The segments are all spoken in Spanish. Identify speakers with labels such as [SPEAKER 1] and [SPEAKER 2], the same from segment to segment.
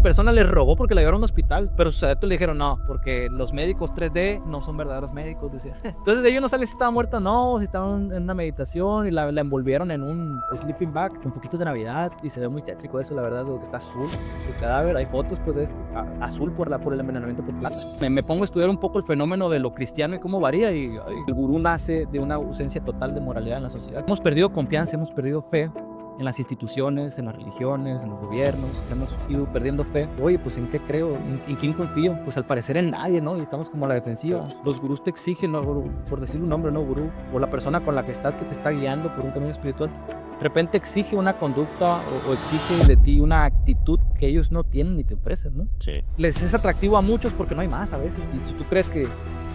[SPEAKER 1] persona le rogó porque la llevaron a un hospital, pero sus adeptos le dijeron no, porque los médicos 3D no son verdaderos médicos, decía. Entonces de ellos no sale si estaba muerta o no, si estaba en una meditación y la envolvieron en un sleeping bag con foquitos de Navidad y se ve muy tétrico eso, la verdad, lo que está azul, el cadáver, hay fotos pues de esto, azul por el envenenamiento por plata. Me pongo a estudiar un poco el fenómeno de lo cristiano y cómo varía y el gurú nace de una ausencia total de moralidad en la sociedad. Hemos perdido confianza, hemos perdido fe en las instituciones, en las religiones, en los gobiernos, hemos ido perdiendo fe. Oye, pues ¿en qué creo? ¿En quién confío? Pues al parecer en nadie, ¿no? Y estamos como a la defensiva. Los gurús te exigen, ¿no? Por decir un nombre, ¿no? Gurú, o la persona con la que estás que te está guiando por un camino espiritual, de repente exige una conducta o exige de ti una actitud que ellos no tienen ni te ofrecen, ¿no?
[SPEAKER 2] Sí.
[SPEAKER 1] Les es atractivo a muchos porque no hay más a veces. Y si tú crees que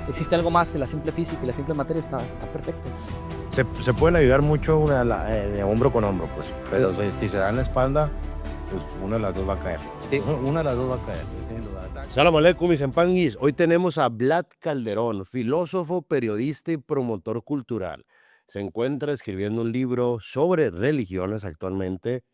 [SPEAKER 1] existe algo más que la simple física y la simple materia, está perfecto.
[SPEAKER 2] Se pueden ayudar mucho de hombro con hombro, pues. Pero si se dan la espalda, pues una de las dos va a caer.
[SPEAKER 1] Sí.
[SPEAKER 2] Una de las dos va a caer. Salam aleikum, mis empanguis. Hoy tenemos a Vlad Calderón, filósofo, periodista y promotor cultural. Se encuentra escribiendo un libro sobre religiones actualmente.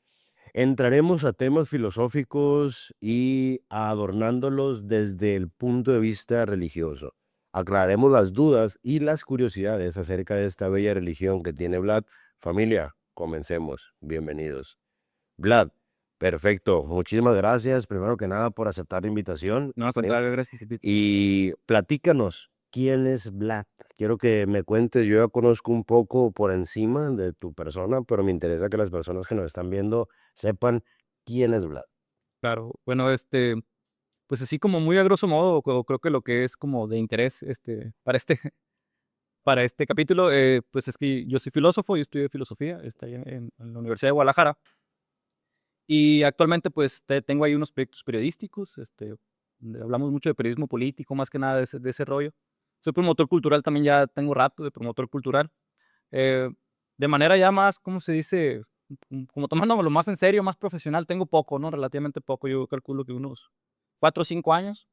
[SPEAKER 2] Entraremos a temas filosóficos y adornándolos desde el punto de vista religioso. Aclararemos las dudas y las curiosidades acerca de esta bella religión que tiene Vlad. Familia, comencemos. Bienvenidos. Vlad, perfecto. Muchísimas gracias, primero que nada, por aceptar la invitación.
[SPEAKER 1] No, al contrario, gracias.
[SPEAKER 2] Y platícanos, ¿quién es Vlad? Quiero que me cuentes, yo ya conozco un poco por encima de tu persona, pero me interesa que las personas que nos están viendo sepan quién es Vlad.
[SPEAKER 1] Claro, bueno, pues así como muy a grosso modo, creo que lo que es como de interés para este capítulo, pues es que yo soy filósofo, yo estudio filosofía, estoy en la Universidad de Guadalajara y actualmente pues tengo ahí unos proyectos periodísticos, donde hablamos mucho de periodismo político, más que nada de ese rollo. Soy promotor cultural también, ya tengo rato de promotor cultural. Eh, de manera ya más, ¿cómo se dice? Como tomándolo más en serio, más profesional, tengo poco, ¿no? Relativamente poco, yo calculo que unos 4 o 5 años,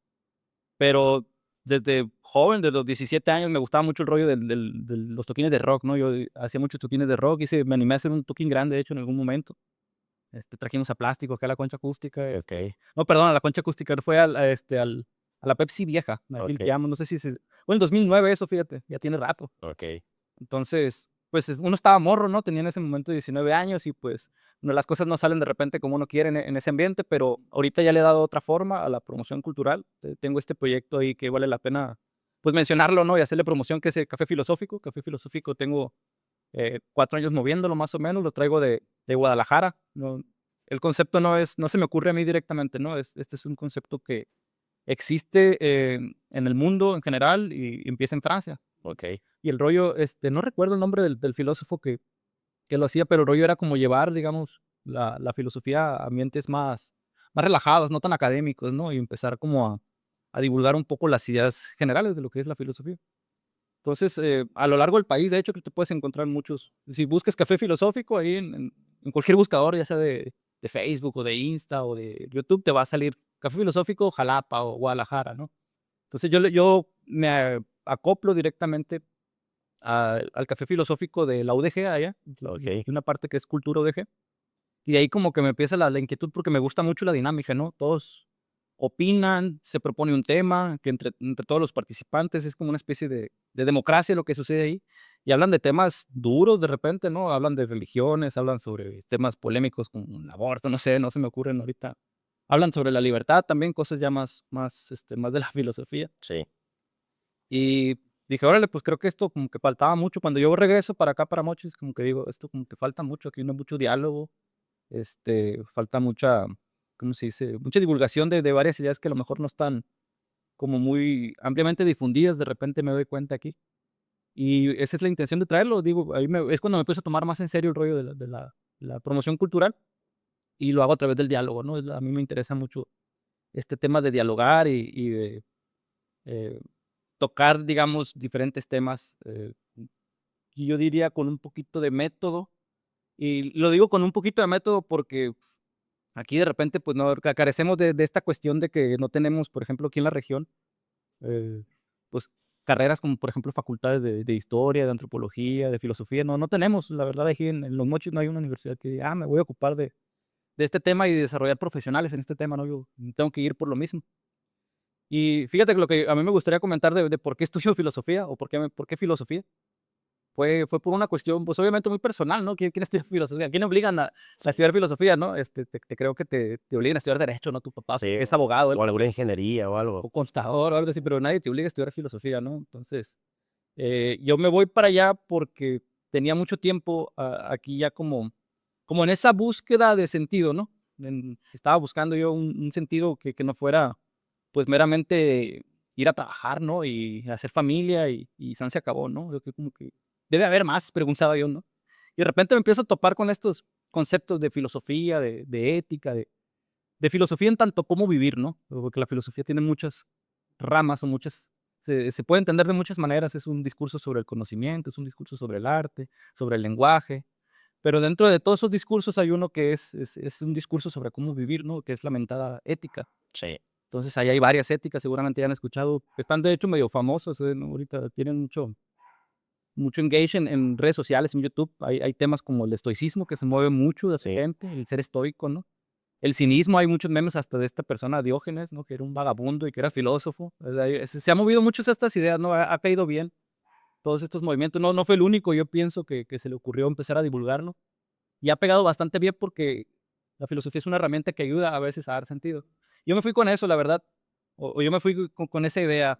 [SPEAKER 1] pero desde joven, desde los 17 años, me gustaba mucho el rollo de los toquines de rock, ¿no? Yo hacía muchos toquines de rock, me animé a hacer un toquín grande, de hecho, en algún momento. Trajimos a Plástico, acá a la Concha Acústica. No, perdón, a la Concha Acústica, fue a la Pepsi vieja, aquí le llamo, no sé si bueno, en 2009 eso, fíjate, ya tiene rato. Entonces, pues uno estaba morro, ¿no? Tenía en ese momento 19 años y pues las cosas no salen de repente como uno quiere en ese ambiente, pero ahorita ya le he dado otra forma a la promoción cultural. Tengo este proyecto ahí que vale la pena pues mencionarlo, ¿no? Y hacerle promoción, que es el Café Filosófico. Café Filosófico tengo 4 años moviéndolo más o menos, lo traigo de Guadalajara. No, el concepto no se me ocurre a mí directamente, ¿no? Este es un concepto que existe en el mundo en general y empieza en Francia. Y el rollo, no recuerdo el nombre del filósofo que lo hacía, pero el rollo era como llevar, digamos, la filosofía a ambientes más relajados, no tan académicos, ¿no? Y empezar como a divulgar un poco las ideas generales de lo que es la filosofía. Entonces, a lo largo del país, de hecho, que te puedes encontrar muchos. Si buscas café filosófico ahí en cualquier buscador, ya sea de Facebook o de Insta o de YouTube, te va a salir café filosófico Jalapa o Guadalajara, ¿no? Entonces, yo me acoplo directamente al café filosófico de la UDG allá, y una parte que es cultura UDG. Y de ahí como que me empieza la inquietud porque me gusta mucho la dinámica, ¿no? Todos opinan, se propone un tema, que entre todos los participantes es como una especie de democracia lo que sucede ahí. Y hablan de temas duros de repente, ¿no? Hablan de religiones, hablan sobre temas polémicos como el aborto, no sé, no se me ocurren ahorita. Hablan sobre la libertad también, cosas ya más de la filosofía.
[SPEAKER 2] Sí.
[SPEAKER 1] Y dije: "Órale, pues creo que esto como que faltaba mucho". Cuando yo regreso para acá, para Mochis, como que digo: "Esto como que falta mucho, aquí no hay mucho diálogo, falta mucha, ¿cómo se dice? Mucha divulgación de varias ideas que a lo mejor no están como muy ampliamente difundidas", de repente me doy cuenta aquí. Y esa es la intención de traerlo, digo, ahí es cuando me empiezo a tomar más en serio el rollo de la promoción cultural, y lo hago a través del diálogo, ¿no? A mí me interesa mucho este tema de dialogar y de, eh, tocar, digamos, diferentes temas, y yo diría con un poquito de método. Y lo digo con un poquito de método porque aquí de repente, pues, no carecemos de esta cuestión de que no tenemos, por ejemplo, aquí en la región, eh, pues, carreras como, por ejemplo, facultades de historia, de antropología, de filosofía, no tenemos, la verdad, aquí en Los Mochis no hay una universidad que diga: "Ah, me voy a ocupar este tema y desarrollar profesionales en este tema, ¿no? Yo tengo que ir por lo mismo. Y fíjate que lo que a mí me gustaría comentar de por qué estudio filosofía o por qué filosofía, fue por una cuestión, pues, obviamente muy personal, ¿no? ¿Quién estudia filosofía? ¿Quién obligan a estudiar filosofía, no? Te creo que te obligan a estudiar derecho, ¿no? Tu papá
[SPEAKER 2] Sí,
[SPEAKER 1] es abogado, él,
[SPEAKER 2] o alguna ingeniería o algo.
[SPEAKER 1] o contador o algo así, pero nadie te obliga a estudiar filosofía, ¿no? Entonces, yo me voy para allá porque tenía mucho tiempo aquí ya como en esa búsqueda de sentido, ¿no? Estaba buscando yo un sentido que no fuera, pues, meramente ir a trabajar, ¿no? Y hacer familia y san se acabó, ¿no? Yo creo como que debe haber más, preguntaba yo, ¿no? Y de repente me empiezo a topar con estos conceptos de filosofía, de ética, de filosofía en tanto cómo vivir, ¿no? Porque la filosofía tiene muchas ramas o muchas se puede entender de muchas maneras. Es un discurso sobre el conocimiento, es un discurso sobre el arte, sobre el lenguaje, pero dentro de todos esos discursos hay uno que es un discurso sobre cómo vivir, ¿no? Que es la mentada ética.
[SPEAKER 2] Sí.
[SPEAKER 1] Entonces, ahí hay varias éticas, seguramente ya han escuchado, están de hecho medio famosos, ¿no? Ahorita tienen mucho engage en redes sociales, en YouTube. Hay temas como el estoicismo, que se mueve mucho de
[SPEAKER 2] Sí.
[SPEAKER 1] gente, el ser estoico, ¿no? El cinismo, hay muchos memes hasta de esta persona Diógenes, ¿no? Que era un vagabundo y que era filósofo. O sea, se ha movido mucho estas ideas, ¿no? Ha caído bien todos estos movimientos. No fue el único, yo pienso que se le ocurrió empezar a divulgarlo. Y ha pegado bastante bien porque la filosofía es una herramienta que ayuda a veces a dar sentido. Yo me fui con eso, la verdad, o yo me fui con esa idea,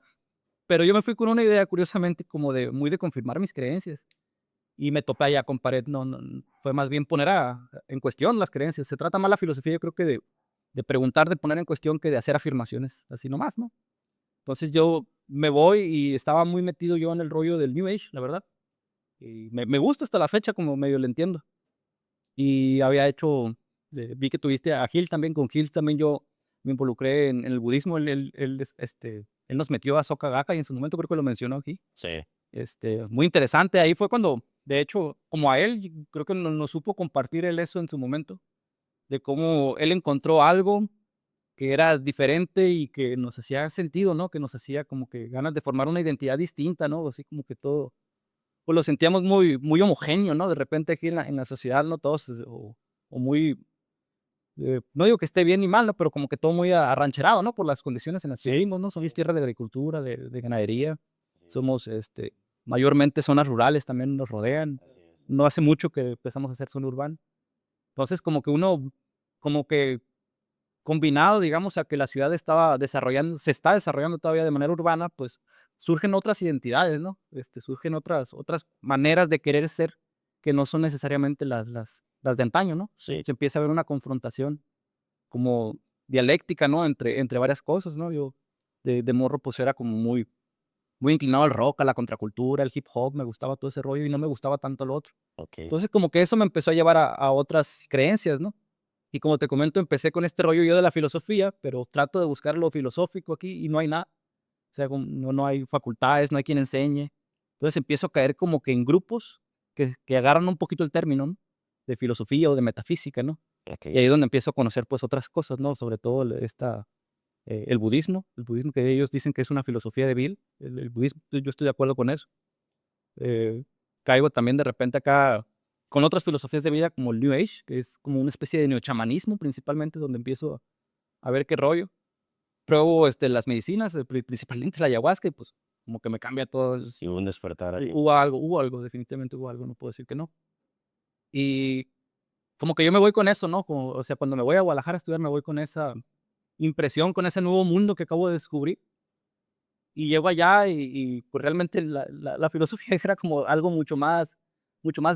[SPEAKER 1] pero yo me fui con una idea, curiosamente, como de muy de confirmar mis creencias. Y me topé allá con pared, no, fue más bien poner en cuestión las creencias. Se trata más la filosofía, yo creo que de preguntar, de poner en cuestión, que de hacer afirmaciones así nomás, ¿no? Entonces yo me voy y estaba muy metido yo en el rollo del New Age, la verdad. Y me gusta hasta la fecha, como medio le entiendo. Y había hecho, vi que tuviste a Gil también, con Gil también yo me involucré en el budismo, él nos metió a Soka Gakkai y en su momento creo que lo mencionó aquí.
[SPEAKER 2] Sí.
[SPEAKER 1] Muy interesante, ahí fue cuando, de hecho, como a él, creo que nos supo compartir él eso en su momento, de cómo él encontró algo que era diferente y que nos hacía sentido, ¿no? Que nos hacía como que ganas de formar una identidad distinta, ¿no? Así como que todo, pues lo sentíamos muy homogéneo, ¿no? De repente aquí en la sociedad, ¿no? Todos, o muy, no digo que esté bien ni mal, ¿no? Pero como que todo muy arrancherado, ¿no? Por las condiciones en las que
[SPEAKER 2] Sí.
[SPEAKER 1] vivimos, ¿no? Somos tierra de agricultura, de ganadería, somos, mayormente zonas rurales también nos rodean.
[SPEAKER 2] Así es.
[SPEAKER 1] No hace mucho que empezamos a hacer zona urbana. Entonces, como que uno, como que combinado, digamos, a que la ciudad se está desarrollando todavía de manera urbana, pues surgen otras identidades, ¿no? Surgen otras maneras de querer ser que no son necesariamente las de antaño, ¿no?
[SPEAKER 2] Sí.
[SPEAKER 1] Se empieza a ver una confrontación como dialéctica, ¿no? Entre varias cosas, ¿no? Yo de morro, pues era como muy inclinado al rock, a la contracultura, al hip hop, me gustaba todo ese rollo y no me gustaba tanto lo otro.
[SPEAKER 2] Ok.
[SPEAKER 1] Entonces, como que eso me empezó a llevar a otras creencias, ¿no? Y como te comento, empecé con este rollo yo de la filosofía, pero trato de buscar lo filosófico aquí y no hay nada. O sea, no hay facultades, no hay quien enseñe. Entonces empiezo a caer como que en grupos que agarran un poquito el término, ¿no? De filosofía o de metafísica, ¿no? Y ahí
[SPEAKER 2] Ok.
[SPEAKER 1] es donde empiezo a conocer pues otras cosas, ¿no? Sobre todo el budismo que ellos dicen que es una filosofía débil, el budismo, yo estoy de acuerdo con eso. Eh, Caigo también de repente acá con otras filosofías de vida como el New Age, que es como una especie de neochamanismo principalmente, donde empiezo a ver qué rollo. Pruebo las medicinas, principalmente la ayahuasca, y pues como que me cambia todo.
[SPEAKER 2] Sí, un despertar ahí.
[SPEAKER 1] Hubo algo, definitivamente hubo algo, no puedo decir que no. Y como que yo me voy con eso, ¿no? O sea, cuando me voy a Guadalajara a estudiar, me voy con esa impresión, con ese nuevo mundo que acabo de descubrir. Y llego allá pues, realmente la filosofía era como algo mucho más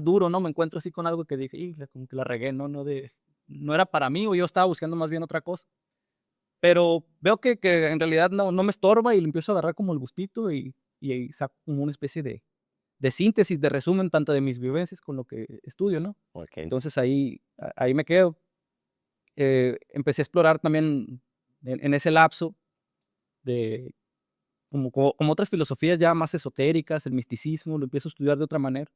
[SPEAKER 1] duro, ¿no? Me encuentro así con algo que dije: "Híjole, como que la regué", no era para mí, o yo estaba buscando más bien otra cosa. Pero veo que en realidad no me estorba y le empiezo a agarrar como el gustito y ahí saco como una especie de síntesis, de resumen, tanto de mis vivencias con lo que estudio, ¿no?
[SPEAKER 2] Ok.
[SPEAKER 1] Entonces ahí me quedo. Empecé a explorar también en ese lapso de como otras filosofías ya más esotéricas, el misticismo, lo empiezo a estudiar de otra manera.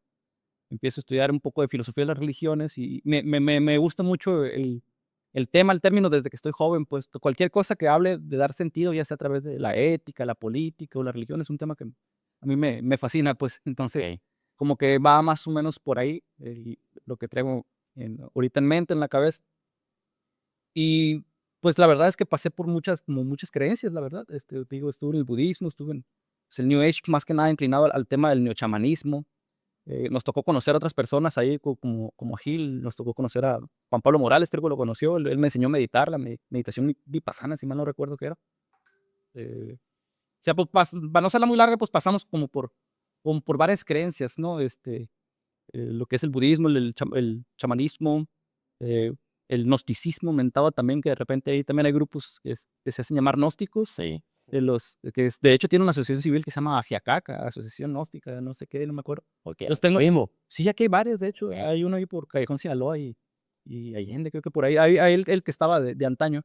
[SPEAKER 1] Empiezo a estudiar un poco de filosofía de las religiones y me gusta mucho el tema, el término desde que estoy joven, pues cualquier cosa que hable de dar sentido, ya sea a través de la ética, la política o la religión, es un tema que a mí me fascina, pues entonces
[SPEAKER 2] Ok.
[SPEAKER 1] como que va más o menos por ahí lo que traigo ahorita en mente, en la cabeza. Y pues la verdad es que pasé por como muchas creencias, la verdad. Digo, estuve en el budismo, estuve en pues, el New Age, más que nada inclinado al tema del neochamanismo. Nos tocó conocer a otras personas ahí, como Gil, nos tocó conocer a Juan Pablo Morales, creo que lo conoció. Él me enseñó a meditar, la meditación vipassana, si mal no recuerdo qué era. Eh, o sea, pues, para no serla muy larga, pues pasamos como por varias creencias, ¿no? Lo que es el budismo, el chamanismo, eh, el gnosticismo mentado también, que de repente ahí también hay grupos que se hacen llamar gnósticos,
[SPEAKER 2] Sí.
[SPEAKER 1] de hecho tiene una asociación civil que se llama Ajiacaca, Asociación Gnóstica, no sé qué, no me acuerdo.
[SPEAKER 2] Ok,
[SPEAKER 1] Los tengo,
[SPEAKER 2] mismo.
[SPEAKER 1] sí, aquí hay varios, de hecho, hay uno ahí por Callejón Sinaloa y Allende, creo que por ahí, hay el que estaba de antaño.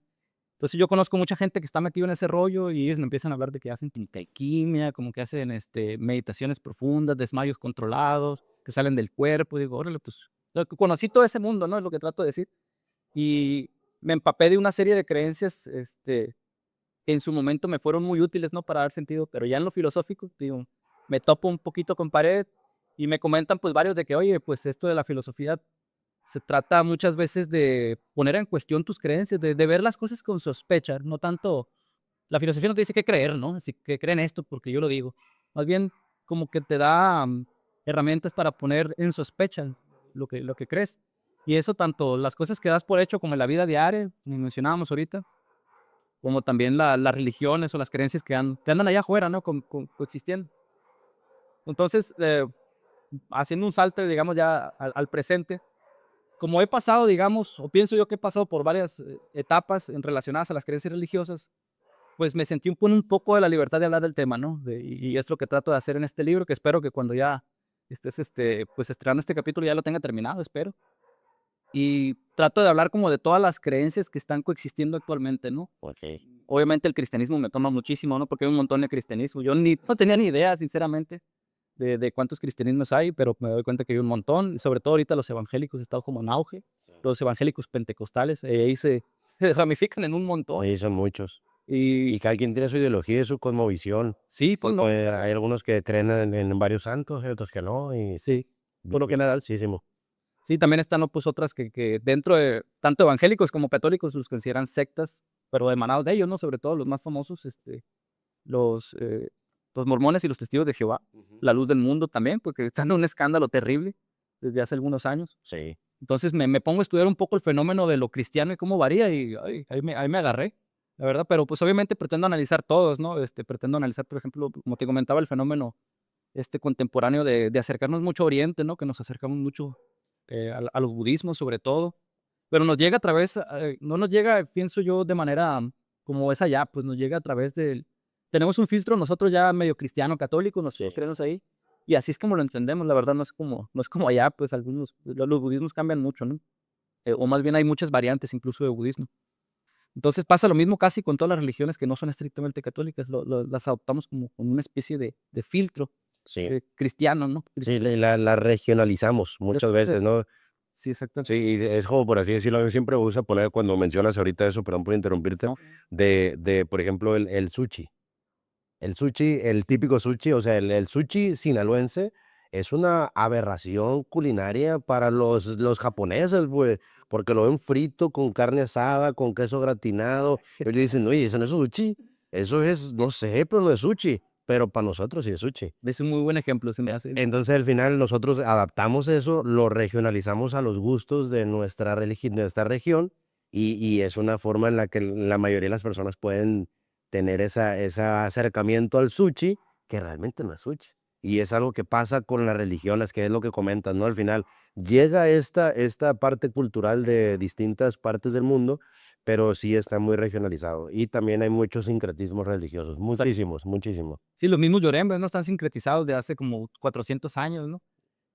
[SPEAKER 1] Entonces yo conozco mucha gente que está metido en ese rollo y ellos me empiezan a hablar de que hacen quimia, como que hacen meditaciones profundas, desmayos controlados, que salen del cuerpo. Digo, órale, pues conocí todo ese mundo, ¿no? Es lo que trato de decir. Y me empapé de una serie de creencias que en su momento me fueron muy útiles, ¿no? Para dar sentido, pero ya en lo filosófico, digo, me topo un poquito con pared y me comentan pues varios de que, oye, pues esto de la filosofía se trata muchas veces de poner en cuestión tus creencias, de ver las cosas con sospecha, no tanto, la filosofía no te dice qué creer, ¿no? Así que creen esto porque yo lo digo. Más bien como que te da herramientas para poner en sospecha lo que crees. Y eso tanto las cosas que das por hecho como en la vida diaria, como mencionábamos ahorita, como también las religiones o las creencias que andan allá afuera, ¿no? Coexistiendo. Entonces, haciendo un salto, digamos, ya al presente, como he pasado, digamos, o pienso yo que he pasado por varias etapas relacionadas a las creencias religiosas, pues me sentí un poco de la libertad de hablar del tema, ¿no? Y es lo que trato de hacer en este libro, que espero que cuando ya estés, pues estrenando este capítulo ya lo tenga terminado, espero. Y trato de hablar como de todas las creencias que están coexistiendo actualmente, ¿no?
[SPEAKER 2] Ok.
[SPEAKER 1] Obviamente el cristianismo me toma muchísimo, ¿no? Porque hay un montón de cristianismo. Yo no tenía ni idea, sinceramente, de cuántos cristianismos hay, pero me doy cuenta que hay un montón. Sobre todo ahorita los evangélicos están como en auge. Los evangélicos pentecostales, ahí se ramifican en un montón.
[SPEAKER 2] Oye, son muchos.
[SPEAKER 1] Y
[SPEAKER 2] Y cada quien tiene su ideología y su cosmovisión.
[SPEAKER 1] sí, pues no.
[SPEAKER 2] Hay algunos que creen en varios santos, hay otros que no. Y
[SPEAKER 1] Sí, por lo general.
[SPEAKER 2] muchísimo.
[SPEAKER 1] Sí, también están, ¿no? Pues otras que dentro de tanto evangélicos como católicos los consideran sectas, pero emanados de ellos, ¿no? Sobre todo los más famosos, los, eh, los mormones y los testigos de Jehová, la luz del mundo también, porque están en un escándalo terrible desde hace algunos años.
[SPEAKER 2] Sí.
[SPEAKER 1] Entonces me pongo a estudiar un poco el fenómeno de lo cristiano y cómo varía y ay, ahí me agarré, la verdad, pero pues obviamente pretendo analizar todos, ¿no? Pretendo analizar, por ejemplo, como te comentaba, el fenómeno contemporáneo de acercarnos mucho a Oriente, ¿no? Que nos acercamos mucho a los budismos sobre todo, pero nos llega a través, no nos llega, pienso yo, de manera como es allá, pues nos llega a través del, tenemos un filtro nosotros ya medio cristiano, católico, nosotros
[SPEAKER 2] Sí.
[SPEAKER 1] creemos ahí, y así es como lo entendemos, la verdad no es como allá, pues algunos, los budismos cambian mucho, ¿no? O más bien hay muchas variantes incluso de budismo. Entonces pasa lo mismo casi con todas las religiones que no son estrictamente católicas, las adoptamos como una especie de filtro
[SPEAKER 2] Sí.
[SPEAKER 1] cristiano, ¿no?
[SPEAKER 2] Sí, la regionalizamos muchas veces, ¿no?
[SPEAKER 1] Sí, exactamente.
[SPEAKER 2] Sí, y es como por así decirlo, a mí siempre me gusta poner cuando mencionas ahorita eso, perdón por interrumpirte,
[SPEAKER 1] ¿No?
[SPEAKER 2] por ejemplo, el sushi. El sushi, el típico sushi, o sea, el sushi sinaloense es una aberración culinaria para los japoneses, pues, porque lo ven frito con carne asada, con queso gratinado. Ellos dicen, oye, eso no es sushi, eso es, no sé, pero no es sushi, pero para nosotros sí es sushi.
[SPEAKER 1] Es un muy buen ejemplo, se me
[SPEAKER 2] E
[SPEAKER 1] hace.
[SPEAKER 2] entonces, al final, nosotros adaptamos eso, lo regionalizamos a los gustos de nuestra región, y es una forma en la que la mayoría de las personas pueden tener ese acercamiento al sushi, que realmente no es sushi. Y es algo que pasa con las religiones, que es lo que comentas, ¿no? Al final, llega esta parte cultural de distintas partes del mundo, pero sí está muy regionalizado. Y también hay muchos sincretismos religiosos, muchísimos, muchísimos.
[SPEAKER 1] Sí, los mismos yoremes, ¿no? Están sincretizados de hace como 400 años, ¿no?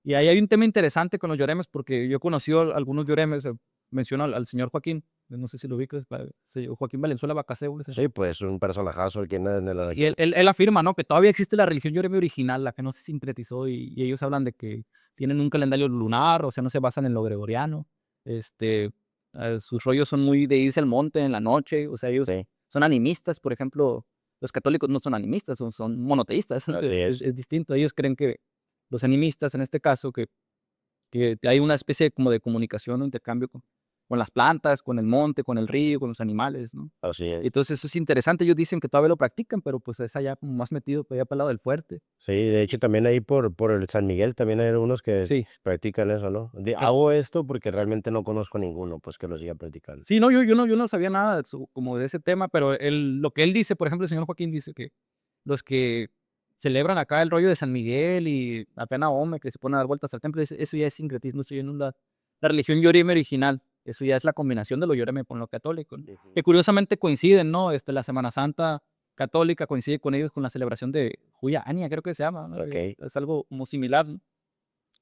[SPEAKER 1] Y ahí hay un tema interesante con los yoremes, porque yo he conocido algunos yoremes, menciono al señor Joaquín, no sé si lo ubicas, Joaquín Valenzuela Bacaseu,
[SPEAKER 2] Sí, pues un personajazo aquí en la
[SPEAKER 1] y
[SPEAKER 2] región.
[SPEAKER 1] él afirma, ¿no? Que todavía existe la religión yoreme original, la que no se sincretizó, y ellos hablan de que tienen un calendario lunar, o sea, no se basan en lo gregoriano, este, sus rollos son muy de irse al monte en la noche, o sea, ellos
[SPEAKER 2] Sí,
[SPEAKER 1] son animistas, por ejemplo, los católicos no son animistas, son monoteístas,
[SPEAKER 2] así
[SPEAKER 1] es distinto, ellos creen que los animistas, en este caso, que hay una especie como de comunicación o intercambio con las plantas, con el monte, con el río, con los animales, ¿no?
[SPEAKER 2] Así es.
[SPEAKER 1] Entonces eso es interesante. Ellos dicen que todavía lo practican, pero pues es allá como más metido, allá para el lado del fuerte.
[SPEAKER 2] Sí, de hecho, también ahí por el San Miguel también hay algunos que
[SPEAKER 1] Sí.
[SPEAKER 2] practican eso, ¿no? Hago esto porque realmente no conozco ninguno, pues, que lo siga practicando.
[SPEAKER 1] Sí, no, yo no sabía nada de como de ese tema, pero lo que él dice, por ejemplo, el señor Joaquín dice que los que celebran acá el rollo de San Miguel y la pena Ome, que se ponen a dar vueltas al templo, eso ya es sincretismo, eso ya no es la religión Yoreme original, eso ya es la combinación de lo Yoreme con lo católico, ¿no?
[SPEAKER 2] Ujú.
[SPEAKER 1] Que curiosamente coinciden, ¿no? La Semana Santa católica coincide con ellos con la celebración de Juya Ania, creo que se llama, ¿no?
[SPEAKER 2] Okey,
[SPEAKER 1] Es algo como similar, ¿no?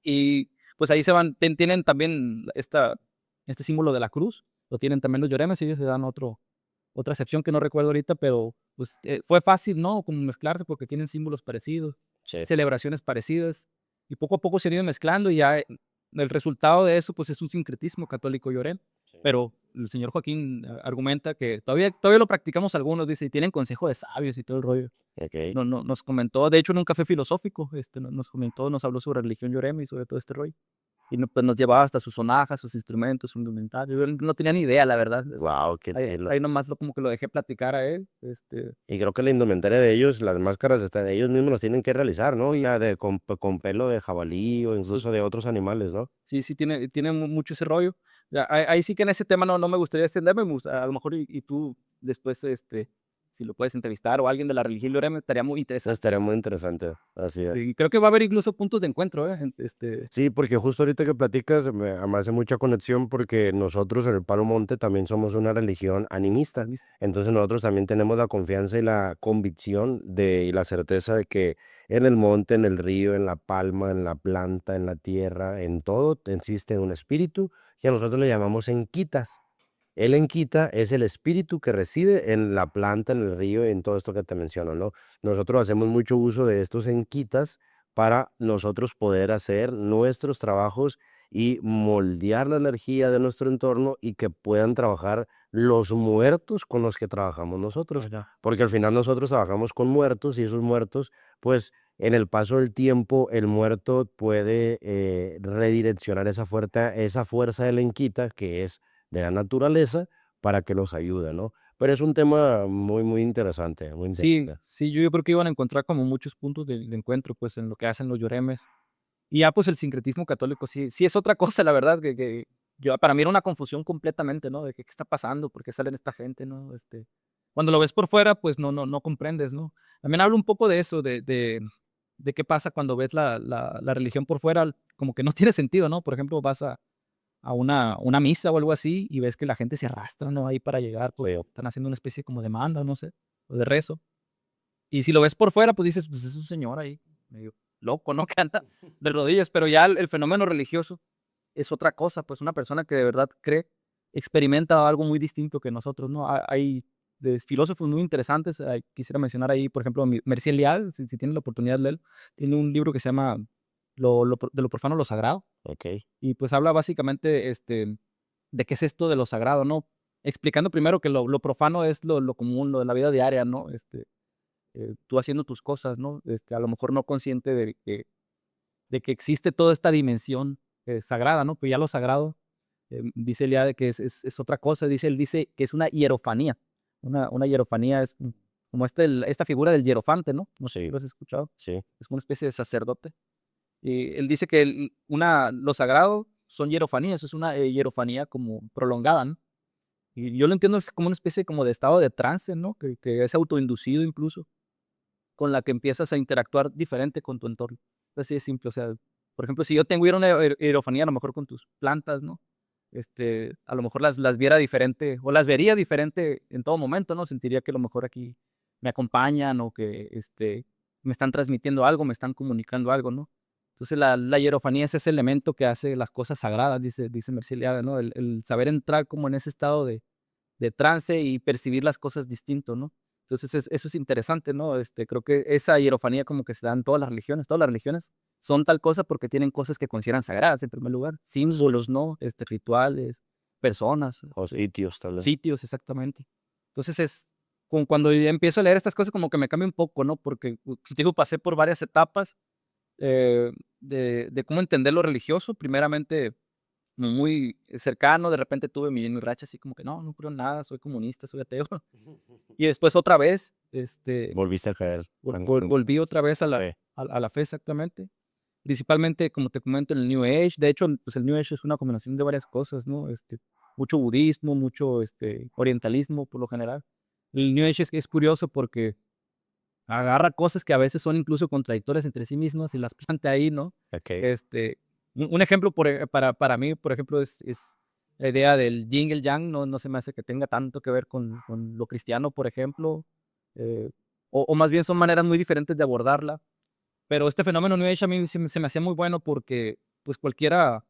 [SPEAKER 1] Y pues ahí se van, tienen también este símbolo de la cruz, lo tienen también los Yoremes y ellos se dan otra excepción que no recuerdo ahorita, pero pues fue fácil, ¿no? Como mezclarse porque tienen símbolos parecidos,
[SPEAKER 2] sí,
[SPEAKER 1] celebraciones parecidas y poco a poco se han ido mezclando y ya el resultado de eso pues es un sincretismo católico llorén.
[SPEAKER 2] sí.
[SPEAKER 1] Pero el señor Joaquín argumenta que todavía lo practicamos algunos, dice, y tienen consejo de sabios y todo el rollo.
[SPEAKER 2] Okey.
[SPEAKER 1] Nos comentó, de hecho, en un café filosófico, nos comentó, nos habló sobre religión Yoreme y sobre todo este rollo. Y pues nos llevaba hasta sus sonajas, sus instrumentos, su indumentaria. Yo no tenía ni idea, la verdad.
[SPEAKER 2] Guau, qué chilo.
[SPEAKER 1] Ahí nomás como que lo dejé platicar a él.
[SPEAKER 2] Y creo que la indumentaria de ellos, las máscaras están ellos mismos las tienen que realizar, ¿no? Ya de con pelo de jabalí o
[SPEAKER 1] Sí,
[SPEAKER 2] incluso de otros animales, ¿no?
[SPEAKER 1] sí, sí, tiene mucho ese rollo. Ya, ahí sí que en ese tema no me gustaría extenderme. A lo mejor y tú después, si lo puedes entrevistar o alguien de la religión Yoreme, estaría muy interesante.
[SPEAKER 2] Estaría muy interesante, así es.
[SPEAKER 1] Y creo que va a haber incluso puntos de encuentro, ¿eh?
[SPEAKER 2] Sí, porque justo ahorita que platicas me hace mucha conexión porque nosotros en el Palo Monte también somos una religión animista. Entonces nosotros también tenemos la confianza y la convicción y la certeza de que en el monte, en el río, en la palma, en la planta, en la tierra, en todo existe un espíritu que nosotros le llamamos enquitas. El enquita es el espíritu que reside en la planta, en el río, en todo esto que te menciono, ¿no? Nosotros hacemos mucho uso de estos enquitas para nosotros poder hacer nuestros trabajos y moldear la energía de nuestro entorno y que puedan trabajar los muertos con los que trabajamos nosotros.
[SPEAKER 1] Ya.
[SPEAKER 2] Porque al final nosotros trabajamos con muertos y esos muertos, pues en el paso del tiempo, el muerto puede redireccionar esa fuerza del enquita, que es de la naturaleza, para que los ayude, ¿no? Pero es un tema muy, muy interesante, muy
[SPEAKER 1] Sí,
[SPEAKER 2] interesante.
[SPEAKER 1] sí, yo creo que iban a encontrar como muchos puntos de encuentro, pues, en lo que hacen los Yoremes. Y ya, pues, el sincretismo católico sí es otra cosa, la verdad, que yo para mí era una confusión completamente, ¿no? De que, ¿qué está pasando? ¿Por qué salen esta gente, no? Cuando lo ves por fuera, pues, no comprendes, ¿no? También hablo un poco de eso, de qué pasa cuando ves la religión por fuera, como que no tiene sentido, ¿no? Por ejemplo, vas a una misa o algo así, y ves que la gente se arrastra, ¿no? Ahí para llegar, porque
[SPEAKER 2] Sí.
[SPEAKER 1] están haciendo una especie como de manda, no sé, o de rezo. Y si lo ves por fuera, pues dices, pues es un señor ahí, medio loco, ¿no? Que anda de rodillas, pero ya el fenómeno religioso es otra cosa, pues una persona que de verdad cree, experimenta algo muy distinto que nosotros, ¿no? Hay filósofos muy interesantes, quisiera mencionar ahí, por ejemplo, Mercier Eliade, si tienes la oportunidad de leerlo, tiene un libro que se llama De lo profano a lo sagrado,
[SPEAKER 2] Okey.
[SPEAKER 1] y pues habla básicamente, de qué es esto de lo sagrado, ¿no? Explicando primero que lo profano es lo común, lo de la vida diaria, ¿no? Tú haciendo tus cosas, ¿no? A lo mejor no consciente de que existe toda esta dimensión, sagrada, ¿no? Pero ya lo sagrado, dice Eliade que es otra cosa, él dice que es una hierofanía. Una hierofanía es como esta figura del hierofante, ¿no? No sé si
[SPEAKER 2] Sí,
[SPEAKER 1] lo has escuchado.
[SPEAKER 2] sí,
[SPEAKER 1] Es como una especie de sacerdote. Y él dice que lo sagrado son hierofanías, es una hierofanía como prolongada, ¿no? Y yo lo entiendo es como una especie como de estado de trance, ¿no? Que es autoinducido incluso con la que empiezas a interactuar diferente con tu entorno. Así de simple, o sea, por ejemplo, si yo tengo una aerofonía, a lo mejor con tus plantas, ¿no? A lo mejor las viera diferente, o las vería diferente en todo momento, ¿no? Sentiría que a lo mejor aquí me acompañan o que, me están transmitiendo algo, me están comunicando algo, ¿no? Entonces, la hierofanía es ese elemento que hace las cosas sagradas, dice Mercier Eliade, ¿no? El saber entrar como en ese estado de trance y percibir las cosas distinto, ¿no? Entonces, eso es interesante, ¿no? Creo que esa hierofanía como que se da en todas las religiones son tal cosa porque tienen cosas que consideran sagradas en primer lugar, símbolos, ¿no? Rituales, personas,
[SPEAKER 2] o sitios, tal vez.
[SPEAKER 1] sitios, exactamente. Entonces cuando ya empiezo a leer estas cosas como que me cambia un poco, ¿no? Porque, digo, pasé por varias etapas de cómo entender lo religioso. Primeramente, muy cercano, de repente tuve mi racha así como que no creo en nada, soy comunista, soy ateo. Y después otra vez,
[SPEAKER 2] Volviste a caer.
[SPEAKER 1] volví otra vez a la,
[SPEAKER 2] Fe.
[SPEAKER 1] a la fe exactamente. Principalmente, como te comento, en el New Age. De hecho, pues el New Age es una combinación de varias cosas, ¿no? Mucho budismo, mucho orientalismo por lo general. El New Age es curioso porque agarra cosas que a veces son incluso contradictorias entre sí mismas y las plantea ahí, ¿no?
[SPEAKER 2] Ok.
[SPEAKER 1] Un ejemplo para mí, por ejemplo, es la idea del yin y el yang. No se me hace que tenga tanto que ver con lo cristiano, por ejemplo. eh, o más bien son maneras muy diferentes de abordarla. Pero este fenómeno New Age a mí se me hacía muy bueno porque pues cualquiera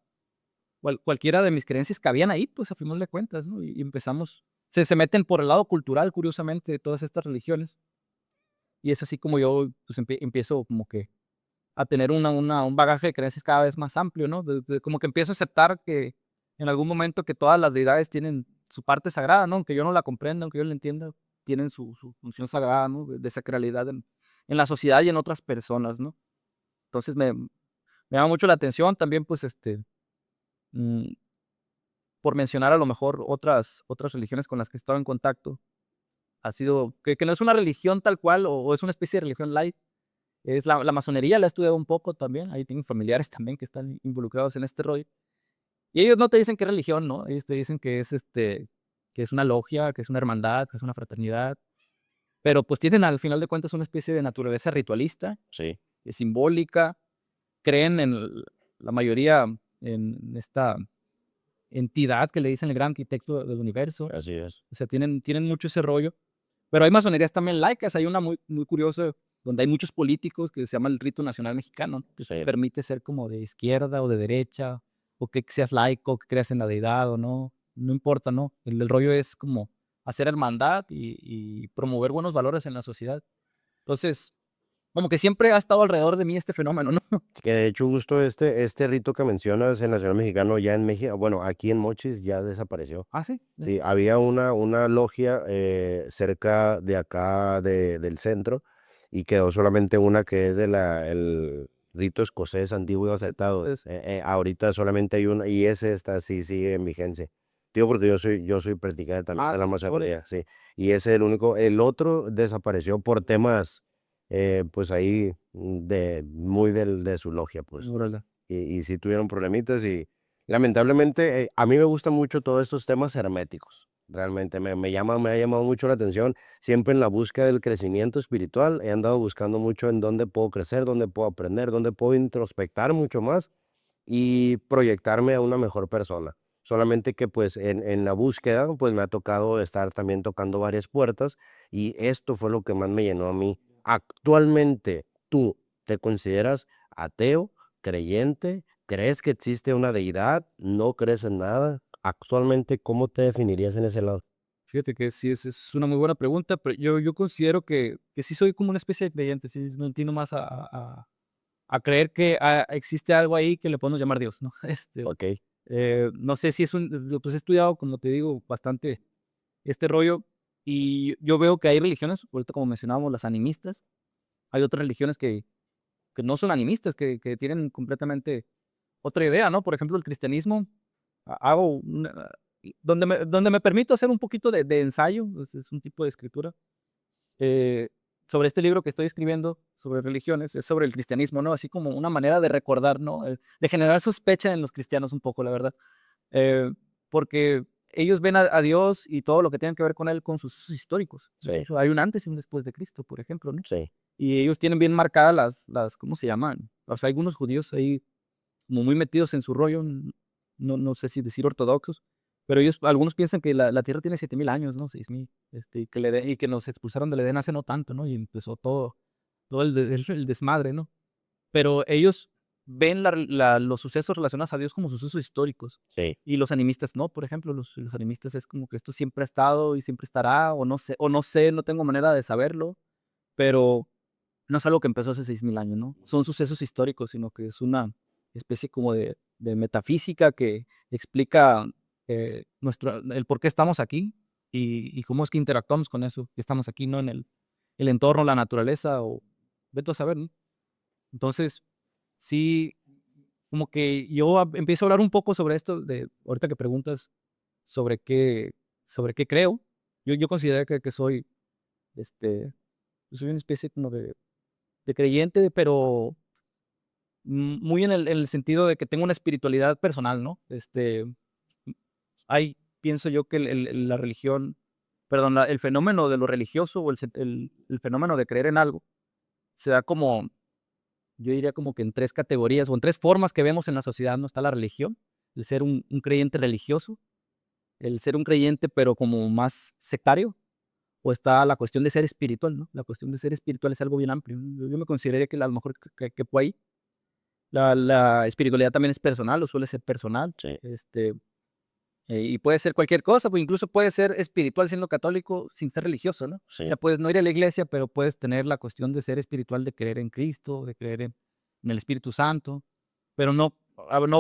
[SPEAKER 1] de mis creencias cabían ahí, pues a final de cuentas, ¿no? Y empezamos, se meten por el lado cultural, curiosamente, de todas estas religiones. Y es así como yo pues empiezo como que a tener un bagaje de creencias cada vez más amplio, ¿no? Como que empiezo a aceptar que en algún momento que todas las deidades tienen su parte sagrada, ¿no? Aunque yo no la comprenda, aunque yo la entienda, tienen su función sagrada, ¿no? De sacralidad en la sociedad y en otras personas, ¿no? Entonces me llama mucho la atención también, pues, mm, por mencionar a lo mejor otras religiones con las que he estado en contacto, ha sido que no es una religión tal cual o es una especie de religión light, es la masonería. La he estudiado un poco también, ahí tengo familiares también que están involucrados en este rollo, y ellos no te dicen qué religión, ¿no? Ellos te dicen que es una logia, que es una hermandad, que es una fraternidad, pero, pues, tienen al final de cuentas una especie de naturaleza ritualista,
[SPEAKER 2] Sí,
[SPEAKER 1] simbólica, creen la mayoría en esta entidad que le dicen el gran arquitecto del universo.
[SPEAKER 2] así es.
[SPEAKER 1] O sea, tienen mucho ese rollo. Pero hay masonerías también laicas. Hay una muy curiosa donde hay muchos políticos que se llama el Rito Nacional Mexicano, ¿no? Que te
[SPEAKER 2] Sí.
[SPEAKER 1] permite ser como de izquierda o de derecha, o que seas laico, que creas en la deidad o no. No importa, ¿no? El rollo es como hacer hermandad y promover buenos valores en la sociedad. Entonces, como que siempre ha estado alrededor de mí este fenómeno, ¿no?
[SPEAKER 2] Que de hecho justo este rito que mencionas en Nacional Mexicano ya en México, bueno, aquí en Mochis ya desapareció.
[SPEAKER 1] Ah, sí.
[SPEAKER 2] Sí, había una logia cerca de acá del centro y quedó solamente una que es el rito escocés antiguo y aceptado. Ahorita solamente hay una y ese está sí sigue en vigencia. Digo porque yo soy practicante también de la masonería, sí. Y ese es el único, el otro desapareció por temas pues ahí muy de su logia, pues.
[SPEAKER 1] Órale.
[SPEAKER 2] Y sí tuvieron problemitas y lamentablemente a mí me gustan mucho todos estos temas herméticos. Realmente me ha llamado mucho la atención. Siempre en la búsqueda del crecimiento espiritual he andado buscando mucho en dónde puedo crecer, dónde puedo aprender, dónde puedo introspectar mucho más y proyectarme a una mejor persona. Solamente que pues en la búsqueda pues me ha tocado estar también tocando varias puertas y esto fue lo que más me llenó a mí. Actualmente, ¿tú te consideras ateo, creyente? ¿Crees que existe una deidad? ¿No crees en nada? Actualmente, ¿cómo te definirías en ese lado?
[SPEAKER 1] Fíjate que sí, es una muy buena pregunta, pero yo considero que sí soy como una especie de creyente. Sí, no entiendo más a creer que existe algo ahí que le podemos llamar Dios, ¿no?
[SPEAKER 2] Ok,
[SPEAKER 1] No sé si es pues he estudiado, como te digo, bastante este rollo, y yo veo que hay religiones, ahorita como mencionábamos, las animistas. Hay otras religiones que no son animistas, que tienen completamente otra idea, ¿no? Por ejemplo, el cristianismo, hago donde me permito hacer un poquito de ensayo. Es un tipo de escritura, eh, sobre este libro que estoy escribiendo sobre religiones. Es sobre el cristianismo, ¿no? Así como una manera de recordar, ¿no? De generar sospecha en los cristianos un poco, la verdad. Eh, Porque ellos ven a Dios y todo lo que tiene que ver con él con sus sucesos históricos. De
[SPEAKER 2] sí,
[SPEAKER 1] hecho, hay un antes y un después de Cristo, por ejemplo, ¿no?
[SPEAKER 2] sí,
[SPEAKER 1] Y ellos tienen bien marcadas ¿cómo se llaman? O sea, hay algunos judíos ahí como muy metidos en su rollo. No sé si decir ortodoxos, pero ellos, algunos piensan que la Tierra tiene 7000 años, ¿no? 6000, y que nos expulsaron del Edén hace no tanto, ¿no? Y empezó todo el desmadre, ¿no? Pero ellos ven los sucesos relacionados a Dios como sucesos históricos.
[SPEAKER 2] sí.
[SPEAKER 1] Y los animistas no. Por ejemplo, los animistas es como que esto siempre ha estado y siempre estará, o no sé, no tengo manera de saberlo, pero no es algo que empezó hace 6000 años, ¿no? Son sucesos históricos, sino que es una especie como de metafísica que explica el por qué estamos aquí y cómo es que interactuamos con eso, que estamos aquí, ¿no? En el entorno, la naturaleza, o vete a saber, ¿no? Entonces, sí, como que yo empiezo a hablar un poco sobre esto, ahorita que preguntas sobre qué creo. Yo considero que soy, soy una especie como de creyente, pero muy en el sentido de que tengo una espiritualidad personal, ¿no? Pienso yo que la religión, perdón, el fenómeno de lo religioso o el fenómeno de creer en algo se da como, yo diría como que en tres categorías o en tres formas que vemos en la sociedad, ¿no? Está la religión, el ser un creyente religioso, el ser un creyente pero como más sectario, o está la cuestión de ser espiritual, ¿no? La cuestión de ser espiritual es algo bien amplio, ¿no? Yo me consideraría que a lo mejor que por ahí. La espiritualidad también es personal o suele ser personal.
[SPEAKER 2] Sí.
[SPEAKER 1] Y puede ser cualquier cosa, pues incluso puede ser espiritual siendo católico sin ser religioso, ¿no? O
[SPEAKER 2] Sí.
[SPEAKER 1] sea, puedes no ir a la iglesia, pero puedes tener la cuestión de ser espiritual, de creer en Cristo, de creer en el Espíritu Santo, pero no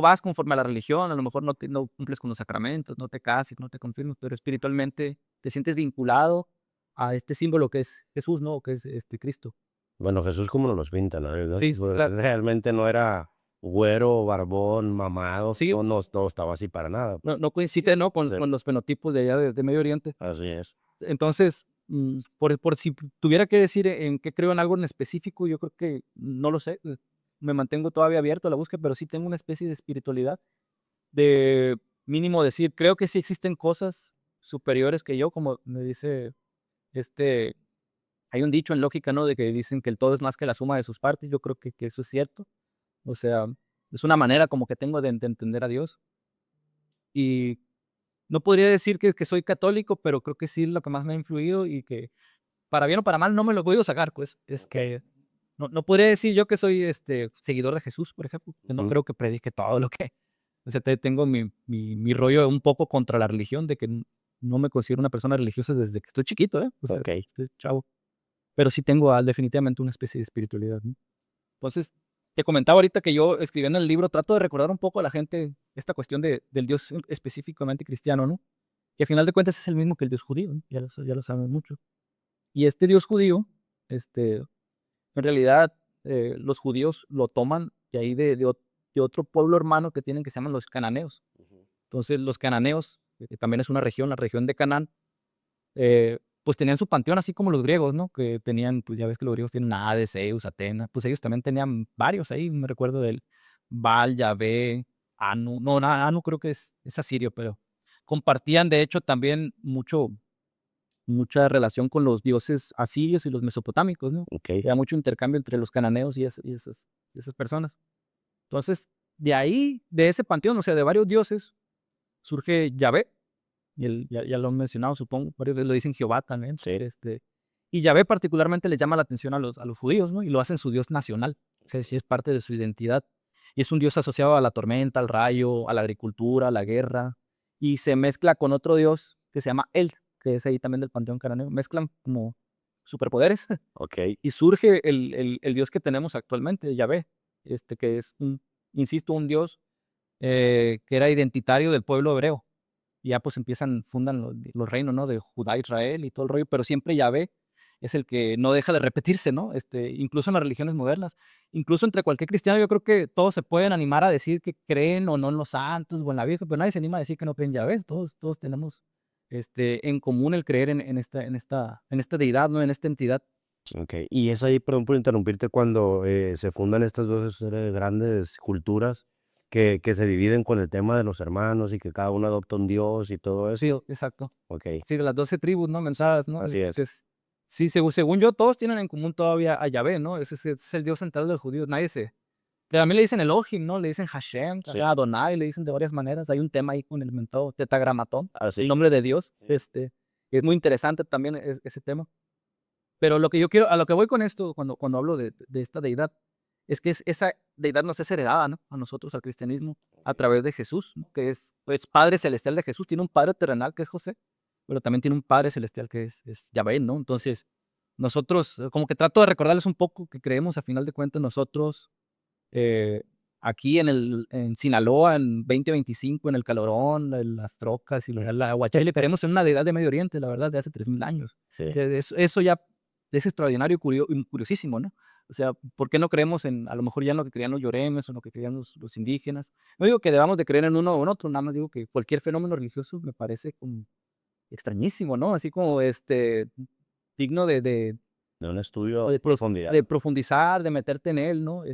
[SPEAKER 1] vas conforme a la religión, a lo mejor no cumples con los sacramentos, no te cases, no te confirmas, pero espiritualmente te sientes vinculado a este símbolo que es Jesús, ¿no? O que es Cristo.
[SPEAKER 2] Bueno, Jesús como nos los pintan, ¿no?
[SPEAKER 1] Sí,
[SPEAKER 2] Pues,
[SPEAKER 1] claro.
[SPEAKER 2] realmente no era güero, barbón, mamado,
[SPEAKER 1] Sí,
[SPEAKER 2] no estaba así para nada.
[SPEAKER 1] no coincide, ¿no?
[SPEAKER 2] Sí,
[SPEAKER 1] Con los fenotipos de allá de Medio Oriente.
[SPEAKER 2] así es.
[SPEAKER 1] Entonces, por si tuviera que decir en qué creo en algo en específico, yo creo que no lo sé. Me mantengo todavía abierto a la búsqueda, pero sí tengo una especie de espiritualidad, de mínimo decir, creo que sí existen cosas superiores que yo, como me dice, este, hay un dicho en lógica, ¿no? De que dicen que el todo es más que la suma de sus partes. Yo creo que eso es cierto. O sea, es una manera como que tengo de entender a Dios. Y no podría decir que soy católico, pero creo que sí es lo que más me ha influido y que, para bien o para mal, no me lo he podido sacar, pues. Es que no podría decir yo que soy, seguidor de Jesús, por ejemplo, que no
[SPEAKER 2] Ujú.
[SPEAKER 1] creo que predique todo lo que o sea, tengo mi rollo un poco contra la religión, de que no me considero una persona religiosa desde que estoy chiquito, ¿eh? O sea,
[SPEAKER 2] Okey.
[SPEAKER 1] estoy chavo, pero sí tengo, definitivamente una especie de espiritualidad, ¿no? Entonces, te comentaba ahorita que yo, escribiendo el libro, trato de recordar un poco a la gente esta cuestión del Dios específicamente cristiano, ¿no? Que a final de cuentas es el mismo que el Dios judío, ¿no? Ya lo saben mucho. Y este Dios judío, en realidad, los judíos lo toman de ahí de otro pueblo hermano que tienen que se llaman los cananeos.
[SPEAKER 2] Ujú.
[SPEAKER 1] Entonces, los cananeos, que también es una región, la región de Canaán, pues tenían su panteón así como los griegos, ¿no? Que tenían, pues ya ves que los griegos tienen a Hades, Zeus, Atenas, pues ellos también tenían varios ahí, me recuerdo del Baal, Yahvé, Anu, no, Anu creo que es asirio, pero compartían de hecho también mucha relación con los dioses asirios y los mesopotámicos, ¿no?
[SPEAKER 2] Okey.
[SPEAKER 1] Había mucho intercambio entre los cananeos y esas personas. Entonces, de ahí, de ese panteón, o sea, de varios dioses, surge Yahvé, y ya lo han mencionado, supongo, varios veces lo dicen Jehová también.
[SPEAKER 2] Sí.
[SPEAKER 1] Y Yahvé particularmente les llama la atención a los judíos, ¿no? Y lo hacen su Dios nacional. O sea, sí es parte de su identidad. Y es un Dios asociado a la tormenta, al rayo, a la agricultura, a la guerra. Y se mezcla con otro Dios que se llama El, que es ahí también del panteón cananeo. Mezclan como superpoderes
[SPEAKER 2] Okey.
[SPEAKER 1] y surge el Dios que tenemos actualmente, Yahvé, que es insisto, un Dios que era identitario del pueblo hebreo. Y ya pues fundan los reinos, ¿no? De Judá, Israel y todo el rollo, pero siempre Yahvé es el que no deja de repetirse, ¿no? Incluso en las religiones modernas, incluso entre cualquier cristiano, yo creo que todos se pueden animar a decir que creen o no en los santos o en la Virgen, pero nadie se anima a decir que no creen en Yahvé. Todos tenemos en común el creer en esta deidad, ¿no? En esta entidad.
[SPEAKER 2] Okey. Y es ahí, perdón por interrumpirte, cuando, se fundan estas 2 grandes culturas que se dividen con el tema de los hermanos y que cada uno adopta un dios y todo
[SPEAKER 1] Sí,
[SPEAKER 2] esto.
[SPEAKER 1] exacto.
[SPEAKER 2] Okey,
[SPEAKER 1] Sí, de las 12 tribus, ¿no? Mensadas, ¿no?
[SPEAKER 2] así es.
[SPEAKER 1] Sí, según yo, todos tienen en común todavía a Yahvé, ¿no? Ese es el Dios central de los judíos. También le dicen Elohim, ¿no? Le dicen Hashem,
[SPEAKER 2] Sí,
[SPEAKER 1] Adonai, le dicen de varias maneras. Hay un tema ahí con el mentado tetragramatón,
[SPEAKER 2] así.
[SPEAKER 1] el nombre de Dios.
[SPEAKER 2] Sí.
[SPEAKER 1] Es muy interesante también ese tema. Pero a lo que voy con esto, cuando hablo de esta deidad, es que esa deidad nos es heredada, ¿no? A nosotros, al cristianismo, a través de Jesús, ¿no? Que es, pues, Padre Celestial de Jesús. Tiene un Padre terrenal que es José, pero también tiene un Padre Celestial que es Yahvé, ¿no? Entonces, nosotros, como que trato de recordarles un poco que creemos, a final de cuentas, nosotros, eh, aquí en Sinaloa, en 2025, en el calorón, en las trocas y la Huachai, le creemos en una deidad de Medio Oriente, la verdad, de hace 3000 años.
[SPEAKER 2] Sí.
[SPEAKER 1] Que eso ya es extraordinario y curiosísimo, ¿no? sea, ¿por qué no creemos a lo mejor ya en lo que creían los lloremes o en lo que creían los indígenas? No digo que debamos de creer en uno o en otro, nada más digo que cualquier fenómeno religioso me parece como extrañísimo, ¿no? Así como, digno
[SPEAKER 2] De un estudio
[SPEAKER 1] o
[SPEAKER 2] a profundidad.
[SPEAKER 1] de profundizar, de meterte en él, ¿no?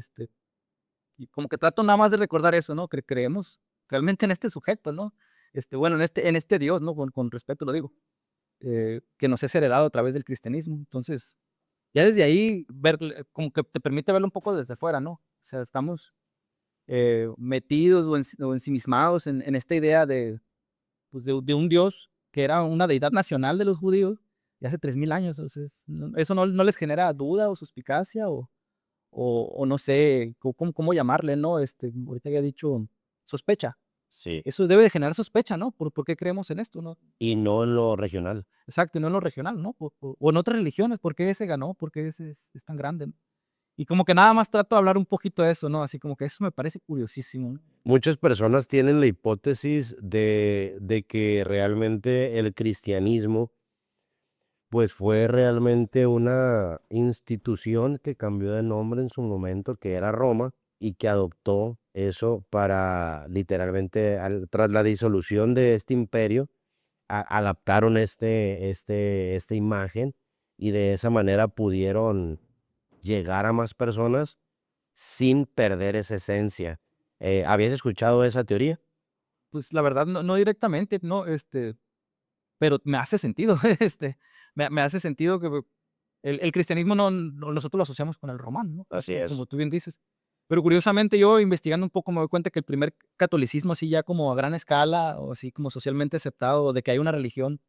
[SPEAKER 1] Y como que trato nada más de recordar eso, ¿no? Creemos realmente en este sujeto, ¿no? Bueno, en este Dios, ¿no? Con respeto lo digo, que nos es heredado a través del cristianismo. Entonces, ya desde ahí, como que te permite verlo un poco desde fuera, ¿no? O sea, estamos metidos o ensimismados en esta idea pues, de un Dios que era una deidad nacional de los judíos de hace 3000 años. Entonces, eso no les genera duda o suspicacia o no sé cómo llamarle, ¿no? Ahorita había dicho sospecha.
[SPEAKER 2] Sí.
[SPEAKER 1] Eso debe de generar sospecha, ¿no? ¿Por qué creemos en esto, no?
[SPEAKER 2] Y no en lo regional.
[SPEAKER 1] Exacto, y no en lo regional, ¿no? O en otras religiones, ¿por qué ese ganó? ¿Por qué ese es tan grande? ¿No? Y como que nada más trato de hablar un poquito de eso, ¿no? Así como que eso me parece curiosísimo, ¿no?
[SPEAKER 2] Muchas personas tienen la hipótesis de que realmente el cristianismo, pues, fue realmente una institución que cambió de nombre en su momento, que era Roma, y que adoptó eso para literalmente, tras la disolución de este imperio, adaptaron esta imagen y de esa manera pudieron llegar a más personas sin perder esa esencia. ¿Habías escuchado esa teoría?
[SPEAKER 1] Pues la verdad no directamente, ¿no? Pero me hace sentido, me hace sentido que el cristianismo nosotros lo asociamos con el romano, ¿no?
[SPEAKER 2] Así
[SPEAKER 1] Como
[SPEAKER 2] es.
[SPEAKER 1] tú bien dices. Pero curiosamente yo investigando un poco me doy cuenta que el primer catolicismo así ya como a gran escala o así como socialmente aceptado de que hay una religión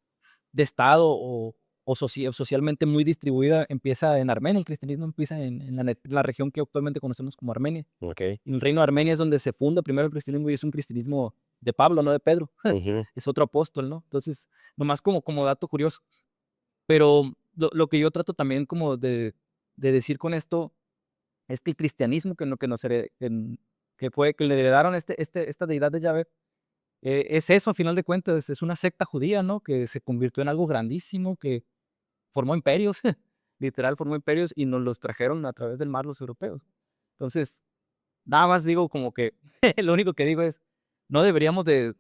[SPEAKER 1] de Estado o socialmente muy distribuida empieza en Armenia. El cristianismo empieza en la región que actualmente conocemos como Armenia.
[SPEAKER 2] Okey.
[SPEAKER 1] En el reino de Armenia es donde se funda primero el cristianismo y es un cristianismo de Pablo, no de Pedro.
[SPEAKER 2] Ujú.
[SPEAKER 1] Es otro apóstol, ¿no? Entonces, nomás como dato curioso. Pero lo que yo trato también como de decir con esto es que el cristianismo que nos que le heredaron esta deidad de Yahvé, es eso, a final de cuentas, es una secta judía, ¿no? Que se convirtió en algo grandísimo, que formó imperios, literal formó imperios y nos los trajeron a través del mar los europeos. Entonces, nada más digo como que lo único que digo es, no deberíamos de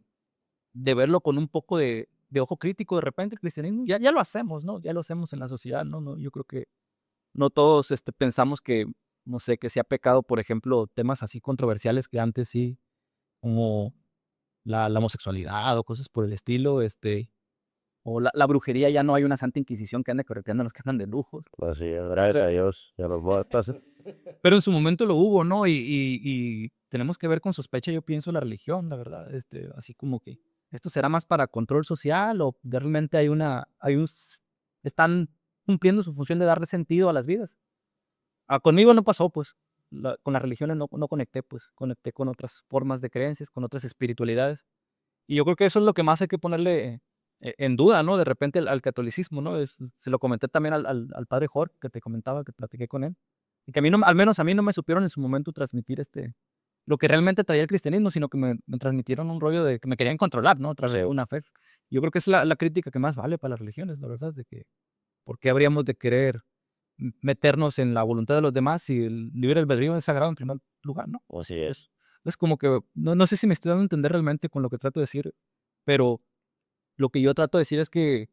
[SPEAKER 1] verlo con un poco de ojo crítico de repente el cristianismo. Ya lo hacemos, ¿no? Ya lo hacemos en la sociedad, ¿no? Yo creo que no todos, pensamos que, no sé, que sea pecado, por ejemplo, temas así controversiales que antes sí, como la homosexualidad o cosas por el estilo, o la brujería, ya no hay una santa inquisición que ande correteando a los que andan de lujos.
[SPEAKER 2] Así es, gracias a Dios, ya los botas.
[SPEAKER 1] Pero en su momento lo hubo, ¿no? Y tenemos que ver con sospecha, yo pienso, la religión, la verdad, así como que, ¿esto será más para control social o realmente están cumpliendo su función de darle sentido a las vidas? Conmigo no pasó, pues, con las religiones no conecté, pues, conecté con otras formas de creencias, con otras espiritualidades. Y yo creo que eso es lo que más hay que ponerle en duda, ¿no? De repente al catolicismo, ¿no? Se lo comenté también al padre Jorge, que te comentaba, que platiqué con él. Y que a mí no, al menos a mí no me supieron en su momento transmitir lo que realmente traía el cristianismo, sino que me transmitieron un rollo de que me querían controlar, ¿no? A través
[SPEAKER 2] Sí.
[SPEAKER 1] de una fe. Yo creo que es la crítica que más vale para las religiones, la verdad, de que ¿por qué habríamos de querer meternos en la voluntad de los demás si el libre albedrío es sagrado en primer lugar, ¿no?
[SPEAKER 2] Así es.
[SPEAKER 1] Es como que, no sé si me estoy dando a entender realmente con lo que trato de decir, pero lo que yo trato de decir es que,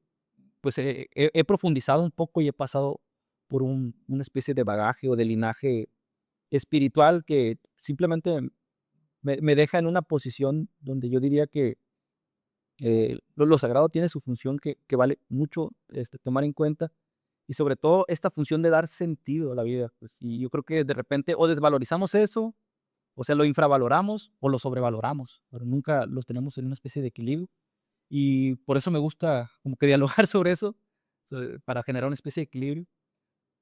[SPEAKER 1] pues, he profundizado un poco y he pasado por una especie de bagaje o de linaje espiritual que simplemente me deja en una posición donde yo diría que, lo sagrado tiene su función que vale mucho, tomar en cuenta, y sobre todo esta función de dar sentido a la vida, pues, y yo creo que de repente o desvalorizamos eso, o sea, lo infravaloramos o lo sobrevaloramos, pero nunca los tenemos en una especie de equilibrio. Y por eso me gusta como que dialogar sobre eso, para generar una especie de equilibrio.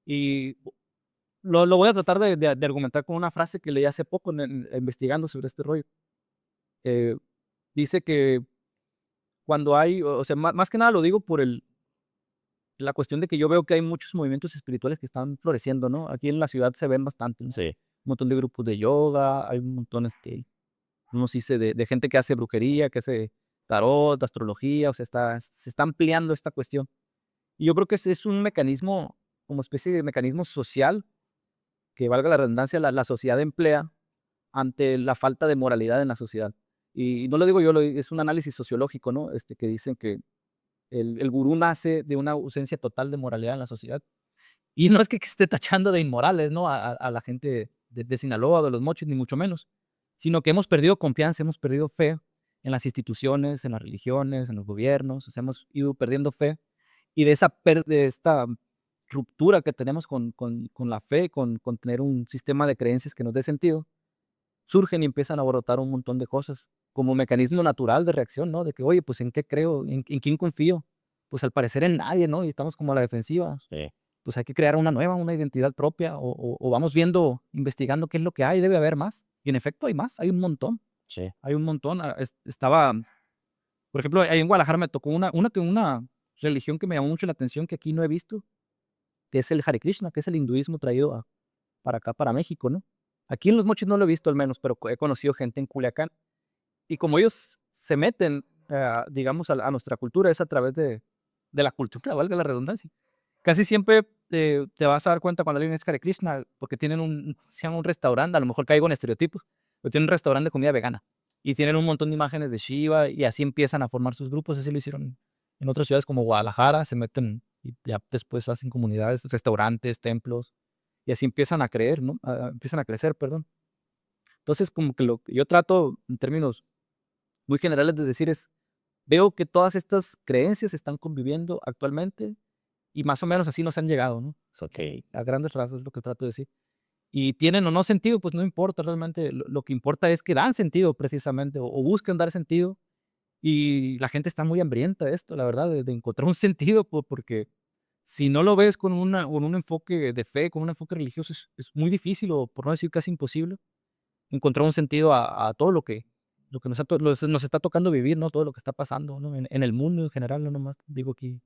[SPEAKER 1] Y lo voy a tratar de argumentar con una frase que leí hace poco investigando sobre este rollo. Eh, Dice que cuando hay, o sea, más que nada lo digo por la cuestión de que yo veo que hay muchos movimientos espirituales que están floreciendo, ¿no? Aquí en la ciudad se ven bastante, ¿no?
[SPEAKER 2] Sí.
[SPEAKER 1] Un montón de grupos de yoga, hay un montón, unos dice de gente que hace brujería, que hace tarot, astrología, o sea, se está ampliando esta cuestión. Y yo creo que ese es un mecanismo, como especie de mecanismo social, que valga la redundancia, la sociedad emplea ante la falta de moralidad en la sociedad. Y no lo digo yo, es un análisis sociológico, ¿no? Que dicen que el gurú nace de una ausencia total de moralidad en la sociedad. Y no es que esté tachando de inmorales, ¿no? A la gente de Sinaloa, de los Mochis, ni mucho menos, sino que hemos perdido confianza, hemos perdido fe en las instituciones, en las religiones, en los gobiernos, o sea, hemos ido perdiendo fe. Y de esta ruptura que tenemos con la fe, con tener un sistema de creencias que nos dé sentido, surgen y empiezan a brotar un montón de cosas como mecanismo natural de reacción, ¿no? De que, oye, pues, ¿en qué creo? ¿En quién confío? Pues, al parecer en nadie, ¿no? Y estamos como a la defensiva.
[SPEAKER 2] Sí,
[SPEAKER 1] Pues, hay que crear una nueva, una identidad propia, o vamos viendo, investigando qué es lo que hay, debe haber más. Y en efecto hay más,
[SPEAKER 2] sí.
[SPEAKER 1] hay un montón. Estaba, por ejemplo, ahí en Guadalajara me tocó una religión que me llamó mucho la atención, que aquí no he visto, que es el Hare Krishna, que es el hinduismo traído para acá, para México, ¿no? Aquí en Los Mochis no lo he visto al menos, pero he conocido gente en Culiacán. Y como ellos se meten, digamos, a nuestra cultura, es a través de la cultura, valga la redundancia. Casi siempre te vas a dar cuenta cuando alguien es Hare Krishna, porque tienen se llama un restaurante, a lo mejor caigo en estereotipos, pero tienen un restaurante de comida vegana. Y tienen un montón de imágenes de Shiva, y así empiezan a formar sus grupos. Así lo hicieron en otras ciudades como Guadalajara, se meten y ya después hacen comunidades, restaurantes, templos, y así empiezan a creer, ¿no? Empiezan a crecer, perdón. Entonces, como que lo que yo trato en términos muy generales de decir es, veo que todas estas creencias están conviviendo actualmente y más o menos así nos han llegado, ¿no?
[SPEAKER 2] Ok.
[SPEAKER 1] A grandes rasgos es lo que trato de decir. Y tienen o no sentido, pues no importa realmente. Lo que importa es que dan sentido precisamente, o buscan dar sentido. Y la gente está muy hambrienta de esto, la verdad, de encontrar un sentido, porque si no lo ves con un enfoque de fe, con un enfoque religioso, es muy difícil, o por no decir casi imposible, encontrar un sentido a todo lo que nos está tocando vivir, ¿no? Todo lo que está pasando, ¿no? En el mundo en general, no nomás digo aquí,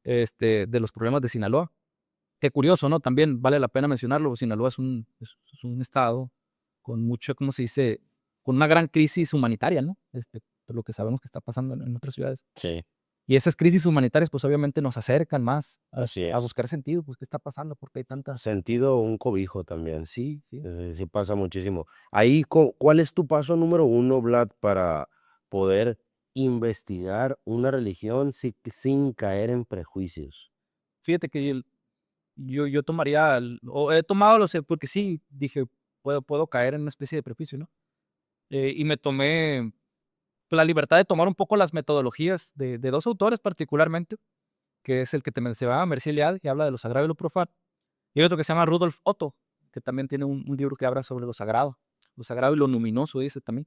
[SPEAKER 1] de los problemas de Sinaloa. Qué curioso, ¿no? También vale la pena mencionarlo. Sinaloa es un estado con mucho, ¿cómo se dice? Con una gran crisis humanitaria, ¿no? Por lo que sabemos que está pasando en otras ciudades.
[SPEAKER 2] Sí,
[SPEAKER 1] Y esas crisis humanitarias, pues obviamente nos acercan más
[SPEAKER 2] así
[SPEAKER 1] a
[SPEAKER 2] es.
[SPEAKER 1] buscar sentido, pues qué está pasando, porque hay tanta.
[SPEAKER 2] Sentido, un cobijo también.
[SPEAKER 1] Sí, sí.
[SPEAKER 2] Sí pasa muchísimo. Ahí, ¿cuál es tu paso número uno, Vlad, para poder investigar una religión sin caer en prejuicios?
[SPEAKER 1] Fíjate que yo tomaría, o he tomado, lo sé, porque sí, dije, puedo caer en una especie de prejuicio, ¿no? Y me tomé la libertad de tomar un poco las metodologías de dos autores particularmente, que es el que te mencionaba, Mercier Eliade, que habla de lo sagrado y lo profano, y hay otro que se llama Rudolf Otto, que también tiene un libro que habla sobre lo sagrado y lo luminoso, dice también.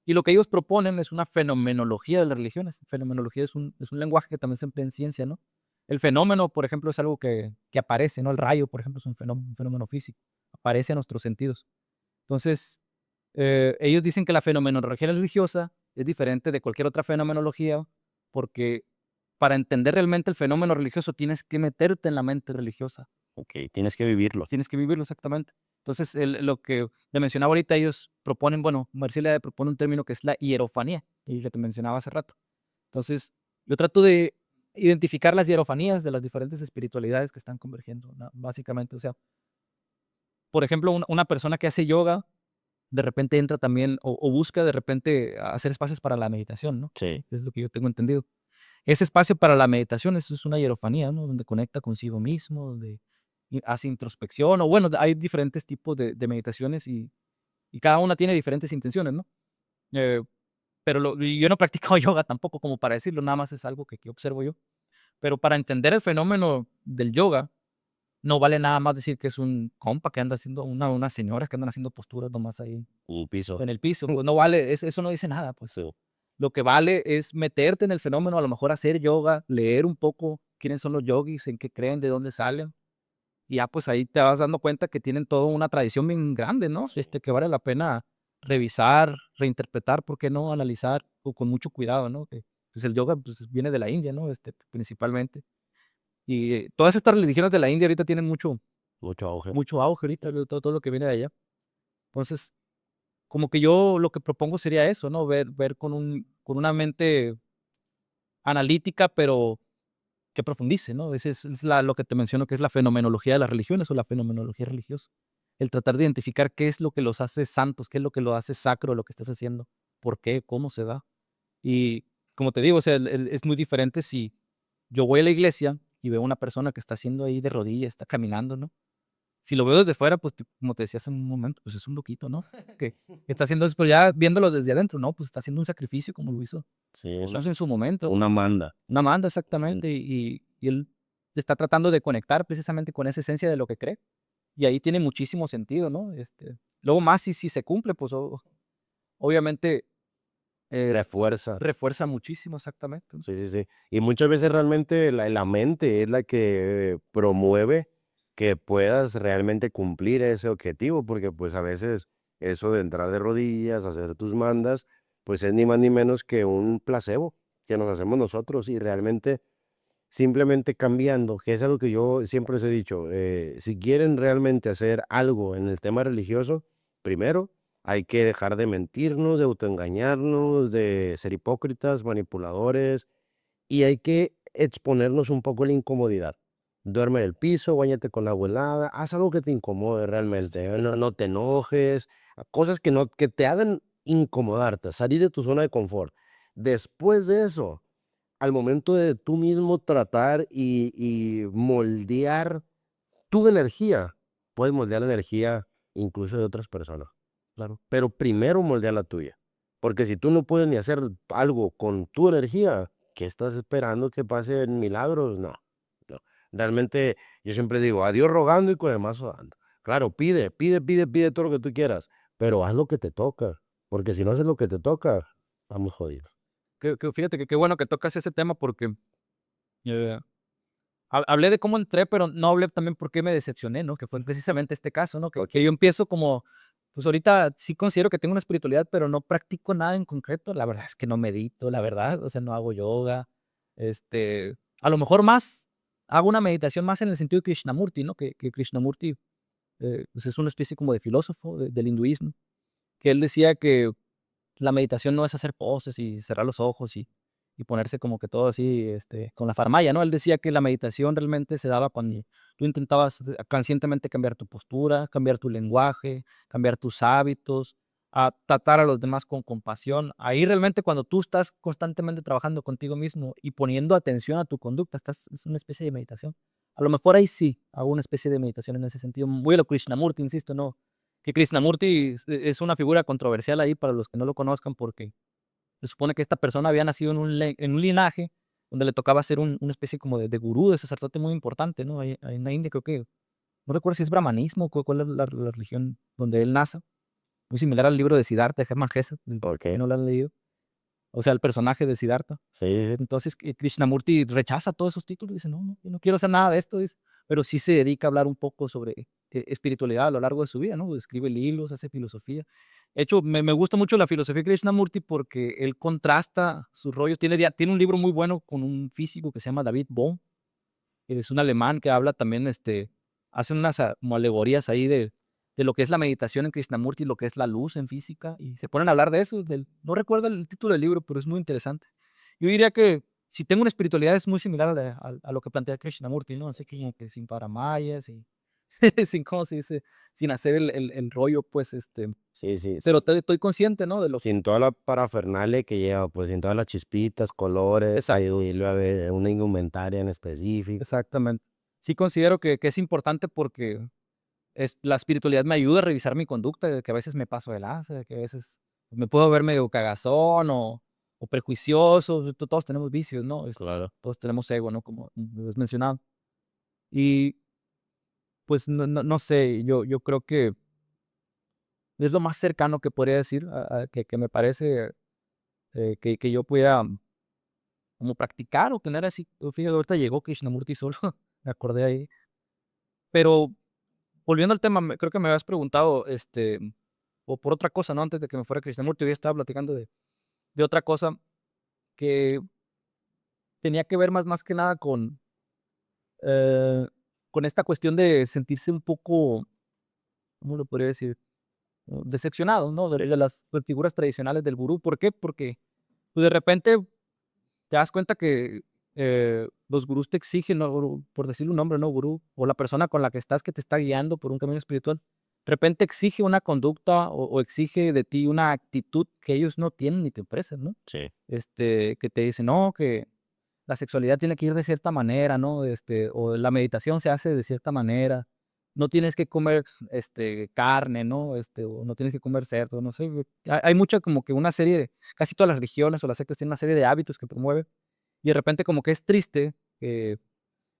[SPEAKER 1] Y lo que ellos proponen es una fenomenología de las religiones. Fenomenología es un lenguaje que también se emplea en ciencia, ¿no? El fenómeno, por ejemplo, es algo que aparece, ¿no? El rayo, por ejemplo, es un fenómeno físico. Aparece a nuestros sentidos. Entonces, ellos dicen que la fenomenología religiosa es diferente de cualquier otra fenomenología, porque para entender realmente el fenómeno religioso tienes que meterte en la mente religiosa.
[SPEAKER 2] Ok, tienes que vivirlo.
[SPEAKER 1] Tienes que vivirlo exactamente. Entonces, lo que te mencionaba ahorita, ellos proponen, bueno, Marcela propone un término que es la hierofanía, y que te mencionaba hace rato. Entonces, yo trato de identificar las hierofanías de las diferentes espiritualidades que están convergiendo, ¿no? Básicamente. O sea, por ejemplo, una persona que hace yoga, de repente entra también, o busca de repente hacer espacios para la meditación, ¿no?
[SPEAKER 2] Sí.
[SPEAKER 1] Es lo que yo tengo entendido. Ese espacio para la meditación, eso es una hierofanía, ¿no? Donde conecta consigo mismo, donde hace introspección, o bueno, hay diferentes tipos de meditaciones, y cada una tiene diferentes intenciones, ¿no? Eh, pero y yo no he practicado yoga tampoco como para decirlo, nada más es algo que observo yo. Pero para entender el fenómeno del yoga, no vale nada más decir que es un compa que anda haciendo, unas señoras que andan haciendo posturas nomás ahí
[SPEAKER 2] Un piso.
[SPEAKER 1] en el piso, pues no vale, eso no dice nada, pues.
[SPEAKER 2] Sí.
[SPEAKER 1] Lo que vale es meterte en el fenómeno, a lo mejor hacer yoga, leer un poco quiénes son los yogis, en qué creen, de dónde salen. Y ya pues ahí te vas dando cuenta que tienen toda una tradición bien grande, ¿no?
[SPEAKER 2] Sí.
[SPEAKER 1] Que vale la pena revisar, reinterpretar, ¿por qué no? Analizar o con mucho cuidado, ¿no? Que pues el yoga pues, viene de la India, ¿no? Principalmente. Y todas estas religiones de la India ahorita tienen
[SPEAKER 2] Mucho auge.
[SPEAKER 1] mucho auge ahorita, todo lo que viene de allá. Entonces, como que yo lo que propongo sería eso, ¿no? Ver con una mente analítica, pero que profundice, ¿no? Ese es lo que te menciono, que es la fenomenología de las religiones o la fenomenología religiosa. El tratar de identificar qué es lo que los hace santos, qué es lo que lo hace sacro, lo que estás haciendo, por qué, cómo se da. Y como te digo, o sea, es muy diferente si yo voy a la iglesia y veo una persona que está haciendo ahí de rodillas, está caminando, ¿no? Si lo veo desde fuera, pues, como te decía hace un momento, pues es un loquito, ¿no? Que está haciendo eso, pero ya viéndolo desde adentro, no, pues está haciendo un sacrificio como lo hizo
[SPEAKER 2] Sí,
[SPEAKER 1] Jesús en su momento.
[SPEAKER 2] una manda.
[SPEAKER 1] Una manda,
[SPEAKER 2] Mm.
[SPEAKER 1] exactamente, y él está tratando de conectar precisamente con esa esencia de lo que cree, y ahí tiene muchísimo sentido, ¿no? Luego más si se cumple, pues, obviamente, eh,
[SPEAKER 2] Refuerza.
[SPEAKER 1] refuerza muchísimo, exactamente.
[SPEAKER 2] Sí, sí, sí. Y muchas veces realmente la mente es la que promueve que puedas realmente cumplir ese objetivo, porque pues a veces eso de entrar de rodillas, hacer tus mandas, pues es ni más ni menos que un placebo que nos hacemos nosotros y realmente simplemente cambiando, que es algo que yo siempre les he dicho, si quieren realmente hacer algo en el tema religioso, primero hay que dejar de mentirnos, de autoengañarnos, de ser hipócritas, manipuladores, y hay que exponernos un poco a la incomodidad. Duerme en el piso, báñate con agua helada, haz algo que te incomode realmente, no te enojes, cosas que, no, que te hagan incomodarte, salir de tu zona de confort. Después de eso, al momento de tú mismo tratar y moldear tu energía, puedes moldear la energía incluso de otras personas.
[SPEAKER 1] Claro.
[SPEAKER 2] Pero primero moldea la tuya. Porque si tú no puedes ni hacer algo con tu energía, ¿qué estás esperando que pasen milagros? No, no. Realmente yo siempre digo, a Dios rogando y con el mazo dando. Claro, pide todo lo que tú quieras, pero haz lo que te toca. Porque si no haces lo que te toca, estamos jodidos.
[SPEAKER 1] Que fíjate que qué bueno que tocas ese tema porque, eh, hablé de cómo entré, pero no hablé también por qué me decepcioné, ¿no? Que fue precisamente este caso, ¿no? Que yo empiezo como, pues, ahorita sí considero que tengo una espiritualidad, pero no practico nada en concreto. La verdad es que no medito, la verdad, o sea, no hago yoga, a lo mejor más hago una meditación más en el sentido de Krishnamurti, ¿no? Que Krishnamurti, pues, es una especie como de filósofo del hinduismo, que él decía que la meditación no es hacer poses y cerrar los ojos y ponerse como que todo así, con la faramalla, ¿no? Él decía que la meditación realmente se daba cuando tú intentabas conscientemente cambiar tu postura, cambiar tu lenguaje, cambiar tus hábitos, a tratar a los demás con compasión. Ahí realmente cuando tú estás constantemente trabajando contigo mismo y poniendo atención a tu conducta, es una especie de meditación. A lo mejor ahí sí hago una especie de meditación en ese sentido. Voy a lo Krishnamurti, insisto, no, que Krishnamurti es una figura controversial ahí para los que no lo conozcan, porque se supone que esta persona había nacido en un linaje donde le tocaba ser una especie como de gurú, de sacerdote muy importante, ¿no? Ahí en la India creo que, no recuerdo si es brahmanismo, cuál es la religión donde él nace, muy similar al libro de Siddhartha de Hermann Hesse, si
[SPEAKER 2] Ok.
[SPEAKER 1] no lo han leído, o sea, el personaje de Siddhartha.
[SPEAKER 2] Sí, sí, sí.
[SPEAKER 1] Entonces, Krishnamurti rechaza todos esos títulos, dice: "No, no, yo no quiero hacer nada de esto", dice, pero sí se dedica a hablar un poco sobre, espiritualidad a lo largo de su vida, ¿no? Escribe libros, hace filosofía. De hecho, me gusta mucho la filosofía de Krishnamurti porque él contrasta sus rollos. Tiene un libro muy bueno con un físico que se llama David Bohm, que es un alemán que habla también, hace unas, como alegorías ahí de lo que es la meditación en Krishnamurti y lo que es la luz en física, y se ponen a hablar de eso, no recuerdo el título del libro, pero es muy interesante. Yo diría que si tengo una espiritualidad es muy similar a lo que plantea Krishnamurti, ¿no? Así que como que sin paramayas y sin, ¿cómo se dice? Sin hacer el rollo, pues,
[SPEAKER 2] Sí, sí.
[SPEAKER 1] pero estoy consciente, ¿no? De lo
[SPEAKER 2] Sin toda la parafernalia que lleva, pues, sin todas las chispitas, colores,
[SPEAKER 1] exacto,
[SPEAKER 2] y luego una indumentaria en específico.
[SPEAKER 1] exactamente. Sí considero que es importante porque la espiritualidad me ayuda a revisar mi conducta, de que a veces me paso de lanza, de que a veces me puedo ver medio cagazón o prejuicioso. Todos tenemos vicios, ¿no?
[SPEAKER 2] Claro.
[SPEAKER 1] Todos tenemos ego, ¿no? Como lo has mencionado. Y pues no sé, yo creo que es lo más cercano que podría decir, que me parece, que yo pueda como practicar o tener así. Fíjate, ahorita llegó Krishnamurti solo, me acordé ahí. Pero volviendo al tema, creo que me habías preguntado, o por otra cosa, ¿no? Antes de que me fuera Krishnamurti, yo estaba platicando de otra cosa que tenía que ver más que nada eh, con esta cuestión de sentirse un poco, ¿cómo lo podría decir? Decepcionado, ¿no? De las figuras tradicionales del gurú. ¿Por qué? Porque pues, de repente te das cuenta que los gurús te exigen, ¿no? Por decirle un nombre, ¿no? Gurú, o la persona con la que estás que te está guiando por un camino espiritual, de repente exige una conducta o exige de ti una actitud que ellos no tienen ni te ofrecen, ¿no?
[SPEAKER 2] Sí.
[SPEAKER 1] Que te dicen, no, que la sexualidad tiene que ir de cierta manera, ¿no? O la meditación se hace de cierta manera. No tienes que comer, carne, ¿no? O no tienes que comer cerdo, no sé. Hay mucha como que una serie casi todas las religiones o las sectas tienen una serie de hábitos que promueven. Y de repente como que es triste que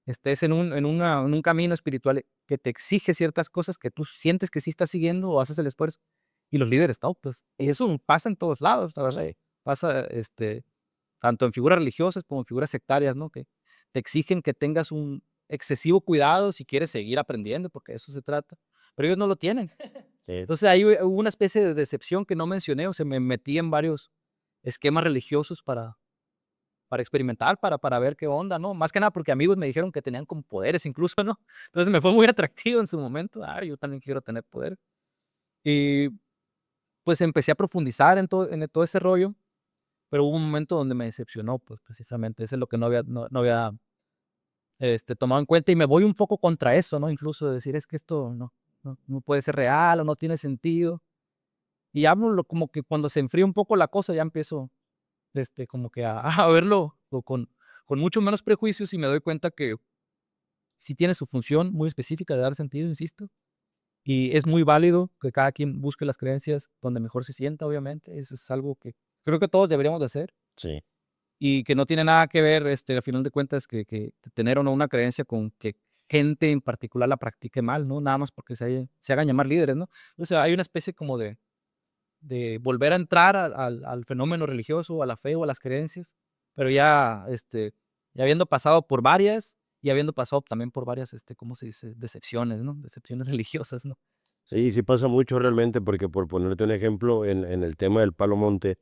[SPEAKER 1] estés en un camino espiritual que te exige ciertas cosas que tú sientes que sí estás siguiendo o haces el esfuerzo, y los líderes tontos. Y eso pasa en todos lados, la verdad.
[SPEAKER 2] Sí.
[SPEAKER 1] Pasa, tanto en figuras religiosas como en figuras sectarias, ¿no? Que te exigen que tengas un excesivo cuidado si quieres seguir aprendiendo, porque de eso se trata, pero ellos no lo tienen.
[SPEAKER 2] Sí.
[SPEAKER 1] Entonces, ahí hubo una especie de decepción que no mencioné, o sea, me metí en varios esquemas religiosos para experimentar, para ver qué onda, ¿no? Más que nada porque amigos me dijeron que tenían como poderes incluso, ¿no? Entonces, me fue muy atractivo en su momento. Yo también quiero tener poder. Y, pues, empecé a profundizar en todo ese rollo, pero hubo un momento donde me decepcionó, pues, precisamente, eso es lo que no había, tomado en cuenta, y me voy un poco contra eso, ¿no? Incluso de decir: "Es que esto no puede ser real, o no tiene sentido". Y hablo como que cuando se enfría un poco la cosa, ya empiezo, como que a a verlo con mucho menos prejuicios, y me doy cuenta que sí tiene su función muy específica de dar sentido, insisto, y es muy válido que cada quien busque las creencias donde mejor se sienta, obviamente. Eso es algo que creo que todos deberíamos de hacer.
[SPEAKER 2] Sí.
[SPEAKER 1] Y que no tiene nada que ver, al final de cuentas, que tener o no una creencia con que gente en particular la practique mal, ¿no? Nada más porque se hagan llamar líderes, ¿no? O sea, hay una especie como de volver a entrar al fenómeno religioso, a la fe o a las creencias, pero ya habiendo pasado por varias y habiendo pasado también por varias, ¿cómo se dice? Decepciones, ¿no? Decepciones religiosas, ¿no?
[SPEAKER 2] Sí, sí pasa mucho realmente, porque por ponerte un ejemplo, en el tema del Palo Monte,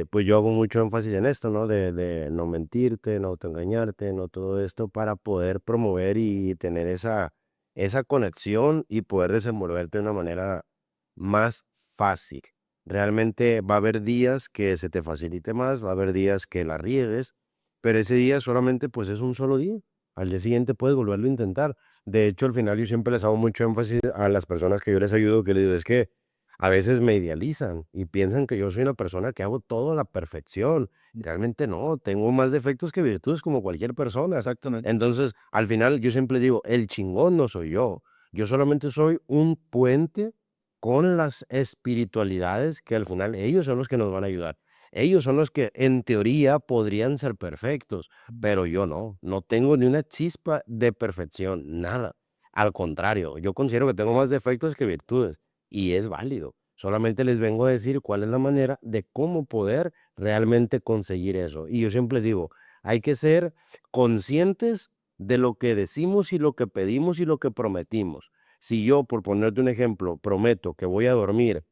[SPEAKER 2] pues yo hago mucho énfasis en esto, ¿no? De no mentirte, no autoengañarte, no todo esto para poder promover y tener esa conexión y poder desenvolverte de una manera más fácil. Realmente va a haber días que se te facilite más, va a haber días que la riegues, pero ese día solamente pues es un solo día. Al día siguiente puedes volverlo a intentar. De hecho, al final yo siempre les hago mucho énfasis a las personas que yo les ayudo, que les digo, es que a veces me idealizan y piensan que yo soy una persona que hago todo a la perfección. Y realmente no, tengo más defectos que virtudes como cualquier persona.
[SPEAKER 1] Exactamente.
[SPEAKER 2] Entonces, al final yo siempre digo, el chingón no soy yo solamente soy un puente con las espiritualidades que al final ellos son los que nos van a ayudar. Ellos son los que en teoría podrían ser perfectos, pero yo no tengo ni una chispa de perfección, nada. Al contrario, yo considero que tengo más defectos que virtudes y es válido. Solamente les vengo a decir cuál es la manera de cómo poder realmente conseguir eso. Y yo siempre digo, hay que ser conscientes de lo que decimos y lo que pedimos y lo que prometimos. Si yo, por ponerte un ejemplo, prometo que voy a dormir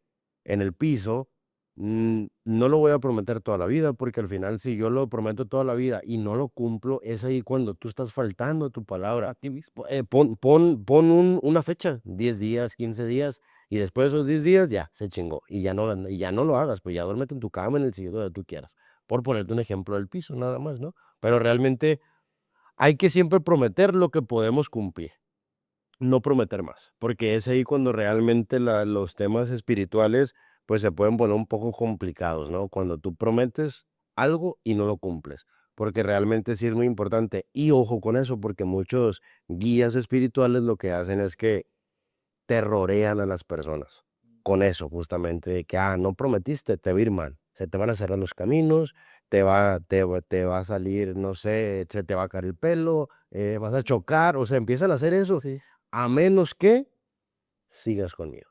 [SPEAKER 2] en el piso, no lo voy a prometer toda la vida, porque al final si yo lo prometo toda la vida y no lo cumplo, es ahí cuando tú estás faltando a tu palabra.
[SPEAKER 1] A ti mismo.
[SPEAKER 2] Pon una fecha, 10 días, 15 días, y después de esos 10 días ya se chingó, y ya no lo hagas, pues ya duérmete en tu cama, en el sillón donde tú quieras, por ponerte un ejemplo del piso, nada más, ¿no? Pero realmente hay que siempre prometer lo que podemos cumplir, no prometer más, porque es ahí cuando realmente los temas espirituales pues se pueden poner un poco complicados, ¿no? Cuando tú prometes algo y no lo cumples, porque realmente sí es muy importante. Y ojo con eso, porque muchos guías espirituales lo que hacen es que terrorean a las personas con eso justamente, de que, no prometiste, te va a ir mal, se te van a cerrar los caminos, te va a salir, no sé, se te va a caer el pelo, vas a chocar, o sea, empiezan a hacer eso,
[SPEAKER 1] Sí.
[SPEAKER 2] a menos que sigas conmigo.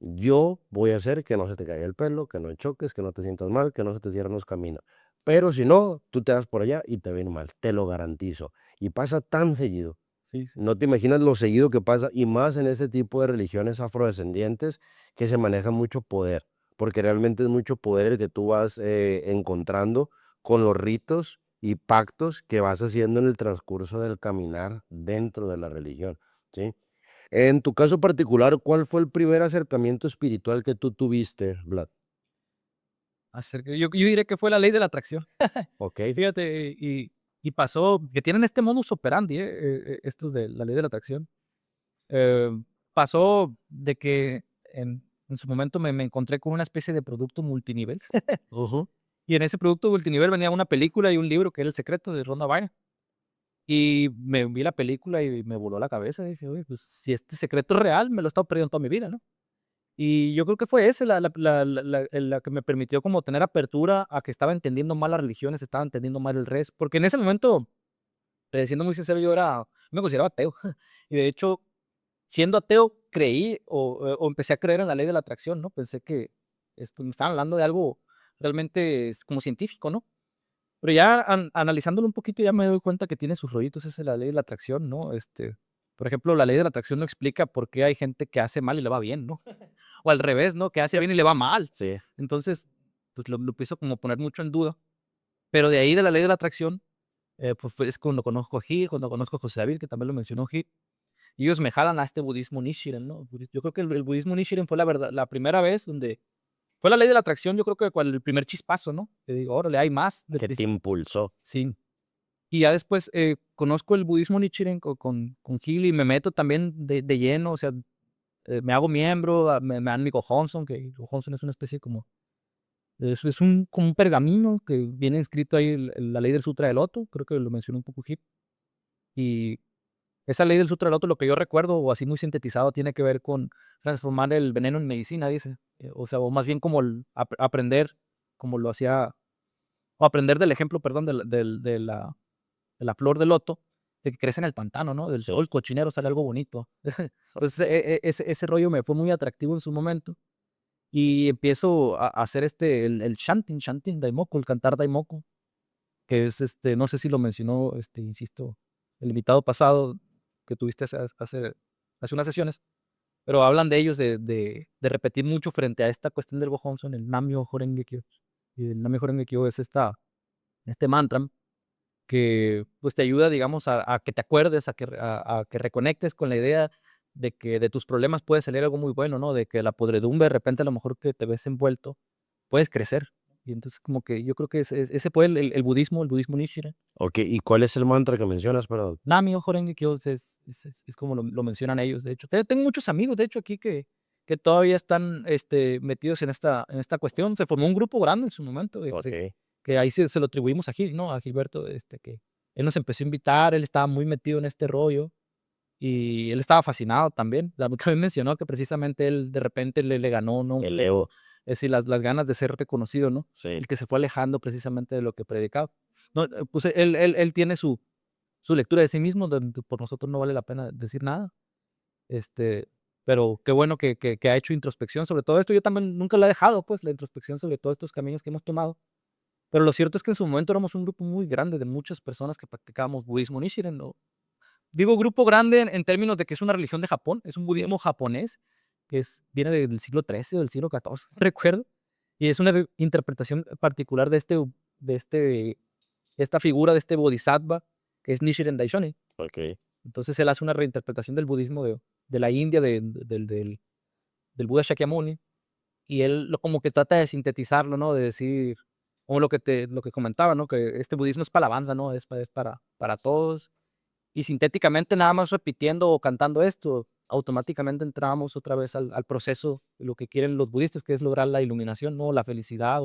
[SPEAKER 2] Yo voy a hacer que no se te caiga el pelo, que no choques, que no te sientas mal, que no se te cierren los caminos. Pero si no, tú te vas por allá y te va a ir mal, te lo garantizo. Y pasa tan seguido.
[SPEAKER 1] Sí, sí.
[SPEAKER 2] No te imaginas lo seguido que pasa, y más en este tipo de religiones afrodescendientes que se maneja mucho poder, porque realmente es mucho poder el que tú vas encontrando con los ritos y pactos que vas haciendo en el transcurso del caminar dentro de la religión, ¿sí? En tu caso particular, ¿cuál fue el primer acercamiento espiritual que tú tuviste, Vlad?
[SPEAKER 1] Yo diré que fue la ley de la atracción.
[SPEAKER 2] Ok,
[SPEAKER 1] Fíjate, y Y pasó, que tienen este modus operandi, estos de la ley de la atracción. Eh, Pasó de que en su momento me encontré con una especie de producto multinivel.
[SPEAKER 2] Ujú.
[SPEAKER 1] Y en ese producto multinivel venía una película y un libro que era El secreto de Rhonda Byrne. Y me vi la película y me voló la cabeza. Dije, oye, pues si este secreto es real, me lo he estado perdiendo toda mi vida, ¿no? Y yo creo que fue ese la que me permitió como tener apertura a que estaba entendiendo mal las religiones, estaba entendiendo mal el resto. Porque en ese momento, siendo muy sincero, me consideraba ateo. Y de hecho, siendo ateo, creí o empecé a creer en la ley de la atracción, ¿no? Pensé que me estaban hablando de algo realmente como científico, ¿no? Pero ya analizándolo un poquito, ya me doy cuenta que tiene sus rollitos, esa es la ley de la atracción, ¿no? Por ejemplo, la ley de la atracción no explica por qué hay gente que hace mal y le va bien, ¿no? O al revés, ¿no? Que hace bien y le va mal.
[SPEAKER 2] Sí.
[SPEAKER 1] Entonces, pues lo empiezo como a poner mucho en duda. Pero de ahí de la ley de la atracción, es cuando conozco a Gil, cuando conozco a José David, que también lo mencionó Gil. Y ellos me jalan a este budismo Nichiren, ¿no? Yo creo que el budismo Nichiren fue la verdad, la primera vez donde fue la ley de la atracción, yo creo que el primer chispazo, ¿no? Te digo, órale, hay más.
[SPEAKER 2] Que te impulsó.
[SPEAKER 1] Sí. Y ya después conozco el budismo Nichiren con Gil y me meto también de lleno, o sea, me hago miembro, me dan mi Gohonson, que Gohonson es una especie como, como un pergamino que viene escrito ahí la ley del Sutra del Loto, creo que lo mencionó un poco Gil. Y esa ley del Sutra del Loto, lo que yo recuerdo, o así muy sintetizado, tiene que ver con transformar el veneno en medicina, dice. O sea, o más bien como aprender, como lo hacía, o aprender del ejemplo, perdón, de la flor de loto, de que crece en el pantano, ¿no? Del
[SPEAKER 2] Sí.
[SPEAKER 1] todo el cochinero sale algo bonito. Entonces, ese rollo me fue muy atractivo en su momento y empiezo a hacer el chanting Daimoku, el cantar Daimoku, que es, no sé si lo mencionó, insisto, el invitado pasado que tuviste hace unas sesiones, pero hablan de ellos de repetir mucho frente a esta cuestión del Gohonson, el Namyo Horenge Kyo. Y el Namyo Horenge Kyo es este mantra que, pues, te ayuda, digamos, a que te acuerdes, a que reconectes con la idea de que de tus problemas puede salir algo muy bueno, ¿no? De que la podredumbre, de repente, a lo mejor que te ves envuelto, puedes crecer. Y entonces, como que yo creo que ese fue el budismo Nichiren.
[SPEAKER 2] Ok, ¿y cuál es el mantra que mencionas, perdón?
[SPEAKER 1] Nami o Horenge Kyo es como lo mencionan ellos, de hecho. Tengo muchos amigos, de hecho, aquí que todavía están, metidos en esta cuestión. Se formó un grupo grande en su momento,
[SPEAKER 2] Ok.
[SPEAKER 1] que ahí se lo atribuimos a Gil, ¿no? A Gilberto, que él nos empezó a invitar, él estaba muy metido en este rollo y él estaba fascinado también. La que mencionó que precisamente él de repente le ganó, ¿no?
[SPEAKER 2] El ego.
[SPEAKER 1] Es decir, las ganas de ser reconocido, ¿no?
[SPEAKER 2] Sí.
[SPEAKER 1] El que se fue alejando precisamente de lo que predicaba. No, pues él tiene su lectura de sí mismo, donde por nosotros no vale la pena decir nada. Este, pero qué bueno que ha hecho introspección sobre todo esto. Yo también nunca la he dejado, pues, la introspección sobre todos estos caminos que hemos tomado. Pero lo cierto es que en su momento éramos un grupo muy grande de muchas personas que practicábamos budismo Nichiren, ¿no? Digo grupo grande en términos de que es una religión de Japón, es un budismo japonés, viene del siglo XIII o del siglo XIV, no recuerdo, y es una interpretación particular de esta figura de este bodhisattva, que es Nichiren Daishonin.
[SPEAKER 2] Ok.
[SPEAKER 1] Entonces él hace una reinterpretación del budismo de la India, del Buda Shakyamuni, y él como que trata de sintetizarlo, ¿no? De decir, como lo que comentaba, ¿no? Que este budismo es para la banda, ¿no? Es para todos. Y sintéticamente, nada más repitiendo o cantando esto, automáticamente entramos otra vez al proceso de lo que quieren los budistas, que es lograr la iluminación, ¿no? La felicidad,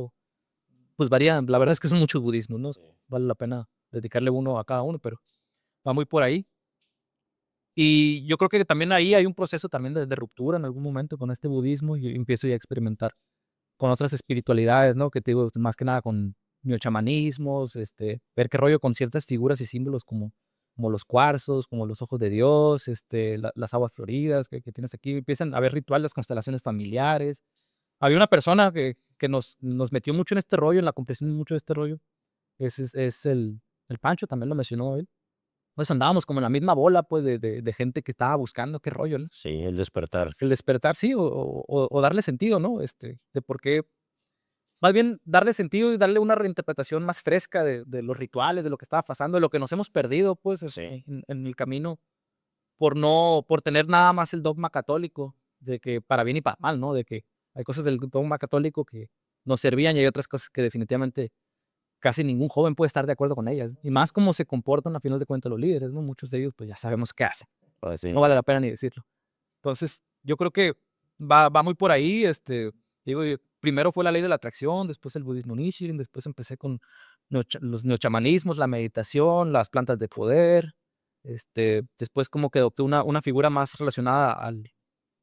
[SPEAKER 1] pues varía. La verdad es que son muchos budismos, ¿no?
[SPEAKER 2] Sí.
[SPEAKER 1] Vale la pena dedicarle uno a cada uno, pero va muy por ahí. Y yo creo que también ahí hay un proceso también de ruptura en algún momento con este budismo y empiezo ya a experimentar con otras espiritualidades, ¿no? Que te digo, más que nada con neochamanismos, ver qué rollo con ciertas figuras y símbolos como los cuarzos, como los ojos de Dios, las aguas floridas que tienes aquí. Empiezan a haber rituales, las constelaciones familiares. Había una persona que nos metió mucho en este rollo, en la comprensión mucho de este rollo. Es el Pancho, también lo mencionó él. Pues andábamos como en la misma bola, pues, de gente que estaba buscando qué rollo, ¿no?
[SPEAKER 2] Sí, el despertar.
[SPEAKER 1] El despertar, sí, o darle sentido, ¿no? De por qué, más bien darle sentido y darle una reinterpretación más fresca de los rituales, de lo que estaba pasando, de lo que nos hemos perdido, pues,
[SPEAKER 2] Sí.
[SPEAKER 1] en el camino, por tener nada más el dogma católico, de que para bien y para mal, ¿no? De que hay cosas del dogma católico que nos servían y hay otras cosas que definitivamente casi ningún joven puede estar de acuerdo con ellas. Y más cómo se comportan a final de cuentas los líderes, ¿no? Muchos de ellos, pues ya sabemos qué hacen.
[SPEAKER 2] Pues sí.
[SPEAKER 1] No vale la pena ni decirlo. Entonces, yo creo que va muy por ahí. Digo, primero fue la ley de la atracción, después el budismo Nichiren, después empecé con los neochamanismos, la meditación, las plantas de poder. Después como que adopté una figura más relacionada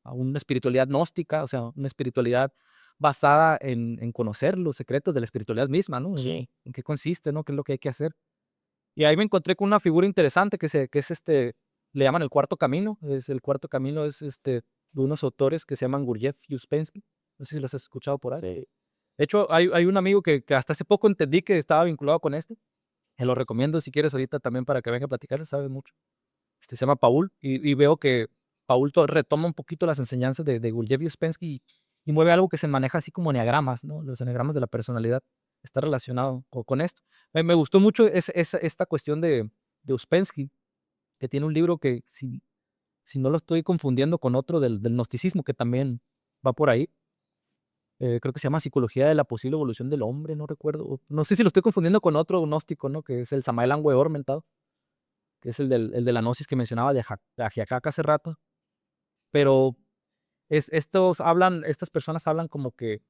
[SPEAKER 1] a una espiritualidad gnóstica, o sea, una espiritualidad basada en conocer los secretos de la espiritualidad misma, ¿no?
[SPEAKER 2] Sí.
[SPEAKER 1] En qué consiste, ¿no? ¿Qué es lo que hay que hacer? Y ahí me encontré con una figura interesante que es le llaman el cuarto camino. El cuarto camino es de unos autores que se llaman Gurdjieff y Uspensky. No sé si los has escuchado por ahí.
[SPEAKER 2] Sí.
[SPEAKER 1] De hecho, hay un amigo que hasta hace poco entendí que estaba vinculado con esto. Te lo recomiendo si quieres ahorita también para que venga a platicar, sabe mucho. Se llama Paul y veo que Paul retoma un poquito las enseñanzas de Gurdjieff y Uspensky y mueve algo que se maneja así como eneagramas, ¿no? Los eneagramas de la personalidad está relacionado con esto. Me gustó mucho esta cuestión de Uspensky, que tiene un libro que, si no lo estoy confundiendo con otro del gnosticismo, que también va por ahí, creo que se llama Psicología de la posible evolución del hombre, no recuerdo. No sé si lo estoy confundiendo con otro gnóstico, ¿no? Que es el Samael Aun Weor mentado, que es el de la gnosis que mencionaba de Ajiacaca hace rato. Pero estas personas hablan como que,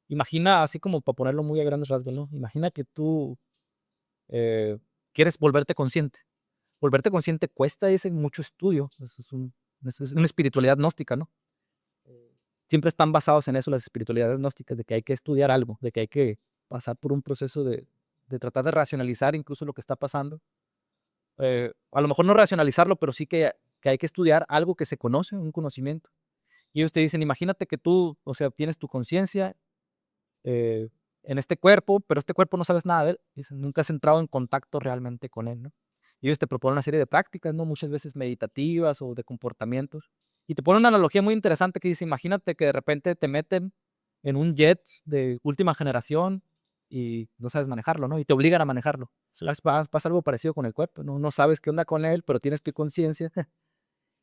[SPEAKER 1] imagina, así como para ponerlo muy a grandes rasgos, ¿no? Imagina que tú quieres volverte consciente. Volverte consciente cuesta ese mucho estudio. Es una espiritualidad gnóstica, ¿no? Siempre están basados en eso las espiritualidades gnósticas, de que hay que estudiar algo, de que hay que pasar por un proceso de tratar de racionalizar incluso lo que está pasando. A lo mejor no racionalizarlo, pero sí que hay que estudiar algo que se conoce, un conocimiento. Y ellos te dicen, imagínate que tú, o sea, tienes tu conciencia eh, en este cuerpo, pero este cuerpo no sabes nada de él. Dicen, nunca has entrado en contacto realmente con él, ¿no? Y ellos te proponen una serie de prácticas, ¿no? Muchas veces meditativas o de comportamientos. Y te ponen una analogía muy interesante que dice, imagínate que de repente te meten en un jet de última generación y no sabes manejarlo, ¿no? Y te obligan a manejarlo. Pasa algo parecido con el cuerpo, ¿no? No sabes qué onda con él, pero tienes tu conciencia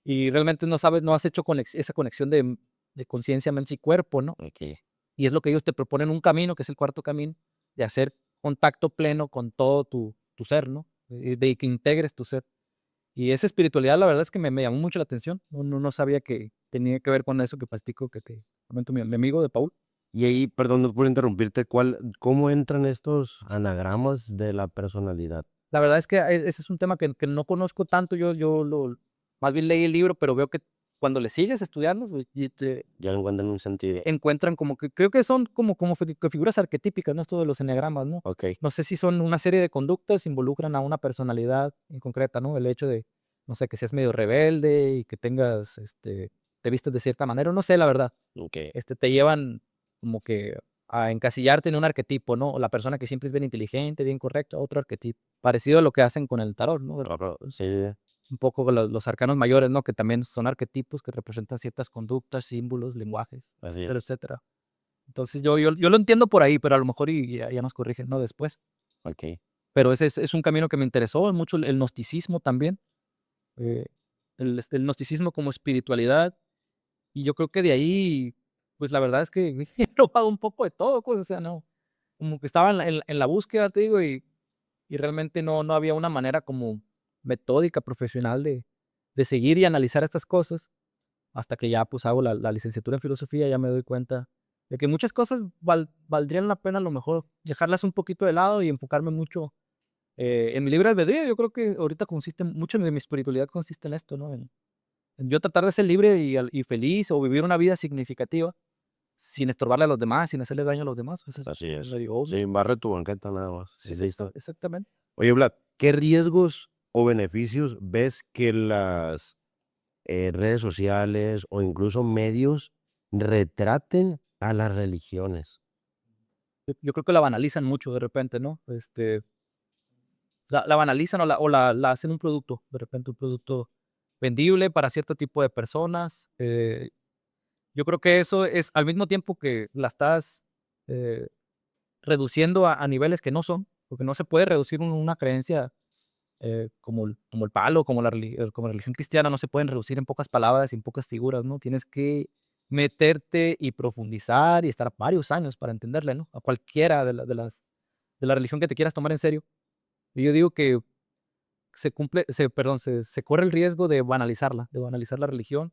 [SPEAKER 1] y realmente no sabes, no has hecho esa conexión de conciencia, mente y cuerpo, ¿no?
[SPEAKER 2] Ok.
[SPEAKER 1] Y es lo que ellos te proponen un camino, que es el cuarto camino, de hacer contacto pleno con todo tu ser, ¿no? De que integres tu ser. Y esa espiritualidad, la verdad es que me llamó mucho la atención. No sabía que tenía que ver con eso que platico, que te comento mi amigo de Paul.
[SPEAKER 2] Y ahí, perdón no por interrumpirte, ¿cómo entran estos anagramas de la personalidad?
[SPEAKER 1] La verdad es que ese es un tema que no conozco tanto. Más bien leí el libro, pero veo que cuando le sigues estudiando, y te
[SPEAKER 2] Ya no encuentran un sentido.
[SPEAKER 1] encuentran como que, creo que son que figuras arquetípicas, ¿no? Esto de los eneagramas, ¿no?
[SPEAKER 2] Ok.
[SPEAKER 1] No sé si son una serie de conductas, involucran a una personalidad en concreta, ¿no? El hecho de, no sé, que seas medio rebelde y que tengas, te vistes de cierta manera, no sé, la verdad.
[SPEAKER 2] Ok.
[SPEAKER 1] Te llevan como que a encasillarte en un arquetipo, ¿no? O la persona que siempre es bien inteligente, bien correcta, otro arquetipo. Parecido a lo que hacen con el tarot, ¿no?
[SPEAKER 2] Claro, sí.
[SPEAKER 1] Un poco con los arcanos mayores, ¿no? Que también son arquetipos que representan ciertas conductas, símbolos, lenguajes,
[SPEAKER 2] Así
[SPEAKER 1] etcétera,
[SPEAKER 2] es.
[SPEAKER 1] etcétera. Entonces yo lo entiendo por ahí, pero a lo mejor ya nos corrigen, ¿no? Después.
[SPEAKER 2] Ok.
[SPEAKER 1] Pero ese es un camino que me interesó mucho, el gnosticismo también. eh, el gnosticismo como espiritualidad. Y yo creo que de ahí, pues la verdad es que he probado un poco de todo, pues, o sea, no. Como que estaba en la búsqueda, te digo, y realmente no había una manera como metódica, profesional de seguir y analizar estas cosas. Hasta que ya pues hago la licenciatura en filosofía, ya me doy cuenta de que muchas cosas valdrían la pena a lo mejor dejarlas un poquito de lado y enfocarme mucho en mi libre albedrío. Yo creo que ahorita mucho de mi espiritualidad consiste en esto, ¿no? En yo tratar de ser libre y feliz o vivir una vida significativa sin estorbarle a los demás, sin hacerle daño a los demás. Eso
[SPEAKER 2] Así
[SPEAKER 1] es
[SPEAKER 2] es.
[SPEAKER 1] medio obvio.
[SPEAKER 2] Sí, barre tu banqueta nada más.
[SPEAKER 1] Sí,
[SPEAKER 2] Listo.
[SPEAKER 1] exactamente.
[SPEAKER 2] Oye, Vlad, ¿qué riesgos o beneficios ves que las redes sociales o incluso medios retraten a las religiones?
[SPEAKER 1] Yo creo que la banalizan mucho de repente, ¿no? La banalizan o la hacen un producto, de repente un producto vendible para cierto tipo de personas. Yo creo que eso es al mismo tiempo que la estás eh, reduciendo a niveles que no son, porque no se puede reducir una creencia como el palo, como la religión cristiana, no se pueden reducir en pocas palabras y en pocas figuras, ¿no? Tienes que meterte y profundizar y estar varios años para entenderle, ¿no? A cualquiera de de la religión que te quieras tomar en serio. Y yo digo que se corre el riesgo de banalizar la religión,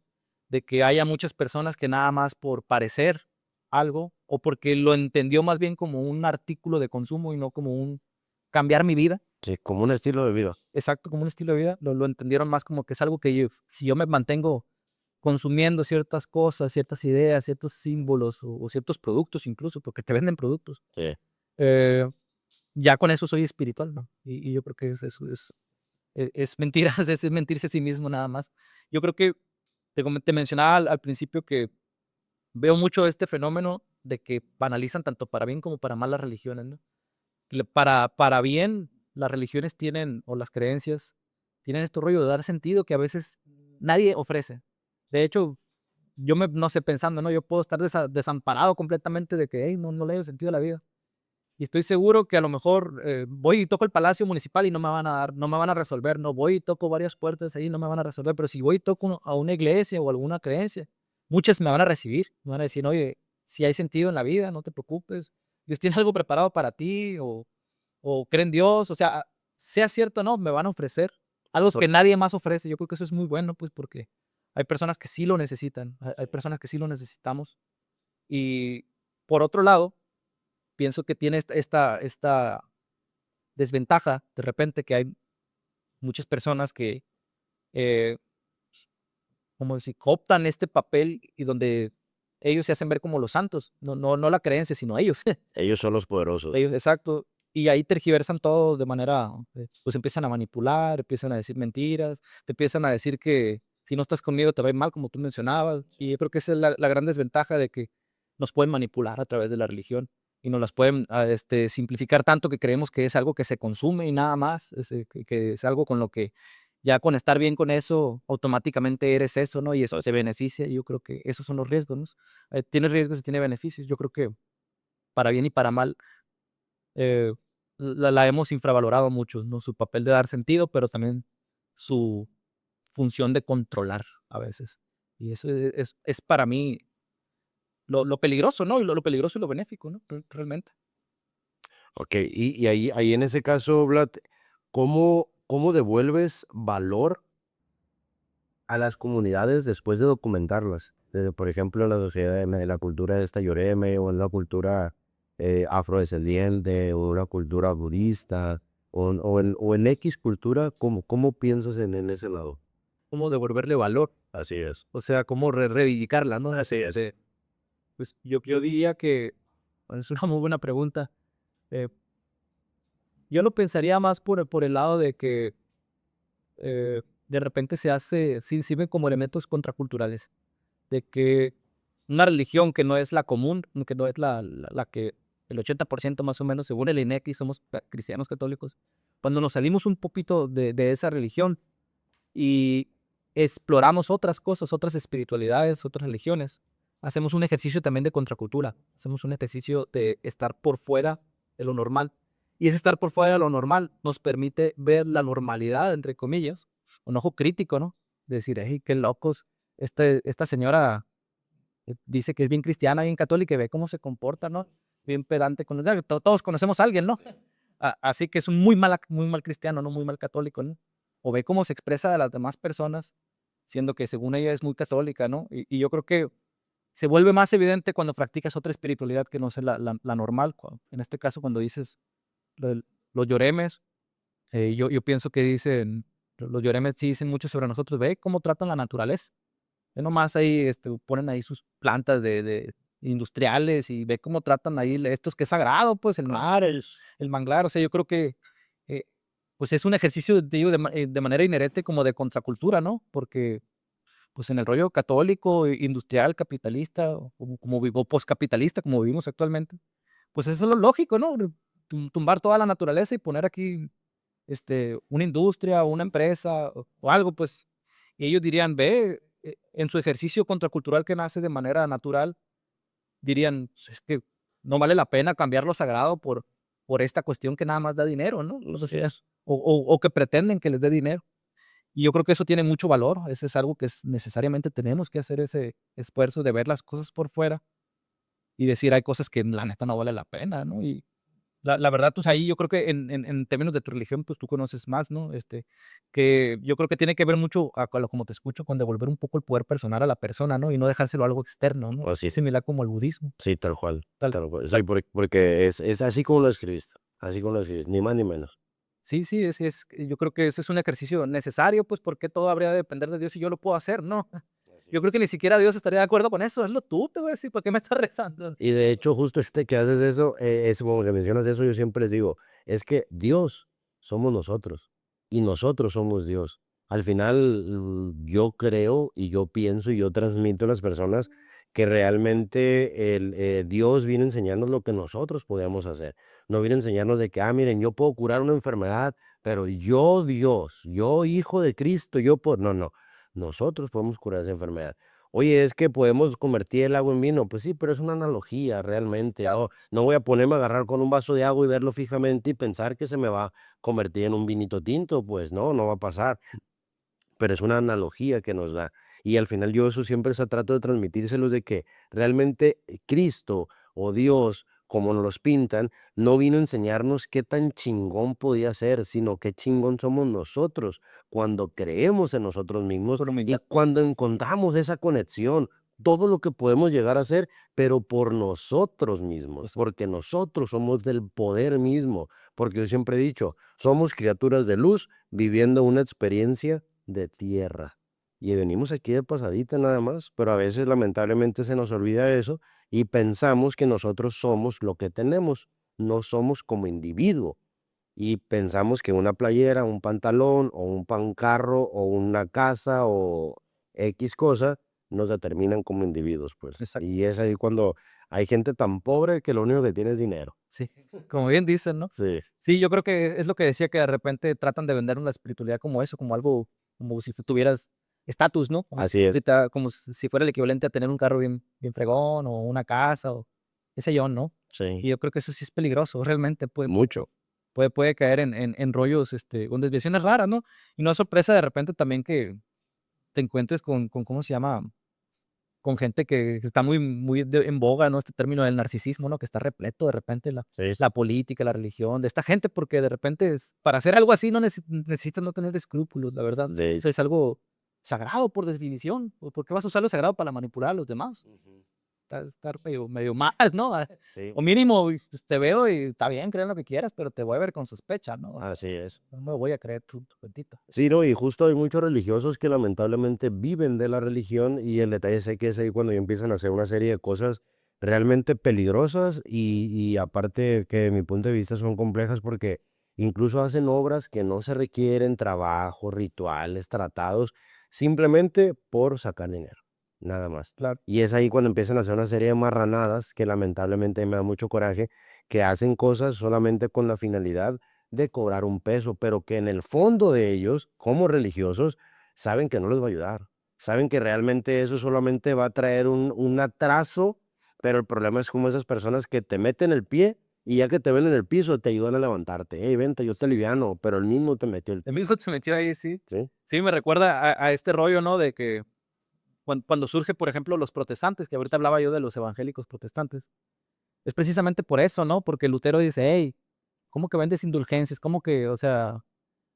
[SPEAKER 1] de que haya muchas personas que nada más por parecer algo, o porque lo entendió más bien como un artículo de consumo y no como un cambiar mi vida.
[SPEAKER 2] Sí, como un estilo de vida.
[SPEAKER 1] Exacto, como un estilo de vida, lo entendieron más como que es algo que si yo me mantengo consumiendo ciertas cosas, ciertas ideas, ciertos símbolos o ciertos productos incluso, porque te venden productos,
[SPEAKER 2] Sí.
[SPEAKER 1] eh, ya con eso soy espiritual, ¿no? Y yo creo que eso es mentira, es mentirse a sí mismo nada más. Yo creo que te mencionaba al principio que veo mucho este fenómeno de que banalizan tanto para bien como para mal las religiones, ¿no? Para bien, las religiones tienen, o las creencias, tienen este rollo de dar sentido que a veces nadie ofrece. De hecho, no sé, pensando, ¿no? Yo puedo estar desamparado completamente de que, hey, no le doy sentido a la vida. Y estoy seguro que a lo mejor voy y toco el Palacio Municipal y no me van a dar, no me van a resolver. No voy y toco varias puertas ahí y no me van a resolver. Pero si voy y toco a una iglesia o alguna creencia, muchas me van a recibir. Me van a decir, oye, si hay sentido en la vida, no te preocupes. Dios tiene algo preparado para ti o cree en Dios. O sea, sea cierto o no, me van a ofrecer algo
[SPEAKER 2] So-
[SPEAKER 1] que nadie más ofrece. Yo creo que eso es muy bueno, pues, porque hay personas que sí lo necesitan. Hay personas que sí lo necesitamos. Y por otro lado, pienso que tiene esta desventaja de repente que hay muchas personas que, eh, como decir, cooptan este papel y donde ellos se hacen ver como los santos, no la creencia, sino ellos,
[SPEAKER 2] Ellos son los poderosos.
[SPEAKER 1] ellos, exacto. Y ahí tergiversan todo de manera, pues empiezan a manipular, empiezan a decir mentiras, te empiezan a decir que si no estás conmigo te va a ir mal, como tú mencionabas. Y yo creo que esa es la gran desventaja de que nos pueden manipular a través de la religión y nos las pueden simplificar tanto que creemos que es algo que se consume y nada más, que es algo con lo que ya con estar bien con eso, automáticamente eres eso, ¿no? Y eso se beneficia. Y yo creo que esos son los riesgos, ¿no? Tiene riesgos y tiene beneficios. Yo creo que para bien y para mal eh, la hemos infravalorado mucho, ¿no? Su papel de dar sentido, pero también su función de controlar a veces. Y eso es para mí lo peligroso, ¿no? Y lo peligroso y lo benéfico, ¿no? Realmente.
[SPEAKER 2] Ok, y ahí en ese caso, Vlad, ¿cómo devuelves valor a las comunidades después de documentarlas? Por ejemplo, la sociedad, en la cultura de esta Yoreme, o en la cultura afrodescendiente, o una cultura budista, o en X cultura, ¿cómo piensas en ese lado?
[SPEAKER 1] Cómo devolverle valor,
[SPEAKER 2] Así es.
[SPEAKER 1] o sea, cómo reivindicarla, ¿no?
[SPEAKER 2] Así es.
[SPEAKER 1] Pues yo diría que bueno, es una muy buena pregunta. Eh, yo lo pensaría más por el lado de que de repente sí ven como elementos contraculturales, de que una religión que no es la común, que no es la que el 80% más o menos, según el INEGI, somos cristianos católicos, cuando nos salimos un poquito de esa religión y exploramos otras cosas, otras espiritualidades, otras religiones, hacemos un ejercicio también de contracultura, hacemos un ejercicio de estar por fuera de lo normal. Y ese estar por fuera de lo normal nos permite ver la normalidad, entre comillas, un ojo crítico, ¿no? De decir, hey, qué locos, esta señora dice que es bien cristiana, bien católica y ve cómo se comporta, ¿no? Bien pedante con todos conocemos a alguien, ¿no? Así que es un muy mal cristiano, ¿no? Muy mal católico, ¿no? O ve cómo se expresa de las demás personas, siendo que según ella es muy católica, ¿no? Y yo creo que se vuelve más evidente cuando practicas otra espiritualidad que no es la normal. En este caso, cuando dices los lloremes, yo pienso que dicen, los lloremes sí dicen mucho sobre nosotros. Ve cómo tratan la naturaleza. Ve nomás ahí, ponen ahí sus plantas de industriales y ve cómo tratan ahí estos que es sagrado, pues el mar, el manglar. O sea, yo creo que eh, pues es un ejercicio, te digo, de manera inherente como de contracultura, ¿no? Porque pues en el rollo católico, industrial, capitalista, o como vivo poscapitalista, como vivimos actualmente, pues eso es lo lógico, ¿no? Tumbar toda la naturaleza y poner aquí una industria o una empresa o algo, pues, y ellos dirían, ve, en su ejercicio contracultural que nace de manera natural, dirían, "Pues, es que no vale la pena cambiar lo sagrado por esta cuestión que nada más da dinero, ¿no? O sea, o que pretenden que les dé dinero. Y yo creo que eso tiene mucho valor, ese es algo que necesariamente tenemos que hacer ese esfuerzo de ver las cosas por fuera y decir, hay cosas que la neta no vale la pena, ¿no? La verdad, pues ahí yo creo que en términos de tu religión, pues tú conoces más, ¿no? Que yo creo que tiene que ver mucho, como te escucho, con devolver un poco el poder personal a la persona, ¿no? Y no dejárselo a algo externo, ¿no?
[SPEAKER 2] Así,
[SPEAKER 1] Es similar como el budismo.
[SPEAKER 2] sí, tal cual,
[SPEAKER 1] Tal,
[SPEAKER 2] tal cual. Sí,
[SPEAKER 1] tal.
[SPEAKER 2] porque es así como lo escribiste, así como lo escribiste, ni más ni menos.
[SPEAKER 1] Sí, sí, yo creo que ese es un ejercicio necesario, pues porque todo habría de depender de Dios y yo lo puedo hacer, ¿no?
[SPEAKER 2] Así
[SPEAKER 1] Yo creo
[SPEAKER 2] es.
[SPEAKER 1] que ni siquiera Dios estaría de acuerdo con eso, hazlo tú, te voy a decir, ¿por qué me estás rezando?
[SPEAKER 2] Y de hecho, justo que haces eso, es como que mencionas eso, yo siempre les digo, es que Dios somos nosotros y nosotros somos Dios. Al final, yo creo y yo pienso y yo transmito a las personas que realmente Dios viene a enseñarnos lo que nosotros podemos hacer. No viene a enseñarnos de que, miren, yo puedo curar una enfermedad, pero yo Dios, yo hijo de Cristo, yo puedo. No, no, nosotros podemos curar esa enfermedad. Oye, es que podemos convertir el agua en vino. Pues sí, pero es una analogía realmente. No voy a ponerme a agarrar con un vaso de agua y verlo fijamente y pensar que se me va a convertir en un vinito tinto. Pues no, no va a pasar. Pero es una analogía que nos da. Y al final yo eso siempre trato de transmitírselos de que realmente Cristo o Dios, como nos los pintan, no vino a enseñarnos qué tan chingón podía ser, sino qué chingón somos nosotros cuando creemos en nosotros mismos
[SPEAKER 1] Por
[SPEAKER 2] y
[SPEAKER 1] humildad.
[SPEAKER 2] cuando encontramos esa conexión, todo lo que podemos llegar a ser, pero por nosotros mismos,
[SPEAKER 1] Pues,
[SPEAKER 2] porque nosotros somos del poder mismo, porque yo siempre he dicho, somos criaturas de luz viviendo una experiencia de tierra. Y venimos aquí de pasadita nada más, pero a veces lamentablemente se nos olvida eso y pensamos que nosotros somos lo que tenemos, no somos como individuo. Y pensamos que una playera, un pantalón o un carro o una casa o X cosa nos determinan como individuos, pues.
[SPEAKER 1] exacto.
[SPEAKER 2] Y es ahí cuando hay gente tan pobre que lo único que tiene es dinero.
[SPEAKER 1] Sí, como bien dicen, ¿no?
[SPEAKER 2] Sí,
[SPEAKER 1] Sí, yo creo que es lo que decía, que de repente tratan de vender una espiritualidad como eso, como algo, como si tuvieras estatus, ¿no?
[SPEAKER 2] así es.
[SPEAKER 1] Como si fuera el equivalente a tener un carro bien fregón o una casa o qué sé yo, ¿no? Y
[SPEAKER 2] Sí,
[SPEAKER 1] yo creo que eso sí es peligroso, realmente
[SPEAKER 2] mucho.
[SPEAKER 1] puede caer en rollos, con desviaciones raras, ¿no? Y no es sorpresa de repente también que te encuentres con ¿cómo se llama? Con gente que está muy en boga, ¿no? Este término del narcisismo, ¿no? Que está repleto de repente
[SPEAKER 2] Sí,
[SPEAKER 1] la política, la religión, de esta gente, porque de repente para hacer algo así no necesitas no tener escrúpulos, la verdad.
[SPEAKER 2] de
[SPEAKER 1] O sea,
[SPEAKER 2] hecho.
[SPEAKER 1] es algo sagrado por definición. ¿Por qué vas a usar lo sagrado para manipular a los demás?
[SPEAKER 2] Ujú.
[SPEAKER 1] Estar medio mal, ¿no?
[SPEAKER 2] Sí,
[SPEAKER 1] O mínimo, pues, te veo y está bien, creen lo que quieras, pero te voy a ver con sospecha, ¿no? O sea,
[SPEAKER 2] así es.
[SPEAKER 1] no me voy a creer tu cuentito.
[SPEAKER 2] Sí, no, y justo hay muchos religiosos que lamentablemente viven de la religión y el detalle es que es ahí cuando ya empiezan a hacer una serie de cosas realmente peligrosas y aparte que de mi punto de vista son complejas porque incluso hacen obras que no se requieren trabajo, rituales, tratados, simplemente por sacar dinero, nada más.
[SPEAKER 1] Claro.
[SPEAKER 2] Y es ahí cuando empiezan a hacer una serie de marranadas que lamentablemente me da mucho coraje, que hacen cosas solamente con la finalidad de cobrar un peso, pero que en el fondo de ellos, como religiosos, saben que no les va a ayudar. Saben que realmente eso solamente va a traer un atraso, pero el problema es como esas personas que te meten el pie y ya que te ven en el piso te ayudan a levantarte. Hey, vente, yo te aliviano, pero el mismo te metió el
[SPEAKER 1] El
[SPEAKER 2] pie.
[SPEAKER 1] mismo se metió ahí, sí.
[SPEAKER 2] ¿Sí?
[SPEAKER 1] Sí, me recuerda a este rollo, ¿no? De que cuando surge, por ejemplo, los protestantes, que ahorita hablaba yo de los evangélicos protestantes, es precisamente por eso, ¿no? Porque Lutero dice: "Hey, ¿cómo que vendes indulgencias? ¿Cómo que?". O sea,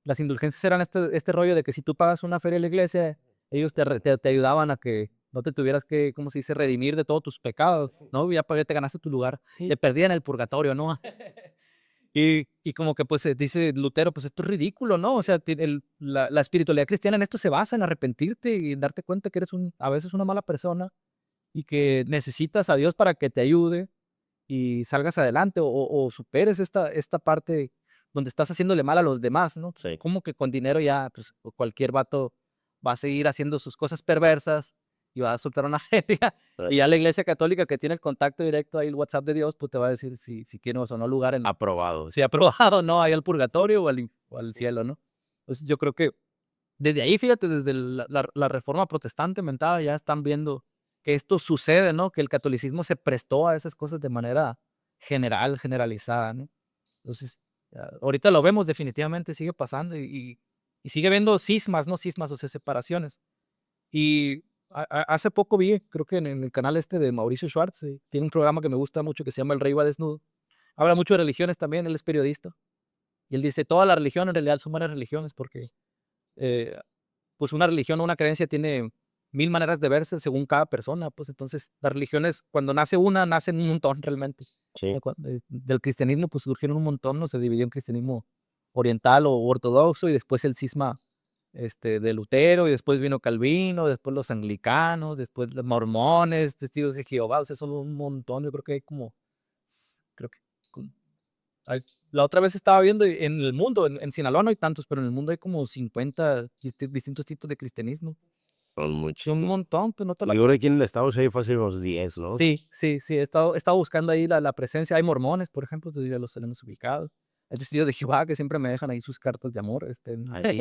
[SPEAKER 1] las indulgencias eran este rollo de que si tú pagas una feria a la iglesia, ellos te ayudaban a que no te tuvieras que, ¿cómo se dice?, redimir de todos tus pecados, ¿no? Ya te ganaste tu lugar,
[SPEAKER 2] Sí.
[SPEAKER 1] de perdida en el purgatorio, ¿no? Y como que, pues, dice Lutero, pues, esto es ridículo, ¿no? O sea, la espiritualidad cristiana en esto se basa, en arrepentirte y en darte cuenta que eres a veces una mala persona y que necesitas a Dios para que te ayude y salgas adelante o superes esta parte donde estás haciéndole mal a los demás, ¿no?
[SPEAKER 2] Sí.
[SPEAKER 1] Como que con dinero ya, pues, cualquier vato va a seguir haciendo sus cosas perversas y va a soltar una feria, y ya la Iglesia Católica, que tiene el contacto directo ahí, el WhatsApp de Dios, pues, te va a decir si tienes o no lugar
[SPEAKER 2] Aprobado.
[SPEAKER 1] si aprobado o no ahí al purgatorio o al cielo, ¿no? Entonces, yo creo que desde ahí, fíjate, desde la reforma protestante mentada, ya están viendo que esto sucede, ¿no? Que el catolicismo se prestó a esas cosas de manera generalizada, ¿no? Entonces, ahorita lo vemos, definitivamente sigue pasando y sigue habiendo cismas, ¿no? Cismas, o sea, separaciones. Y hace poco vi, creo que en el canal este de Mauricio Schwartz, tiene un programa que me gusta mucho que se llama El Rey va desnudo. habla mucho de religiones también, él es periodista. Y él dice, todas las religiones en realidad son buenas religiones porque eh, pues una religión o una creencia tiene 1000 maneras de verse según cada persona, pues entonces las religiones, cuando nace una, nacen un montón realmente.
[SPEAKER 2] Sí.
[SPEAKER 1] Del cristianismo pues surgieron un montón, ¿no? Se dividió en cristianismo oriental o ortodoxo y después el cisma de Lutero y después vino Calvino, después los anglicanos, después los mormones, testigos de Jehová, o sea, son un montón, yo creo que hay como, creo que con- la otra vez estaba viendo en el mundo, en Sinaloa no hay tantos, pero en el mundo hay como 50 distintos tipos de cristianismo.
[SPEAKER 2] Son
[SPEAKER 1] Sí,
[SPEAKER 2] muchos.
[SPEAKER 1] un montón, pues no te la...
[SPEAKER 2] Yo creo que aquí en el estado sí hay fácil unos 10, ¿no?
[SPEAKER 1] Sí, sí, sí, he estado buscando ahí la presencia. Hay mormones, por ejemplo, entonces ya los tenemos ubicados. Hay testigos de Jehová que siempre me dejan ahí sus cartas de amor.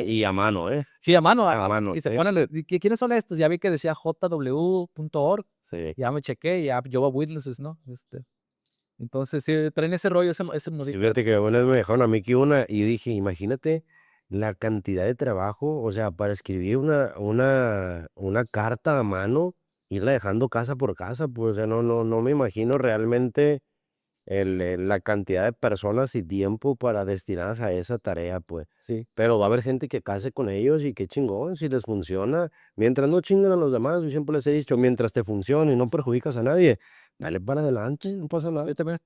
[SPEAKER 2] Y a mano, ¿eh?
[SPEAKER 1] Sí, a mano.
[SPEAKER 2] A mano,
[SPEAKER 1] Y se
[SPEAKER 2] ¿eh?
[SPEAKER 1] ponen, ¿quiénes son estos? Ya vi que decía jw.org.
[SPEAKER 2] Sí.
[SPEAKER 1] Ya me chequé, ya Jehová Witnesses, ¿no? Entonces, sí, traen ese rollo, ese
[SPEAKER 2] Sí,
[SPEAKER 1] modito.
[SPEAKER 2] fíjate que una vez me dejaron a mí que una, y dije, imagínate la cantidad de trabajo, o sea, para escribir una carta a mano, irla dejando casa por casa, pues, o sea, no me imagino realmente la cantidad de personas y tiempo para destinadas a esa tarea, pues.
[SPEAKER 1] Sí.
[SPEAKER 2] Pero va a haber gente que case con ellos y qué chingón, si les funciona. Mientras no chinguen a los demás, yo siempre les he dicho, mientras te funcione y no perjudicas a nadie, dale para adelante, no pasa nada.
[SPEAKER 1] Yo también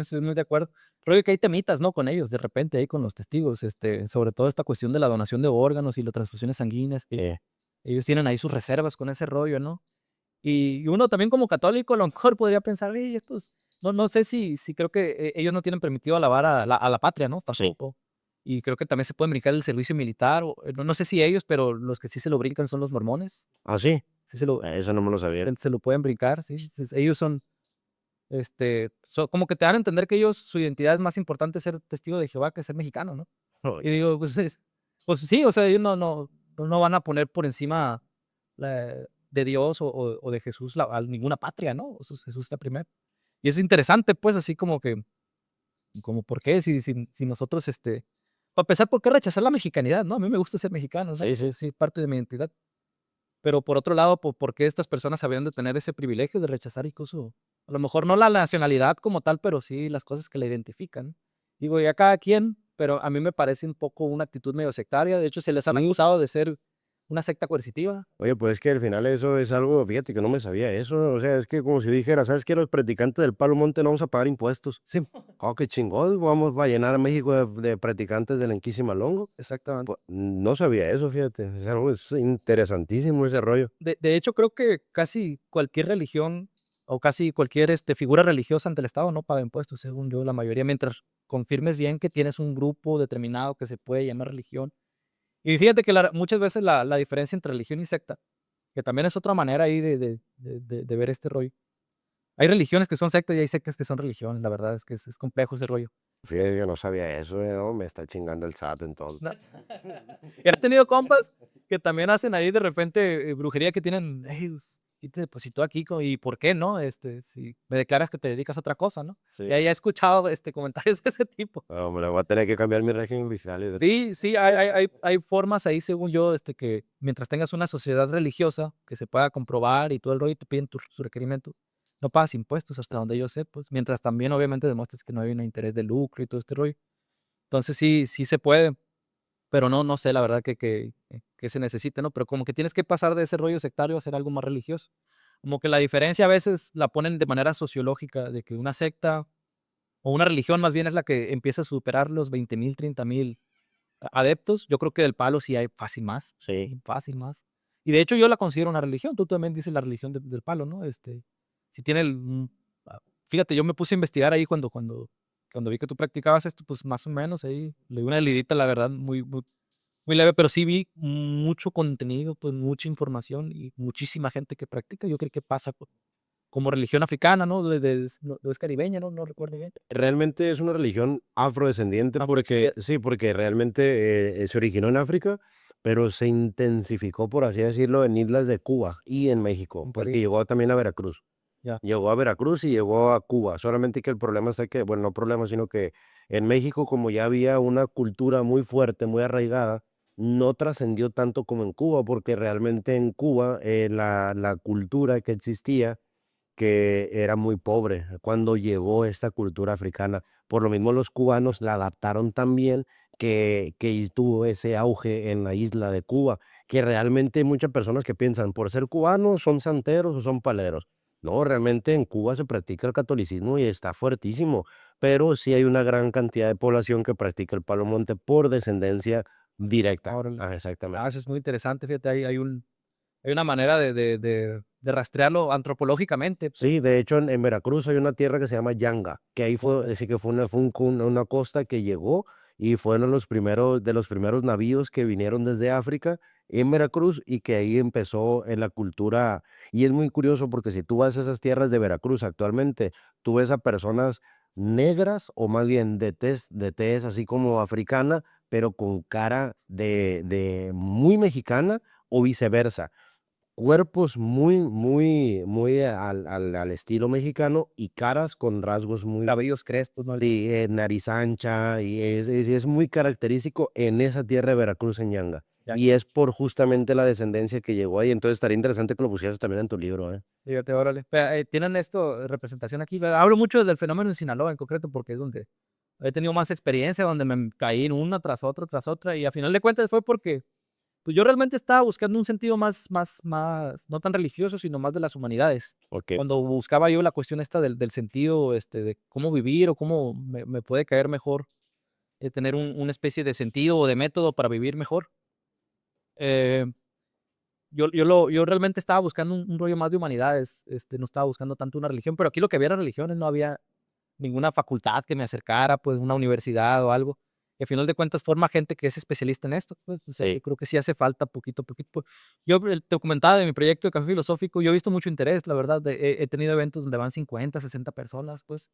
[SPEAKER 1] estoy muy de acuerdo. Rollo que hay temitas, ¿no? Con ellos, de repente, ahí con los testigos, sobre todo esta cuestión de la donación de órganos y las transfusiones sanguíneas, que ellos tienen ahí sus reservas con ese rollo, ¿no? Y uno también como católico, a lo mejor podría pensar, estos, no sé si creo que ellos no tienen permitido alabar a la patria, ¿no?
[SPEAKER 2] Sí.
[SPEAKER 1] Tampoco. Y creo que también se pueden brincar el servicio militar, no sé si ellos, pero los que sí se lo brincan son los mormones.
[SPEAKER 2] ¿Ah, sí?
[SPEAKER 1] Sí se lo,
[SPEAKER 2] Eso no me lo sabía.
[SPEAKER 1] se lo pueden brincar, sí. Ellos son como que te dan a entender que ellos, su identidad es más importante ser testigo de Jehová que ser mexicano, ¿no?
[SPEAKER 2] Ay,
[SPEAKER 1] Y digo, pues sí, o sea, ellos no van a poner por encima de Dios o de Jesús a ninguna patria, ¿no? Jesús está primero. Y es interesante, pues, así como que, como, ¿por qué? Si nosotros, para empezar, ¿por qué rechazar la mexicanidad, no? A mí me gusta ser mexicano, ¿no?
[SPEAKER 2] sí, sí.
[SPEAKER 1] Sí, parte de mi identidad. Pero por otro lado, ¿por qué estas personas habían de tener ese privilegio de rechazar incluso, a lo mejor no la nacionalidad como tal, pero sí las cosas que la identifican? Digo, ya cada quien, pero a mí me parece un poco una actitud medio sectaria. De hecho, se les han acusado de ser una secta coercitiva.
[SPEAKER 2] Oye, pues es que al final eso es algo, fíjate que no me sabía eso, o sea, es que como si dijera, ¿sabes qué? Los practicantes del Palo Monte no vamos a pagar impuestos.
[SPEAKER 1] Sí,
[SPEAKER 2] Oh, qué chingón, vamos a llenar a México de practicantes del Enquisima-Longo.
[SPEAKER 1] exactamente.
[SPEAKER 2] Pues, no sabía eso, fíjate, es algo es interesantísimo ese rollo.
[SPEAKER 1] De hecho, creo que casi cualquier religión o casi cualquier figura religiosa ante el Estado no paga impuestos, según yo, la mayoría, mientras confirmes bien que tienes un grupo determinado que se puede llamar religión. Y fíjate que muchas veces la diferencia entre religión y secta, que también es otra manera ahí de ver este rollo. Hay religiones que son sectas y hay sectas que son religiones, la verdad es que es complejo ese rollo.
[SPEAKER 2] Fíjate que no sabía eso, no, me está chingando el SAT entonces.
[SPEAKER 1] Na Y he tenido compas que también hacen ahí de repente, brujería que tienen, pues, ¿quién te depositó aquí? ¿Y por qué no? Si me declaras que te dedicas a otra cosa, ¿no? Y
[SPEAKER 2] Sí.
[SPEAKER 1] ahí he escuchado, comentarios de ese tipo.
[SPEAKER 2] No, hombre, voy a tener que cambiar mi régimen fiscal.
[SPEAKER 1] Sí, sí, hay formas ahí, según yo, que mientras tengas una sociedad religiosa que se pueda comprobar y todo el rollo, te piden su requerimiento, no pagas impuestos hasta donde yo sé, pues, mientras también obviamente demuestres que no hay un interés de lucro y todo este rollo. Entonces sí, sí se puede, pero no sé la verdad que se necesite, ¿no? Pero como que tienes que pasar de ese rollo sectario a ser algo más religioso. Como que la diferencia a veces la ponen de manera sociológica, de que una secta o una religión más bien es la que empieza a superar los 20,000, 30,000 adeptos. Yo creo que del palo sí hay fácil más,
[SPEAKER 2] Sí.
[SPEAKER 1] fácil más. Y de hecho yo la considero una religión. Tú también dices la religión del palo, ¿no? Si tiene fíjate, yo me puse a investigar ahí cuando vi que tú practicabas esto, pues más o menos ahí leí una leidita, la verdad, muy leve, pero sí vi mucho contenido, pues mucha información y muchísima gente que practica. Yo creo que pasa como religión africana, ¿no? No es caribeña, ¿no? No recuerdo bien.
[SPEAKER 2] Realmente es una religión afrodescendiente porque, sí, porque realmente se originó en África, pero se intensificó, por así decirlo, en islas de Cuba y en México,
[SPEAKER 1] En
[SPEAKER 2] porque
[SPEAKER 1] Caribe,
[SPEAKER 2] llegó también a Veracruz.
[SPEAKER 1] ya.
[SPEAKER 2] Llegó a Veracruz y llegó a Cuba, solamente que el problema está que, bueno, no problema, sino que en México, como ya había una cultura muy fuerte, muy arraigada, no trascendió tanto como en Cuba, porque realmente en Cuba la cultura que existía que era muy pobre cuando llegó esta cultura africana. Por lo mismo los cubanos la adaptaron tan bien que tuvo ese auge en la isla de Cuba, que realmente hay muchas personas que piensan, por ser cubanos son santeros o son paleros. No, realmente en Cuba se practica el catolicismo y está fuertísimo, pero sí hay una gran cantidad de población que practica el palo monte por descendencia directa.
[SPEAKER 1] Órale.
[SPEAKER 2] Exactamente.
[SPEAKER 1] Eso es muy interesante, fíjate, hay una manera de rastrearlo antropológicamente, pues.
[SPEAKER 2] Sí, de hecho, en Veracruz hay una tierra que se llama Yanga, que ahí fue,
[SPEAKER 1] Órale.
[SPEAKER 2] así que fue una costa que llegó y fueron de los primeros navíos que vinieron desde África en Veracruz y que ahí empezó en la cultura. Y es muy curioso porque si tú vas a esas tierras de Veracruz actualmente, tú ves a personas negras o más bien de tez así como africana, pero con cara de muy mexicana o viceversa. Cuerpos muy, muy, muy al estilo mexicano y caras con rasgos muy,
[SPEAKER 1] Cabellos crespos, ¿no?
[SPEAKER 2] sí, nariz ancha, y es muy característico en esa tierra de Veracruz, en Yanga.
[SPEAKER 1] Ya,
[SPEAKER 2] Y es por justamente la descendencia que llegó ahí, entonces estaría interesante que lo pusieras también en tu libro, ¿eh?
[SPEAKER 1] fíjate, órale. Tienen esto, representación aquí. Hablo mucho del fenómeno en Sinaloa en concreto, porque es donde he tenido más experiencia, donde me caí en una tras otra, y a final de cuentas fue porque pues yo realmente estaba buscando un sentido más, no tan religioso, sino más de las humanidades.
[SPEAKER 2] Ok.
[SPEAKER 1] Cuando buscaba yo la cuestión esta del sentido, de cómo vivir o cómo me puede caer mejor, tener una especie de sentido o de método para vivir mejor. Eh, yo realmente estaba buscando un rollo más de humanidades, no estaba buscando tanto una religión, pero aquí lo que había era religiones, no había ninguna facultad que me acercara, pues, una universidad o algo. Y al final de cuentas forma gente que es especialista en esto, pues, o sea, yo
[SPEAKER 2] Sí.
[SPEAKER 1] creo que sí hace falta poquito a poquito. Pues, yo te comentaba de mi proyecto de café filosófico, yo he visto mucho interés, la verdad, he tenido eventos donde van 50, 60 personas, pues,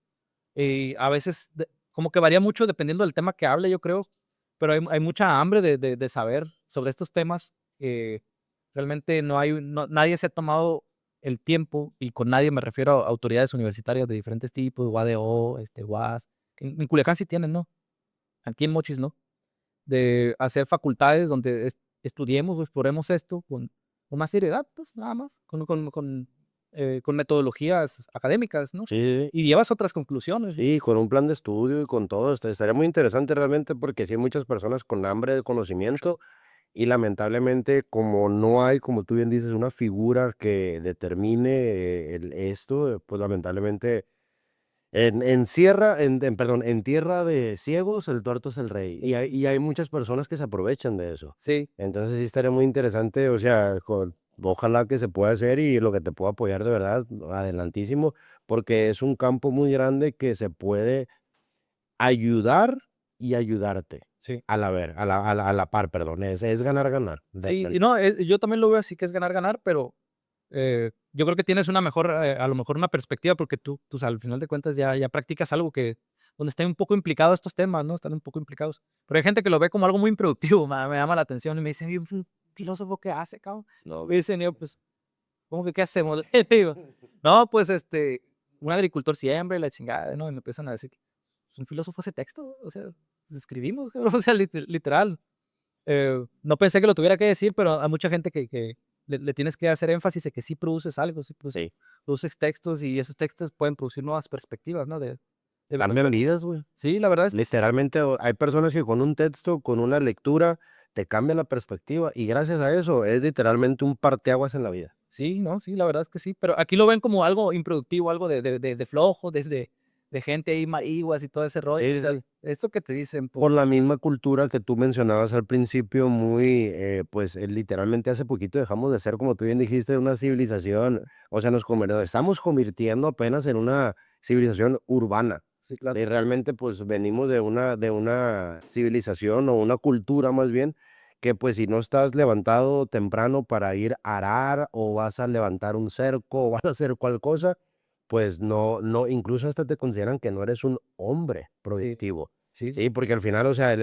[SPEAKER 1] y a veces como que varía mucho dependiendo del tema que hable, yo creo, pero hay mucha hambre de saber sobre estos temas. Realmente nadie se ha tomado el tiempo, y con nadie me refiero a autoridades universitarias de diferentes tipos, UADO, UAS. En Culiacán sí tienen, ¿no? Aquí en Mochis no. De hacer facultades donde estudiemos o exploremos esto con más seriedad, pues nada más, con metodologías académicas, ¿no?
[SPEAKER 2] Sí, sí, sí.
[SPEAKER 1] Y llevas otras conclusiones.
[SPEAKER 2] Sí, con un plan de estudio y con todo, estaría muy interesante realmente porque sí hay muchas personas con hambre de conocimiento y lamentablemente como no hay, como tú bien dices, una figura que determine esto, pues lamentablemente perdón, en tierra de ciegos el tuerto es el rey y hay muchas personas que se aprovechan de eso.
[SPEAKER 1] Sí,
[SPEAKER 2] Entonces sí estaría muy interesante, o sea, ojalá que se pueda hacer y lo que te puedo apoyar de verdad, adelantísimo, porque es un campo muy grande que se puede ayudar y ayudarte
[SPEAKER 1] sí.
[SPEAKER 2] a la par, perdón, es ganar, ganar.
[SPEAKER 1] Sí, y no, yo también lo veo así que es ganar, ganar, pero yo creo que tienes una mejor, a lo mejor una perspectiva porque tú, pues, al final de cuentas ya practicas algo que donde estén un poco implicados estos temas, ¿no? Están un poco implicados. Pero hay gente que lo ve como algo muy improductivo, me llama la atención y me dicen: "Oye, es un filósofo, ¿qué hace, cabrón?".
[SPEAKER 2] No,
[SPEAKER 1] Me dicen, y yo, pues, ¿cómo que qué hacemos? Le digo, no, pues, un agricultor siembra y la chingada, ¿no? Y me empiezan a decir: "Pues, un filósofo hace texto, o sea, pues, escribimos, cabrón", o sea, literal. No pensé que lo tuviera que decir, pero hay mucha gente que le tienes que hacer énfasis de que sí produces algo, sí, pues,
[SPEAKER 2] sí.
[SPEAKER 1] produces textos y esos textos pueden producir nuevas perspectivas, ¿no? De ver las
[SPEAKER 2] Cambian
[SPEAKER 1] cosas.
[SPEAKER 2] vidas, güey.
[SPEAKER 1] Sí, la verdad es que sí.
[SPEAKER 2] Literalmente, hay personas que con un texto, con una lectura, te cambian la perspectiva y gracias a eso es literalmente un parteaguas en la vida.
[SPEAKER 1] Sí, no, sí, la verdad es que sí, pero aquí lo ven como algo improductivo, algo de flojo, de gente ahí mariguas y todo ese rollo, o
[SPEAKER 2] Sí,
[SPEAKER 1] sea,
[SPEAKER 2] sí, sí.
[SPEAKER 1] esto que te dicen, pues
[SPEAKER 2] Por la misma cultura que tú mencionabas al principio, muy, pues literalmente hace poquito dejamos de ser, como tú bien dijiste, una civilización, o sea, estamos convirtiendo apenas en una civilización urbana.
[SPEAKER 1] sí, claro.
[SPEAKER 2] Y realmente, pues venimos de una civilización o una cultura más bien, que pues si no estás levantado temprano para ir a arar o vas a levantar un cerco o vas a hacer cual cosa, pues no, incluso hasta te consideran que no eres un hombre
[SPEAKER 1] Sí,
[SPEAKER 2] productivo.
[SPEAKER 1] sí,
[SPEAKER 2] Sí, porque al final, o sea,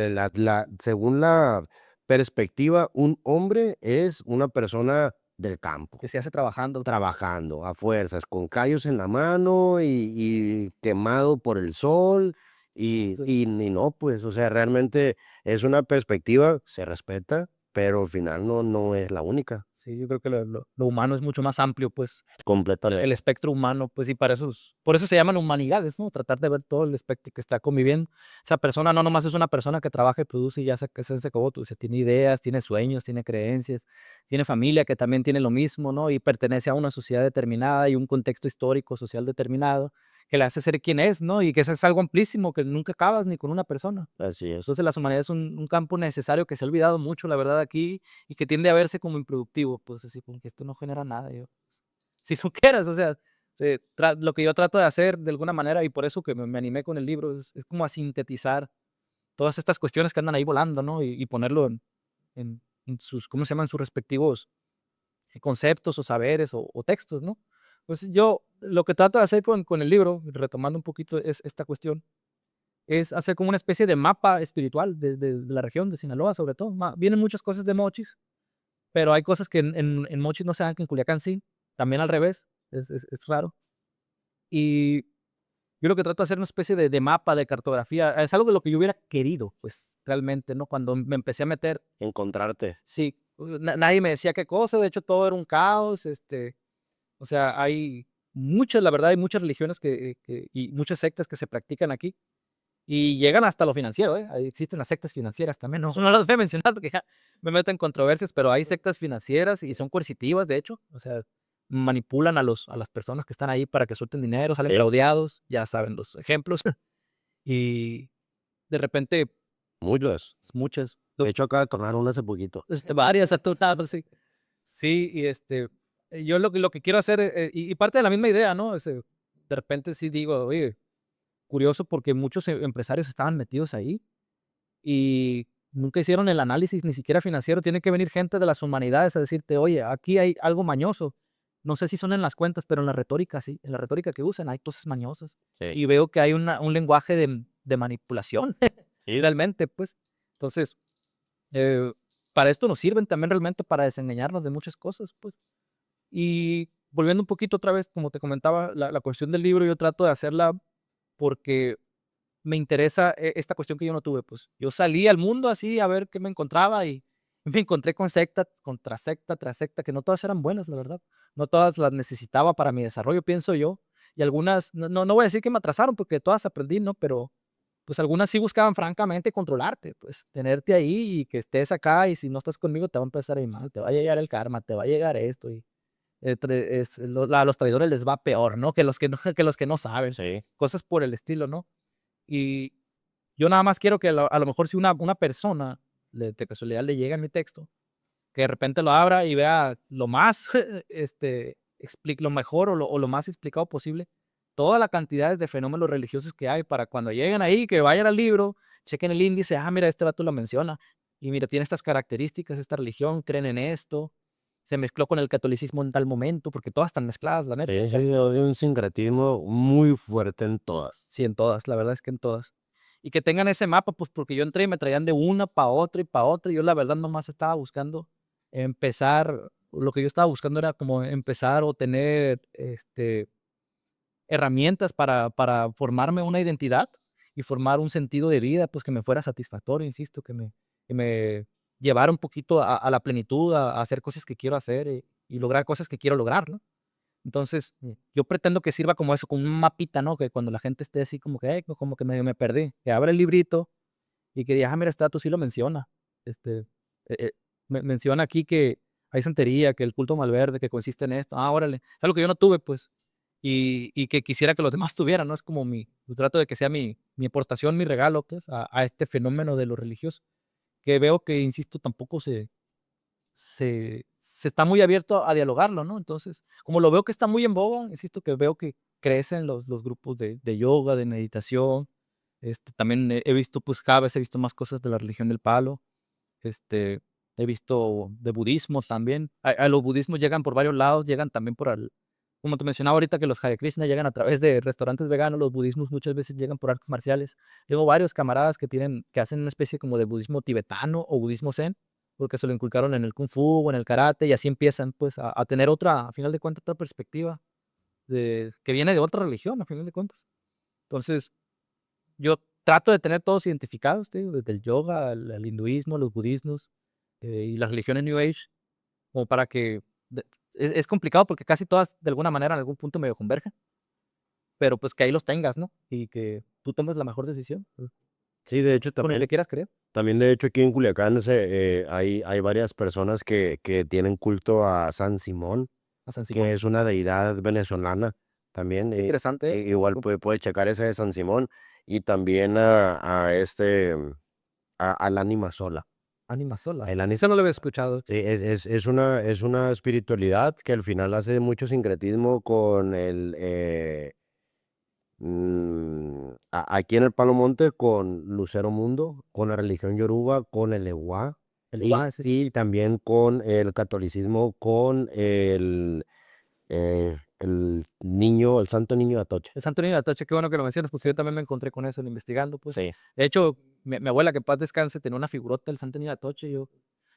[SPEAKER 2] según la perspectiva, un hombre es una persona del campo,
[SPEAKER 1] que se hace trabajando.
[SPEAKER 2] trabajando a fuerzas, con callos en la mano y quemado por el sol, y
[SPEAKER 1] Exacto.
[SPEAKER 2] y no, pues, o sea, realmente es una perspectiva, se respeta, pero al final no es la única,
[SPEAKER 1] Sí, yo creo que lo humano es mucho más amplio, pues,
[SPEAKER 2] completamente.
[SPEAKER 1] el espectro humano, pues, y para eso por eso se llaman humanidades, ¿no? Tratar de ver todo el espectro que está conviviendo. Esa persona no nomás es una persona que trabaja y produce y ya se acabó, tú, o sea, tiene ideas, tiene sueños, tiene creencias, tiene familia que también tiene lo mismo, ¿no? Y pertenece a una sociedad determinada y un contexto histórico, social determinado, que le hace ser quien es, ¿no? Y que eso es algo amplísimo, que nunca acabas ni con una persona.
[SPEAKER 2] Así es.
[SPEAKER 1] Entonces, las humanidades son un campo necesario que se ha olvidado mucho, la verdad, aquí, y que tiende a verse como improductivo, pues, así como que esto no genera nada. Yo, si supieras, o sea, lo que yo trato de hacer de alguna manera, y por eso que me animé con el libro, es como a sintetizar todas estas cuestiones que andan ahí volando, ¿no? Y ponerlo en sus, ¿cómo se llaman? Sus respectivos conceptos o saberes o textos, ¿no? Pues yo lo que trato de hacer con el libro, retomando un poquito es esta cuestión, es hacer como una especie de mapa espiritual de la región de Sinaloa, sobre todo. Vienen muchas cosas de Mochis, pero hay cosas que en Mochis no se dan, que en Culiacán sí. También al revés, es raro. Y yo lo que trato de hacer es una especie de mapa, de cartografía. Es algo de lo que yo hubiera querido, pues, realmente, ¿no? Cuando me empecé a meter,
[SPEAKER 2] Encontrarte.
[SPEAKER 1] sí, nadie me decía qué cosa, de hecho todo era un caos, o sea, hay muchas, la verdad, hay muchas religiones y muchas sectas que se practican aquí. Y llegan hasta lo financiero, ¿eh? Ahí existen las sectas financieras también, no las voy a mencionar porque ya me meto en controversias, pero hay sectas financieras y son coercitivas, de hecho, o sea, manipulan a las personas que están ahí para que suelten dinero, salen fraudeados, ya saben los ejemplos, y de repente,
[SPEAKER 2] Muchas.
[SPEAKER 1] muchas,
[SPEAKER 2] De hecho, acaba de tornar una hace poquito.
[SPEAKER 1] varias atotadas, sí. Sí, y yo lo que quiero hacer, y parte de la misma idea, ¿no? De repente sí digo, oye, curioso porque muchos empresarios estaban metidos ahí y nunca hicieron el análisis ni siquiera financiero. Tiene que venir gente de las humanidades a decirte, oye, aquí hay algo mañoso. No sé si son en las cuentas, pero en la retórica sí, en la retórica que usan hay cosas mañosas.
[SPEAKER 2] Sí.
[SPEAKER 1] Y veo que hay un lenguaje de manipulación,
[SPEAKER 2] Sí.
[SPEAKER 1] realmente, pues. Entonces, eh, para esto nos sirven también realmente para desengañarnos de muchas cosas, pues. Y volviendo un poquito otra vez, como te comentaba, la cuestión del libro, yo trato de hacerla porque me interesa esta cuestión que yo no tuve, pues. Yo salí al mundo así a ver qué me encontraba y me encontré con secta contra secta tras secta, que no todas eran buenas, la verdad. No todas las necesitaba para mi desarrollo, pienso yo. Y algunas, no voy a decir que me atrasaron porque todas aprendí, ¿no? Pero pues algunas sí buscaban francamente controlarte, pues tenerte ahí y que estés acá y si no estás conmigo te va a empezar a ir mal, te va a llegar el karma, te va a llegar esto y a los traidores les va peor, ¿no? Que los que no, que los que no saben,
[SPEAKER 2] Sí.
[SPEAKER 1] cosas por el estilo, ¿no? Y yo nada más quiero que a lo mejor si una persona de casualidad le llega mi texto, que de repente lo abra y vea lo más, lo mejor o lo más explicado posible, toda la cantidad de fenómenos religiosos que hay para cuando lleguen ahí, que vayan al libro, chequen el índice, mira, este vato lo menciona, y mira, tiene estas características, esta religión, creen en esto, se mezcló con el catolicismo en tal momento, porque todas están mezcladas, la neta.
[SPEAKER 2] Sí, sí, hay un sincretismo muy fuerte en todas.
[SPEAKER 1] Sí, en todas, la verdad es que en todas. Y que tengan ese mapa, pues, porque yo entré y me traían de una para otra y para otra, y yo la verdad nomás estaba buscando empezar, lo que yo estaba buscando era como empezar o tener, herramientas para formarme una identidad y formar un sentido de vida, pues, que me fuera satisfactorio, insisto, que me llevara un poquito a la plenitud, a hacer cosas que quiero hacer, y lograr cosas que quiero lograr, ¿no? Entonces, yo pretendo que sirva como eso, como un mapita, ¿no? Que cuando la gente esté así como que, como que medio me perdí, que abra el librito y que diga, mira, este dato sí lo menciona. Este, menciona aquí que hay santería, que el culto malverde, que consiste en esto. Órale. Es algo que yo no tuve, pues, y que quisiera que los demás tuvieran, ¿no? Es como yo trato de que sea mi aportación, mi regalo, pues, a este fenómeno de lo religioso, que veo que, insisto, tampoco se está muy abierto a dialogarlo, ¿no? Entonces, como lo veo que está muy en boga, insisto que veo que crecen los grupos de yoga, de meditación, también he visto, pues, cada vez he visto más cosas de la religión del palo, este, he visto de budismo también, a los budismos llegan por varios lados, llegan también como te mencionaba ahorita que los Hare Krishna llegan a través de restaurantes veganos, los budismos muchas veces llegan por artes marciales. Tengo varios camaradas que hacen una especie como de budismo tibetano o budismo zen, porque se lo inculcaron en el kung fu o en el karate y así empiezan pues a tener otra, a final de cuentas, otra perspectiva que viene de otra religión, a final de cuentas. Entonces, yo trato de tener todos identificados, te digo, desde el yoga al hinduismo, los budismos, y las religiones New Age, como para que es complicado porque casi todas de alguna manera en algún punto medio convergen, pero pues que ahí los tengas, ¿no? Y que tú tomes la mejor decisión,
[SPEAKER 2] Sí, de hecho
[SPEAKER 1] con el que
[SPEAKER 2] también,
[SPEAKER 1] quieras creer.
[SPEAKER 2] también de hecho aquí en Culiacán hay varias personas que tienen culto a San Simón,
[SPEAKER 1] A San
[SPEAKER 2] que
[SPEAKER 1] Simón.
[SPEAKER 2] es una deidad venezolana también.
[SPEAKER 1] Interesante, ¿eh?
[SPEAKER 2] Igual puede checar ese de San Simón y también al ánima sola.
[SPEAKER 1] Ánima sola.
[SPEAKER 2] El ánima
[SPEAKER 1] Eso no lo había escuchado.
[SPEAKER 2] Sí, es una espiritualidad que al final hace mucho sincretismo con aquí en el Palo Monte, con Lucero Mundo, con la religión yoruba, con el Ewa,
[SPEAKER 1] El
[SPEAKER 2] y,
[SPEAKER 1] sí.
[SPEAKER 2] y también con el catolicismo, con el santo niño de Atocha.
[SPEAKER 1] El Santo Niño de Atocha, qué bueno que lo mencionas, pues yo también me encontré con eso investigando, pues.
[SPEAKER 2] Sí.
[SPEAKER 1] De hecho, mi abuela, que en paz descanse, tenía una figurota del Santo Niño de Atocha, y yo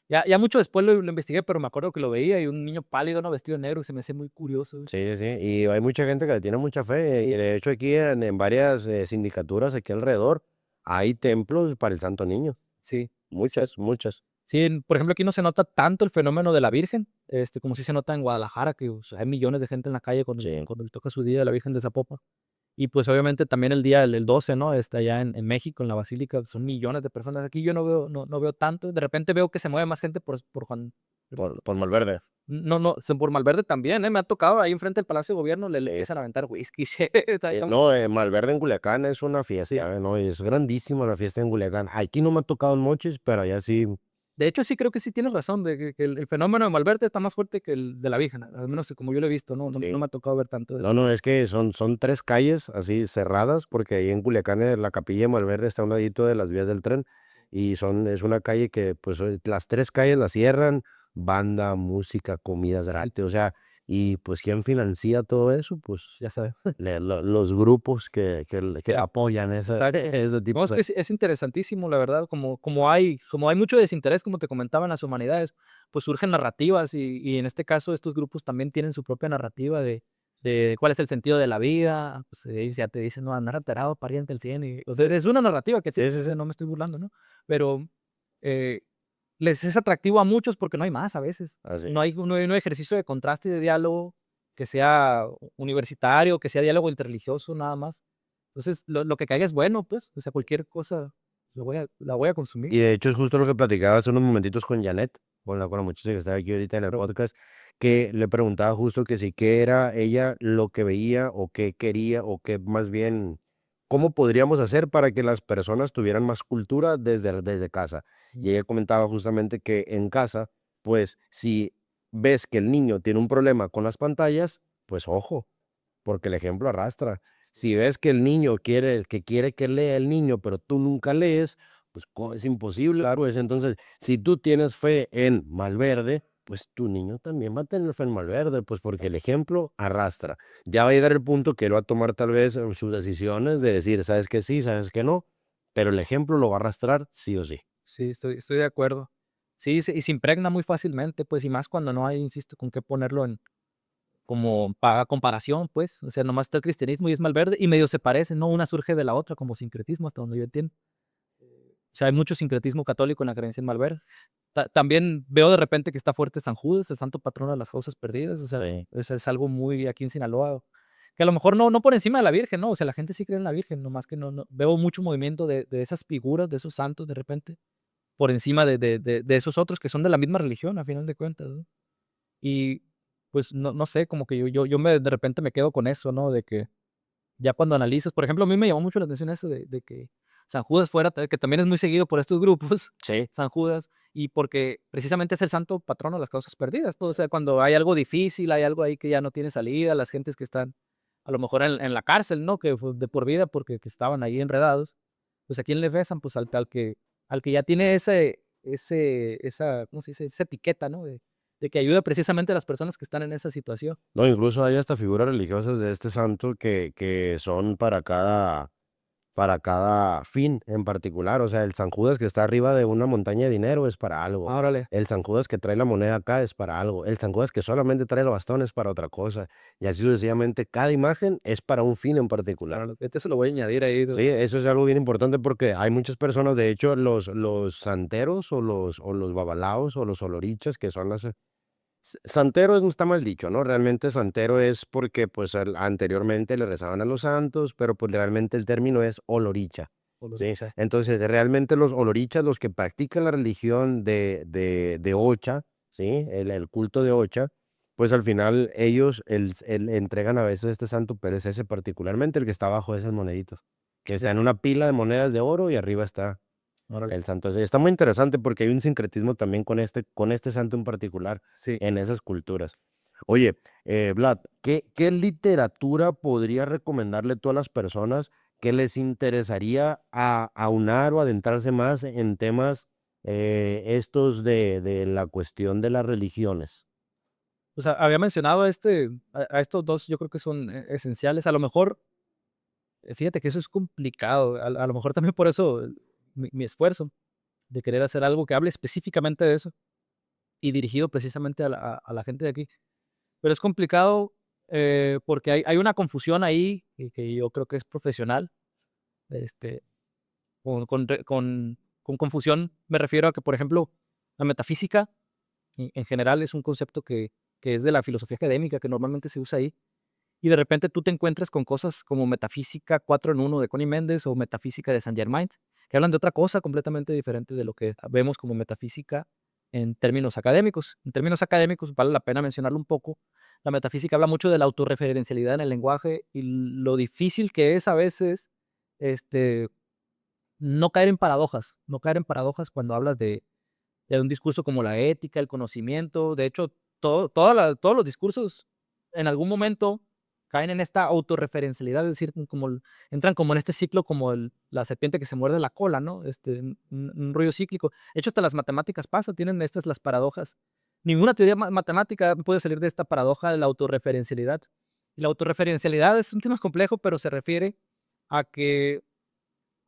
[SPEAKER 1] ya mucho después lo investigué, pero me acuerdo que lo veía, y un niño pálido, ¿no? Vestido de negro, y se me hacía muy curioso.
[SPEAKER 2] Sí, sí, sí. Y hay mucha gente que le tiene mucha fe. Y de hecho aquí en varias sindicaturas aquí alrededor hay templos para el Santo Niño.
[SPEAKER 1] Sí, sí.
[SPEAKER 2] Muchas, muchas.
[SPEAKER 1] Sí, por ejemplo, aquí no se nota tanto el fenómeno de la Virgen, como sí se nota en Guadalajara, que, o sea, hay millones de gente en la calle cuando
[SPEAKER 2] Sí.
[SPEAKER 1] cuando le toca su día de la Virgen de Zapopan. Y, pues, obviamente, también el día del 12, ¿no? Allá en México, en la basílica, son millones de personas. Aquí yo no veo tanto. De repente veo que se mueve más gente por Juan
[SPEAKER 2] Por Malverde.
[SPEAKER 1] no, por Malverde también, ¿eh? Me ha tocado ahí enfrente del Palacio de Gobierno, le
[SPEAKER 2] Sí.
[SPEAKER 1] empiezan a aventar whisky,
[SPEAKER 2] No, Malverde en Culiacán es una
[SPEAKER 1] Sí.
[SPEAKER 2] fiesta, ¿no? Y es grandísima la fiesta en Culiacán. Aquí no me ha tocado en Mochis, pero allá sí.
[SPEAKER 1] De hecho, sí creo que sí tienes razón, de que el fenómeno de Malverde está más fuerte que el de la Virgen, al menos como yo lo he visto, no
[SPEAKER 2] Sí.
[SPEAKER 1] me ha tocado ver tanto de
[SPEAKER 2] No, no, es que son 3 calles así cerradas, porque ahí en Culiacán, la capilla de Malverde está a un ladito de las vías del tren, y es una calle que, pues, las 3 calles las cierran, banda, música, comidas gratis, o sea, y, pues, ¿quién financia todo eso? Pues,
[SPEAKER 1] ya sabes.
[SPEAKER 2] los grupos que apoyan ese tipo
[SPEAKER 1] No, es
[SPEAKER 2] de.
[SPEAKER 1] que es interesantísimo, la verdad, como hay mucho desinterés, como te comentaba, en las humanidades, pues surgen narrativas y en este caso estos grupos también tienen su propia narrativa de cuál es el sentido de la vida, pues ya te dicen, no, andar alterado, pariente el 100, o sea, es una narrativa que
[SPEAKER 2] Sí,
[SPEAKER 1] existe,
[SPEAKER 2] sí,
[SPEAKER 1] o sea,
[SPEAKER 2] sí.
[SPEAKER 1] no me estoy burlando, ¿no? Pero eh, les es atractivo a muchos porque no hay más a veces,
[SPEAKER 2] Así
[SPEAKER 1] no hay,
[SPEAKER 2] es.
[SPEAKER 1] no hay un ejercicio de contraste y de diálogo que sea universitario, que sea diálogo interreligioso, nada más. Entonces, lo que caiga es bueno, pues, o sea, cualquier cosa la voy a consumir.
[SPEAKER 2] Y de hecho es justo lo que platicaba hace unos momentitos con Janet, con la muchacha que estaba aquí ahorita en el podcast, que le preguntaba justo que si qué era ella lo que veía o qué quería o qué más bien, cómo podríamos hacer para que las personas tuvieran más cultura desde casa.
[SPEAKER 1] Mm,
[SPEAKER 2] Y ella comentaba justamente que en casa, pues si ves que el niño tiene un problema con las pantallas, pues ojo, porque el ejemplo arrastra. Si ves que el niño quiere que lea el niño, pero tú nunca lees, pues es imposible, claro, entonces, si tú tienes fe en Malverde, pues tu niño también va a tener fe en Malverde, pues porque el ejemplo arrastra. Ya va a llegar el punto que él va a tomar tal vez sus decisiones de decir, sabes que sí, sabes que no, pero el ejemplo lo va a arrastrar sí o sí.
[SPEAKER 1] sí, estoy de acuerdo. Sí, y se impregna muy fácilmente, pues, y más cuando no hay, insisto, con qué ponerlo en como para comparación, pues, o sea, nomás está el cristianismo y es Malverde, y medio se parecen, ¿no? Una surge de la otra como sincretismo, hasta donde yo entiendo. O sea, hay mucho sincretismo católico en la creencia en Malverde. También veo de repente que está fuerte San Judas, el santo patrono de las causas perdidas, o sea,
[SPEAKER 2] Sí.
[SPEAKER 1] es algo muy aquí en Sinaloa, que a lo mejor no por encima de la Virgen, ¿no? O sea, la gente sí cree en la Virgen, nomás que no veo mucho movimiento de esas figuras, de esos santos de repente, por encima de esos otros que son de la misma religión, a final de cuentas, ¿no? Y, pues, no sé, como que yo de repente me quedo con eso, ¿no? De que ya cuando analizas, por ejemplo, a mí me llamó mucho la atención eso de que San Judas fuera, que también es muy seguido por estos grupos,
[SPEAKER 2] Sí.
[SPEAKER 1] San Judas, y porque precisamente es el santo patrono de las causas perdidas. O sea, cuando hay algo difícil, hay algo ahí que ya no tiene salida, las gentes que están a lo mejor en la cárcel, ¿no? Que fue de por vida porque que estaban ahí enredados, pues ¿a quién le rezan? Pues al que ya tiene esa, ¿cómo se dice? Esa etiqueta, ¿no? De que ayuda precisamente a las personas que están en esa situación.
[SPEAKER 2] No, incluso hay hasta figuras religiosas de este santo que son para cada para cada fin en particular. O sea, el San Judas que está arriba de una montaña de dinero es para algo.
[SPEAKER 1] Órale.
[SPEAKER 2] El San Judas que trae la moneda acá es para algo. El San Judas que solamente trae el bastón es para otra cosa. Y así sucesivamente, cada imagen es para un fin en particular.
[SPEAKER 1] Órale, este se lo voy a añadir ahí.
[SPEAKER 2] Sí, eso es algo bien importante porque hay muchas personas, de hecho, los santeros o los babalaos o los olorichas, que son las santero no está mal dicho, ¿no? Realmente santero es porque, pues, anteriormente le rezaban a los santos, pero, pues, realmente el término es oloricha, ¿sí?
[SPEAKER 1] Oloricha.
[SPEAKER 2] Entonces, realmente los olorichas, los que practican la religión de Ocha, ¿sí? El culto de Ocha, pues, al final ellos entregan a veces este santo, pero es ese particularmente el que está abajo de esas moneditas, que está en una pila de monedas de oro y arriba está
[SPEAKER 1] Órale.
[SPEAKER 2] el santo ese. Está muy interesante porque hay un sincretismo también con este santo en particular
[SPEAKER 1] Sí.
[SPEAKER 2] en esas culturas. Oye, Vlad, ¿qué literatura podría recomendarle tú a las personas que les interesaría aunar o adentrarse más en temas estos de la cuestión de las religiones?
[SPEAKER 1] O sea, había mencionado a estos dos, yo creo que son esenciales. A lo mejor, fíjate que eso es complicado. A lo mejor también por eso mi esfuerzo de querer hacer algo que hable específicamente de eso y dirigido precisamente a la gente de aquí. Pero es complicado porque hay una confusión ahí que yo creo que es profesional. Este, con confusión me refiero a que, por ejemplo, la metafísica en general es un concepto que es de la filosofía académica, que normalmente se usa ahí. Y de repente tú te encuentras con cosas como Metafísica 4 en 1 de Connie Méndez o Metafísica de Saint Germain, que hablan de otra cosa completamente diferente de lo que vemos como metafísica en términos académicos. En términos académicos, vale la pena mencionarlo un poco. La metafísica habla mucho de la autorreferencialidad en el lenguaje y lo difícil que es a veces este, no caer en paradojas, no caer en paradojas cuando hablas de un discurso como la ética, el conocimiento. De hecho, todos los discursos en algún momento caen en esta autorreferencialidad, es decir, entran como en este ciclo como la serpiente que se muerde la cola, ¿no? Un rollo cíclico. De hecho, hasta las matemáticas pasa, tienen estas las paradojas. Ninguna teoría matemática puede salir de esta paradoja de la autorreferencialidad. Y la autorreferencialidad es un tema complejo, pero se refiere a que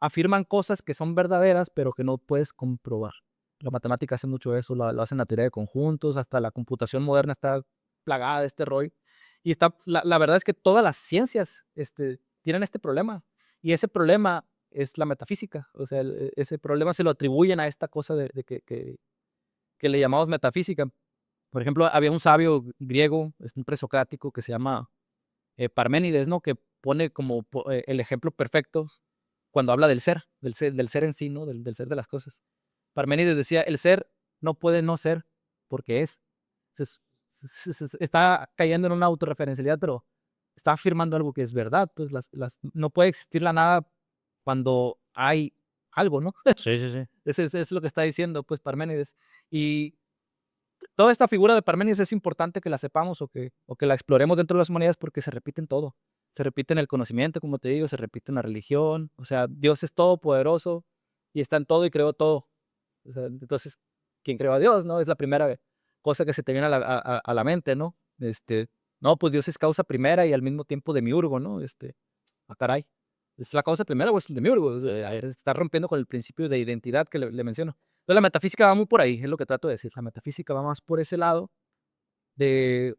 [SPEAKER 1] afirman cosas que son verdaderas, pero que no puedes comprobar. La matemática hace mucho eso, lo hace en la teoría de conjuntos, hasta la computación moderna está plagada de este rollo. Y la verdad es que todas las ciencias tienen este problema. Y ese problema es la metafísica. O sea, ese problema se lo atribuyen a esta cosa que le llamamos metafísica. Por ejemplo, había un sabio griego, un presocrático, que se llama Parménides, ¿no? Que pone como el ejemplo perfecto cuando habla del ser en sí, ¿no? Del ser de las cosas. Parménides decía, el ser no puede no ser porque es. Está cayendo en una autorreferencialidad, pero está afirmando algo que es verdad. Pues no puede existir la nada cuando hay algo, ¿no?
[SPEAKER 2] Sí, sí, sí.
[SPEAKER 1] Es lo que está diciendo, pues, Parménides. Y toda esta figura de Parménides es importante que la sepamos o que la exploremos dentro de las humanidades porque se repite en todo. Se repite en el conocimiento, como te digo, se repite en la religión. O sea, Dios es todopoderoso y está en todo y creó todo. O sea, entonces, ¿quién creó a Dios, no? Es la primera cosa que se te viene a la mente, ¿no? No, pues Dios es causa primera y al mismo tiempo demiurgo, ¿no? Caray. ¿Es la causa primera o es el demiurgo? O sea, está rompiendo con el principio de identidad que le menciono. Entonces, la metafísica va muy por ahí, es lo que trato de decir. La metafísica va más por ese lado de,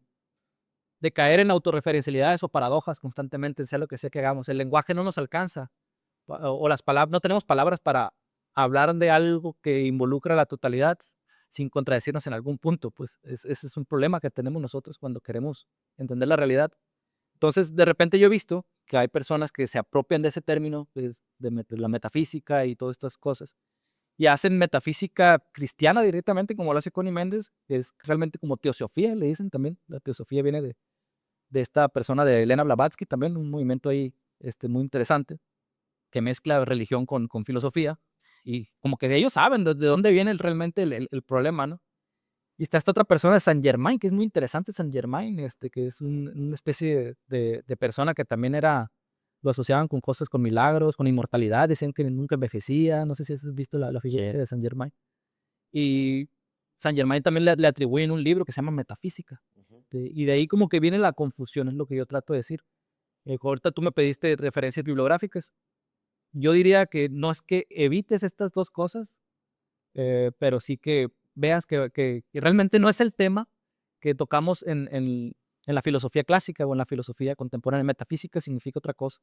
[SPEAKER 1] de caer en autorreferencialidades o paradojas constantemente, sea lo que sea que hagamos. El lenguaje no nos alcanza, o las palabras, no tenemos palabras para hablar de algo que involucra la totalidad sin contradecirnos en algún punto. Pues ese es un problema que tenemos nosotros cuando queremos entender la realidad. Entonces, de repente yo he visto que hay personas que se apropian de ese término, pues, de la metafísica y todas estas cosas, y hacen metafísica cristiana directamente, como lo hace Connie Méndez, que es realmente como teosofía, le dicen también. La teosofía viene de esta persona de Elena Blavatsky, también un movimiento ahí muy interesante, que mezcla religión con filosofía, y como que ellos saben de dónde viene realmente el problema, ¿no? Y está esta otra persona de Saint Germain, que es muy interesante Saint Germain, que es una especie de persona que también lo asociaban con cosas, con milagros, con inmortalidad, decían que nunca envejecía. No sé si has visto la figura
[SPEAKER 2] Sí.
[SPEAKER 1] de Saint Germain. Y Saint Germain también le atribuyen un libro que se llama Metafísica.
[SPEAKER 2] Ujú.
[SPEAKER 1] Y de ahí como que viene la confusión, es lo que yo trato de decir. Ahorita tú me pediste referencias bibliográficas. yo diría que no es que evites estas dos cosas, pero sí que veas que realmente no es el tema que tocamos en la filosofía clásica o en la filosofía contemporánea. Metafísica significa otra cosa.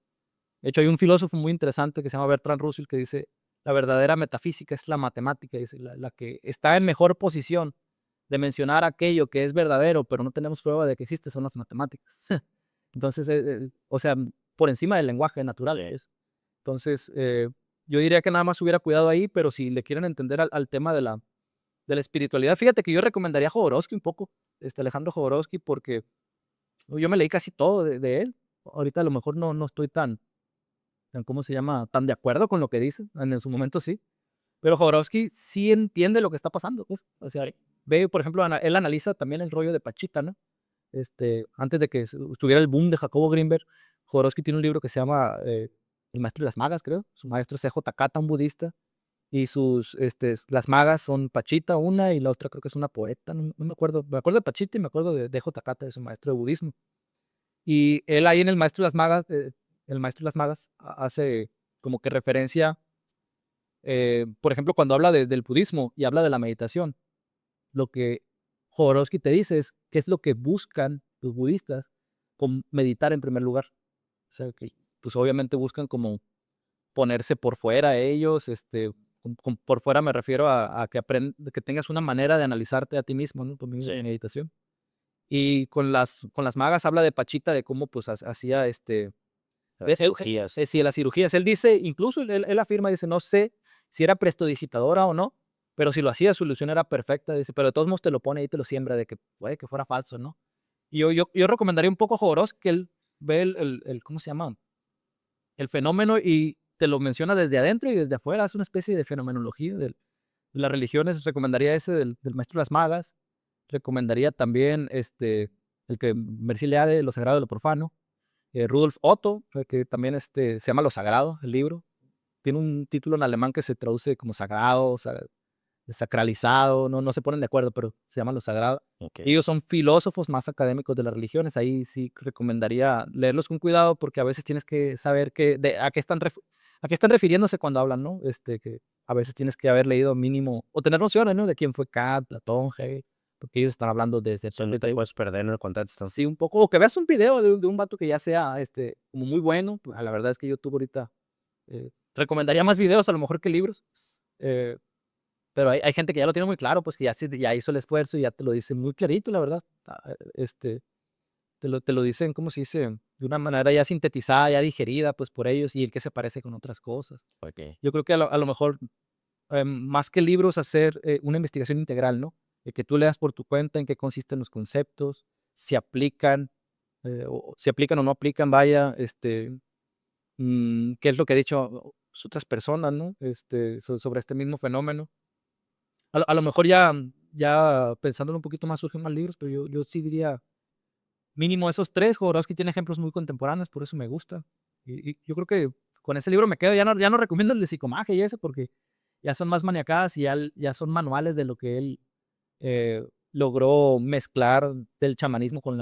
[SPEAKER 1] De hecho, hay un filósofo muy interesante que se llama Bertrand Russell que dice, la verdadera metafísica es la matemática, dice, la que está en mejor posición de mencionar aquello que es verdadero, pero no tenemos prueba de que existe, son las matemáticas. Entonces, o sea, por encima del lenguaje natural. Entonces, yo diría que nada más hubiera cuidado ahí, pero si le quieren entender al tema de la espiritualidad, fíjate que yo recomendaría a Jodorowsky un poco, Alejandro Jodorowsky, porque yo me leí casi todo de él. Ahorita a lo mejor no estoy ¿cómo se llama? Tan de acuerdo con lo que dice. En su momento sí. Pero Jodorowsky sí entiende lo que está pasando, pues. O sea, ve, por ejemplo, él analiza también el rollo de Pachita, ¿no? Antes de que estuviera el boom de Jacobo Greenberg, Jodorowsky tiene un libro que se llama El maestro de las magas, creo. Su maestro es C.J. Kata, un budista. Y las magas son Pachita, una, y la otra creo que es una poeta. No me acuerdo. Me acuerdo de Pachita y me acuerdo de J. Kata, de su maestro de budismo. Y él ahí en el maestro de las magas hace como que referencia, por ejemplo, cuando habla del budismo y habla de la meditación, lo que Jodorowsky te dice es qué es lo que buscan los budistas con meditar en primer lugar. O sea, que pues obviamente buscan como ponerse por fuera ellos, por fuera me refiero a que tengas una manera de analizarte a ti mismo, ¿no? Por medio de meditación. Y con las magas habla de Pachita, de cómo pues hacía
[SPEAKER 2] Las cirugías.
[SPEAKER 1] sí, las cirugías. Él dice, incluso él afirma, dice, no sé si era prestidigitadora o no, pero si lo hacía, su ilusión era perfecta, dice, pero de todos modos te lo pone ahí, te lo siembra de que puede que fuera falso, ¿no? Y yo recomendaría un poco a Jodorowsky que él ve ¿cómo se llama? El fenómeno y te lo menciona desde adentro y desde afuera, es una especie de fenomenología de las religiones. Recomendaría ese del maestro de las magas, recomendaría también el que Mercileade, Lo Sagrado de lo Profano, Rudolf Otto, que también se llama Lo Sagrado, el libro. Tiene un título en alemán que se traduce como sagrado, sacralizado, no se ponen de acuerdo, pero se llama Lo Sagrado.
[SPEAKER 2] Okay.
[SPEAKER 1] Ellos son filósofos más académicos de las religiones. Ahí sí recomendaría leerlos con cuidado porque a veces tienes que saber a qué están refiriéndose cuando hablan, ¿no? Que a veces tienes que haber leído mínimo o tener nociones, ¿no? De quién fue Kant, Platón, Hegel, porque ellos están hablando desde...
[SPEAKER 2] O sea, no te puedes perder en el contexto.
[SPEAKER 1] Sí, un poco. O que veas un video de un vato que ya sea como muy bueno. Pues, la verdad es que YouTube ahorita recomendaría más videos a lo mejor que libros. Eh, pero hay gente que ya lo tiene muy claro, pues que ya hizo el esfuerzo y ya te lo dice muy clarito, la verdad. Te lo dicen, ¿cómo se dice? De una manera ya sintetizada, ya digerida, pues por ellos y el que se parece con otras cosas.
[SPEAKER 2] Okay.
[SPEAKER 1] Yo creo que a lo mejor, más que libros, hacer una investigación integral, ¿no? De que tú leas por tu cuenta en qué consisten los conceptos, si aplican, o no aplican, vaya, qué es lo que ha dicho otras personas, ¿no? Sobre este mismo fenómeno. A lo mejor ya pensándolo un poquito más surgen más libros, pero yo sí diría mínimo esos tres. Jodorowsky tiene ejemplos muy contemporáneos, por eso me gusta. Y yo creo que con ese libro me quedo. Ya no recomiendo el de psicomagia y eso, porque ya son más maniacadas y ya son manuales de lo que él logró mezclar del chamanismo con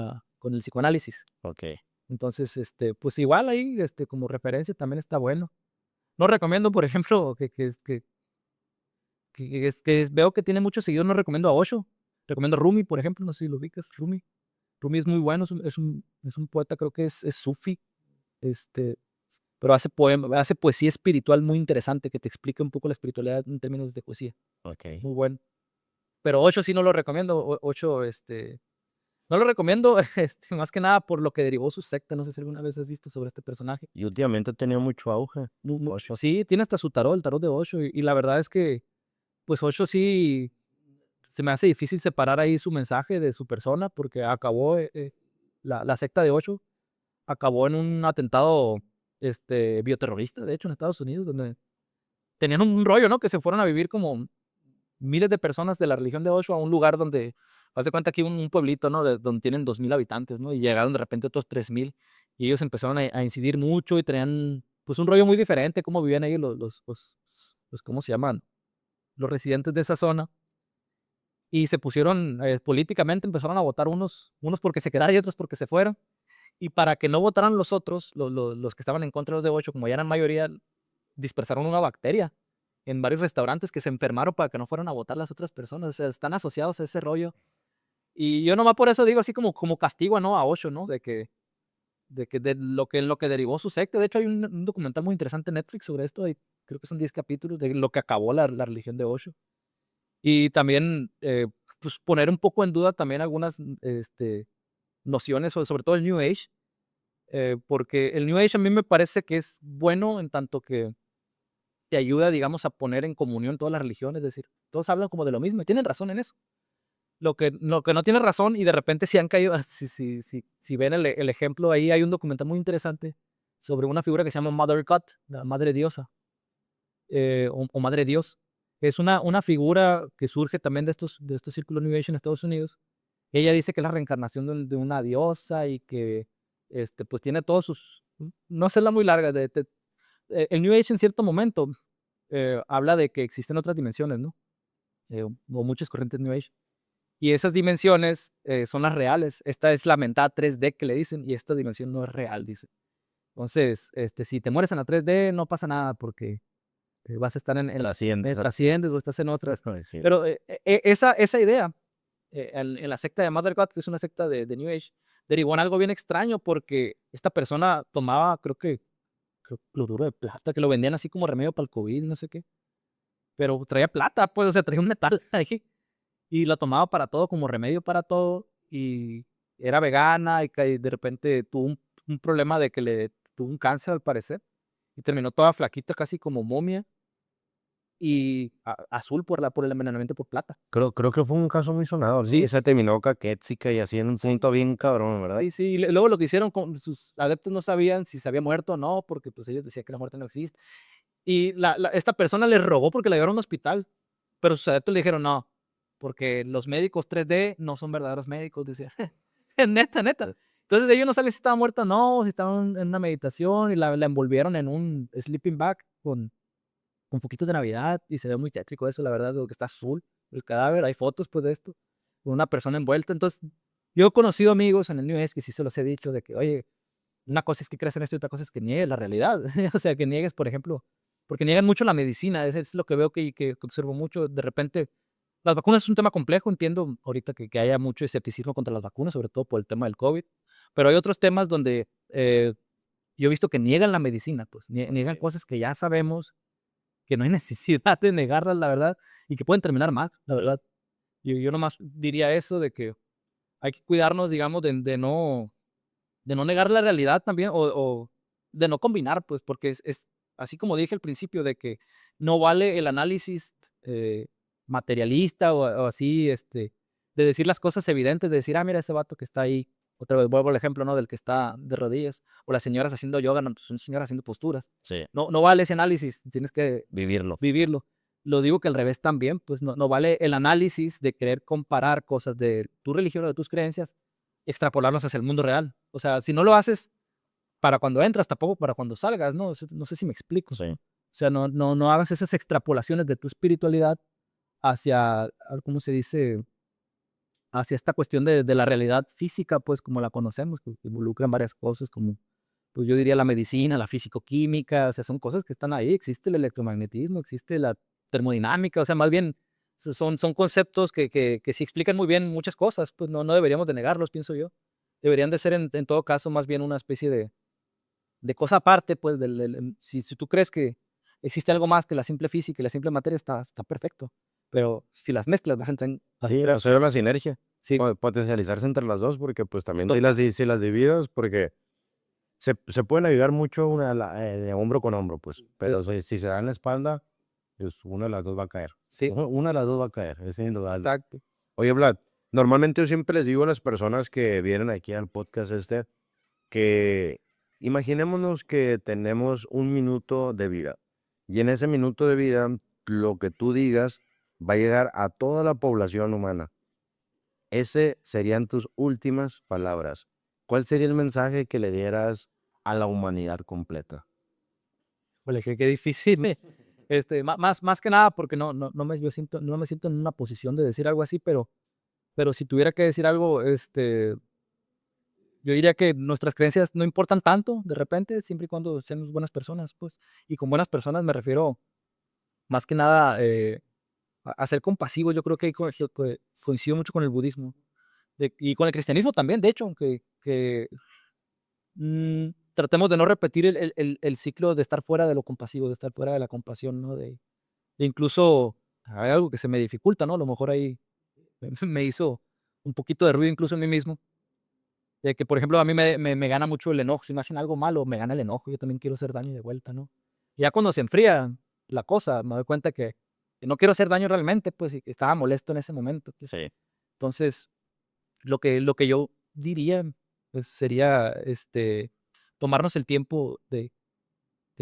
[SPEAKER 1] el psicoanálisis.
[SPEAKER 2] Okay.
[SPEAKER 1] Entonces, pues igual ahí, como referencia también está bueno. No recomiendo, por ejemplo, veo que tiene muchos seguidores, no recomiendo a Osho. Recomiendo a Rumi, por ejemplo, no sé si lo ubicas, Rumi. Rumi es muy bueno, es un poeta, creo que es sufi, este, pero hace poesía espiritual muy interesante, que te explica un poco la espiritualidad en términos de poesía.
[SPEAKER 2] Okay.
[SPEAKER 1] Muy bueno. Pero Osho sí no lo recomiendo. Osho, no lo recomiendo, más que nada por lo que derivó su secta. No sé si alguna vez has visto sobre este personaje.
[SPEAKER 2] Y últimamente ha tenido mucho auge. Osho.
[SPEAKER 1] Sí, tiene hasta su tarot, el tarot de Osho, y la verdad es que, pues Osho sí, se me hace difícil separar ahí su mensaje de su persona, porque acabó, la secta de Osho acabó en un atentado bioterrorista, de hecho, en Estados Unidos, donde tenían un rollo, ¿no? Que se fueron a vivir como miles de personas de la religión de Osho a un lugar donde, haz de cuenta aquí un pueblito, ¿no? Donde tienen 2,000 habitantes, ¿no? Y llegaron de repente otros 3,000 y ellos empezaron a incidir mucho y tenían, pues, un rollo muy diferente, cómo vivían ellos ¿cómo se llaman? Los residentes de esa zona. Y se pusieron, políticamente empezaron a votar unos porque se quedaron y otros porque se fueron. Y para que no votaran los otros, los que estaban en contra de los de Osho, como ya eran mayoría,
[SPEAKER 3] dispersaron una bacteria en varios restaurantes que se enfermaron para que no fueran a botar las otras personas. O sea, están asociados a ese rollo. Y yo nomás por eso digo así como castigo, ¿no? A Osho, ¿no? De lo que derivó su secta. De hecho, hay un documental muy interesante en Netflix sobre esto. Creo que son 10 capítulos de lo que acabó la religión de Osho. Y también, pues, poner un poco en duda también algunas nociones, sobre todo el New Age. Porque el New Age a mí me parece que es bueno en tanto que te ayuda, digamos, a poner en comunión todas las religiones. Es decir, todos hablan como de lo mismo y tienen razón en eso. Lo que no tiene razón, y de repente si han caído, si ven el ejemplo ahí, hay un documental muy interesante sobre una figura que se llama Mother God, la madre diosa, o madre Dios. Es una figura que surge también de estos círculos New Age en Estados Unidos. Ella dice que es la reencarnación de una diosa y que pues tiene todos sus, no sé, la muy larga, el New Age en cierto momento habla de que existen otras dimensiones, ¿no? O muchas corrientes New Age. Y esas dimensiones son las reales. Esta es la mentada 3D que le dicen, y esta dimensión no es real, dice. Entonces, si te mueres en la 3D, no pasa nada porque vas a estar trasciendes o estás en otras.
[SPEAKER 2] Sí.
[SPEAKER 3] Pero esa idea, en la secta de Mother God, que es una secta de New Age, derivó en algo bien extraño porque esta persona tomaba, creo cloruro de plata, que lo vendían así como remedio para el COVID, no sé qué. Pero traía plata, pues, o sea, traía un metal ahí. Y la tomaba para todo, como remedio para todo, y era vegana, y que de repente tuvo un problema de que le tuvo un cáncer, al parecer, y terminó toda flaquita, casi como momia, y azul por el envenenamiento por plata.
[SPEAKER 2] Creo que fue un caso muy sonado, ¿no?
[SPEAKER 3] Sí.
[SPEAKER 2] Esa terminó caquéxica y así en un punto bien cabrón, ¿verdad?
[SPEAKER 3] Sí, sí, y luego lo que hicieron con sus adeptos, no sabían si se había muerto o no, porque, pues, ellos decían que la muerte no existe. Y esta persona le rogó porque la llevaron a un hospital, pero sus adeptos le dijeron: "No, porque los médicos 3D no son verdaderos médicos", decía. Neta, neta. Entonces, de ellos no sale si estaba muerta o no, si estaba en una meditación, y la envolvieron en un sleeping bag con foquitos de Navidad, y se ve muy tétrico eso, la verdad, lo que está azul, el cadáver. Hay fotos, pues, de esto, con una persona envuelta. Entonces, yo he conocido amigos en el New Age que sí se los he dicho de que: "Oye, una cosa es que creas en esto y otra cosa es que niegues la realidad". O sea, que niegues, por ejemplo, porque niegan mucho la medicina. Es lo que veo que observo mucho. De repente, las vacunas es un tema complejo. Entiendo ahorita que haya mucho escepticismo contra las vacunas, sobre todo por el tema del COVID, pero hay otros temas donde yo he visto que niegan la medicina, pues, niegan cosas que ya sabemos, que no hay necesidad de negarlas, la verdad, y que pueden terminar mal, la verdad. Yo nomás diría eso, de que hay que cuidarnos, digamos, de no negar la realidad también, o de no combinar, pues, porque es así como dije al principio, de que no vale el análisis materialista, o así, de decir las cosas evidentes, de decir: "Ah, mira ese vato que está ahí". Otra vez vuelvo al ejemplo, ¿no?, del que está de rodillas, o las señoras haciendo yoga, no, pues son señoras haciendo posturas.
[SPEAKER 2] Sí.
[SPEAKER 3] No vale ese análisis, tienes que
[SPEAKER 2] Vivirlo.
[SPEAKER 3] vivirlo. Lo digo que al revés también, pues no vale el análisis de querer comparar cosas de tu religión o de tus creencias, extrapolarlos hacia el mundo real. O sea, si no lo haces para cuando entras, tampoco para cuando salgas, ¿no? No sé si me explico.
[SPEAKER 2] Sí.
[SPEAKER 3] O sea, no hagas esas extrapolaciones de tu espiritualidad hacia, ¿cómo se dice? Hacia esta cuestión de la realidad física, pues, como la conocemos, que involucran varias cosas, como, pues, yo diría la medicina, la físico-química. O sea, son cosas que están ahí. Existe el electromagnetismo, existe la termodinámica. O sea, más bien son conceptos que sí explican muy bien muchas cosas, pues no deberíamos de negarlos, pienso yo. Deberían de ser en todo caso más bien una especie de cosa aparte, pues, si tú crees que existe algo más que la simple física y la simple materia, está perfecto. Pero si las mezclas vas a entrar en.
[SPEAKER 2] Sí, hacer una sinergia,
[SPEAKER 3] Sí.
[SPEAKER 2] potencializarse entre las dos, porque pues también si las divides, porque se pueden ayudar mucho de hombro con hombro, pues, pero si se dan la espalda, pues una de las dos va a caer.
[SPEAKER 3] Sí.
[SPEAKER 2] Una de las dos va a caer, es indudable.
[SPEAKER 3] Exacto.
[SPEAKER 2] Oye, Vlad, normalmente yo siempre les digo a las personas que vienen aquí al podcast que imaginémonos que tenemos un minuto de vida, y en ese minuto de vida, lo que tú digas va a llegar a toda la población humana. Ese serían tus últimas palabras. ¿Cuál sería el mensaje que le dieras a la humanidad completa?
[SPEAKER 3] Híjole, qué difícil. Más que nada porque no me siento en una posición de decir algo así, pero si tuviera que decir algo, Yo diría que nuestras creencias no importan tanto de repente, siempre y cuando seamos buenas personas, pues. Y con buenas personas me refiero más que nada a ser compasivos. Yo creo que ahí coincido mucho con el budismo y con el cristianismo también, de hecho, que tratemos de no repetir el ciclo de estar fuera de lo compasivo, de estar fuera de la compasión, ¿no? De incluso, hay algo que se me dificulta, ¿no? A lo mejor ahí me hizo un poquito de ruido incluso en mí mismo. De que, por ejemplo, a mí me gana mucho el enojo. Si me hacen algo malo, me gana el enojo. Yo también quiero hacer daño de vuelta, ¿no? Y ya cuando se enfría la cosa, me doy cuenta que no quiero hacer daño realmente, pues, y que estaba molesto en ese momento, pues.
[SPEAKER 1] Sí.
[SPEAKER 3] Entonces, lo que yo diría, pues, sería, tomarnos el tiempo de,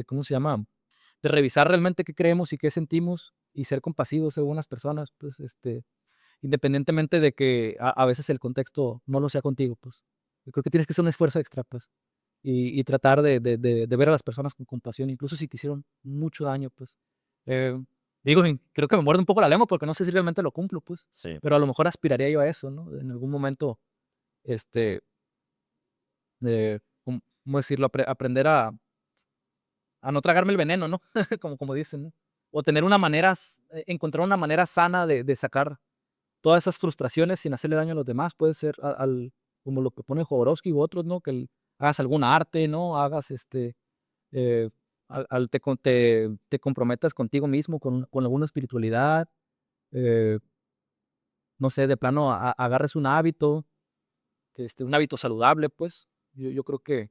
[SPEAKER 3] ¿cómo se llama? De revisar realmente qué creemos y qué sentimos, y ser compasivos, ser buenas personas, pues, independientemente de que a veces el contexto no lo sea contigo, pues. Yo creo que tienes que hacer un esfuerzo extra, pues, y tratar de ver a las personas con compasión, incluso si te hicieron mucho daño, pues. Eh, digo, creo que me muerde un poco la lengua porque no sé si realmente lo cumplo, pues,
[SPEAKER 1] Sí.
[SPEAKER 3] pero a lo mejor aspiraría yo a eso, ¿no? En algún momento, este, ¿cómo decirlo? Aprender a no tragarme el veneno, ¿no? Como dicen, ¿no? O tener una manera, encontrar una manera sana de sacar todas esas frustraciones sin hacerle daño a los demás. Puede ser como lo que pone Jodorowsky u otros, ¿no? Que hagas algún arte, ¿no? Hagas eh, te comprometas contigo mismo, con alguna espiritualidad. eh, no sé, de plano agarres un hábito, un hábito saludable, pues. Yo creo que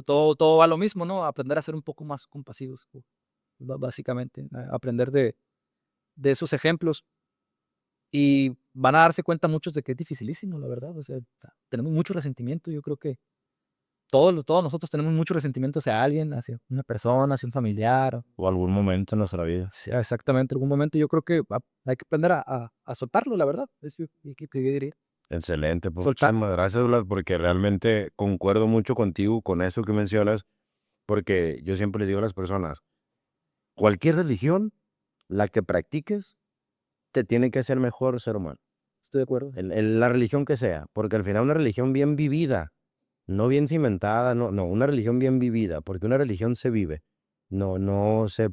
[SPEAKER 3] todo va a lo mismo, ¿no? Aprender a ser un poco más compasivos, básicamente. Aprender de esos ejemplos. Y van a darse cuenta muchos de que es dificilísimo, la verdad. O sea, tenemos mucho resentimiento. Yo creo que todos nosotros tenemos mucho resentimiento hacia alguien, hacia una persona, hacia un familiar.
[SPEAKER 2] O algún momento en nuestra vida.
[SPEAKER 3] Sí, exactamente, algún momento yo creo que hay que aprender a soltarlo, la verdad. Es que yo diría.
[SPEAKER 2] Excelente, pues.
[SPEAKER 3] Soltar.
[SPEAKER 2] Muchísimas gracias, Blas, porque realmente concuerdo mucho contigo con eso que mencionas, porque yo siempre le digo a las personas, cualquier religión, la que practiques, te tiene que hacer mejor ser humano.
[SPEAKER 3] Estoy de acuerdo.
[SPEAKER 2] La religión que sea, porque al final una religión bien vivida, no bien cimentada, no, una religión bien vivida, porque una religión se vive, no se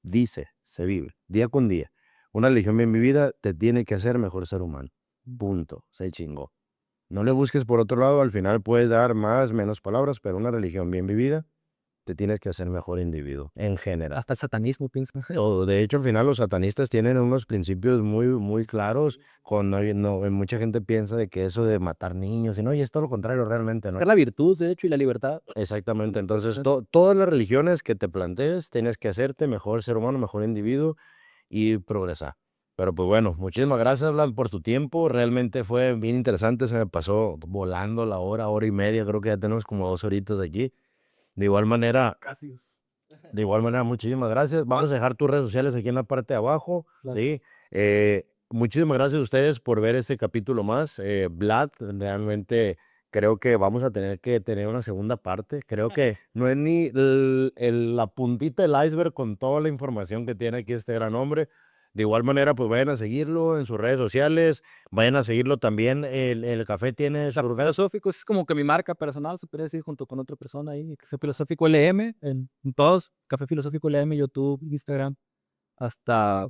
[SPEAKER 2] dice, se vive, día con día. Una religión bien vivida te tiene que hacer mejor ser humano. Punto, se chingó. No le busques por otro lado, al final puedes dar más, menos palabras, pero una religión bien vivida te tienes que hacer mejor individuo, en general.
[SPEAKER 3] Hasta el satanismo, pienso.
[SPEAKER 2] O, de hecho, al final los satanistas tienen unos principios muy, muy claros. Mucha gente piensa de que eso de matar niños, y no, y es todo lo contrario realmente, ¿no?
[SPEAKER 3] Es la virtud, de hecho, y la libertad.
[SPEAKER 2] Exactamente, entonces todas las religiones que te plantees, tienes que hacerte mejor ser humano, mejor individuo y progresar. Pero pues bueno, muchísimas gracias, Vlad, por tu tiempo. Realmente fue bien interesante, se me pasó volando la hora y media, creo que ya tenemos como 2 horitas aquí. De igual manera, muchísimas gracias. Vamos a dejar tus redes sociales aquí en la parte de abajo,
[SPEAKER 3] Claro.
[SPEAKER 2] ¿sí? Muchísimas gracias a ustedes por ver este capítulo más. Vlad, realmente creo que vamos a tener que tener una segunda parte. Creo que no es ni la puntita del iceberg con toda la información que tiene aquí este gran hombre. De igual manera, pues vayan a seguirlo en sus redes sociales, vayan a seguirlo también. El café tiene sus redes.
[SPEAKER 3] Filosófico es como que mi marca personal, se puede decir, junto con otra persona ahí. Café Filosófico LM, en todos. Café Filosófico LM, YouTube, Instagram, hasta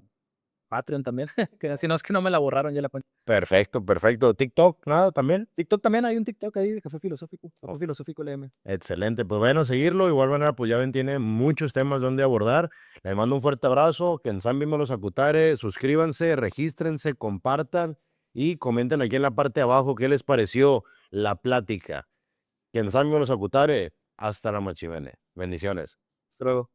[SPEAKER 3] Patreon también. Que así no es que no me la borraron ya la cuenta.
[SPEAKER 2] Perfecto, perfecto. TikTok, nada, también.
[SPEAKER 3] TikTok también hay un TikTok ahí de Café Filosófico. Café Filosófico LM.
[SPEAKER 2] Excelente, pues vayan a seguirlo. De igual manera, pues ya ven, tiene muchos temas donde abordar. Les mando un fuerte abrazo, que en San los Acutare, suscríbanse, regístrense, compartan y comenten aquí en la parte de abajo qué les pareció la plática. Que en San los Acutare, hasta la machivene. Bendiciones.
[SPEAKER 3] Hasta luego.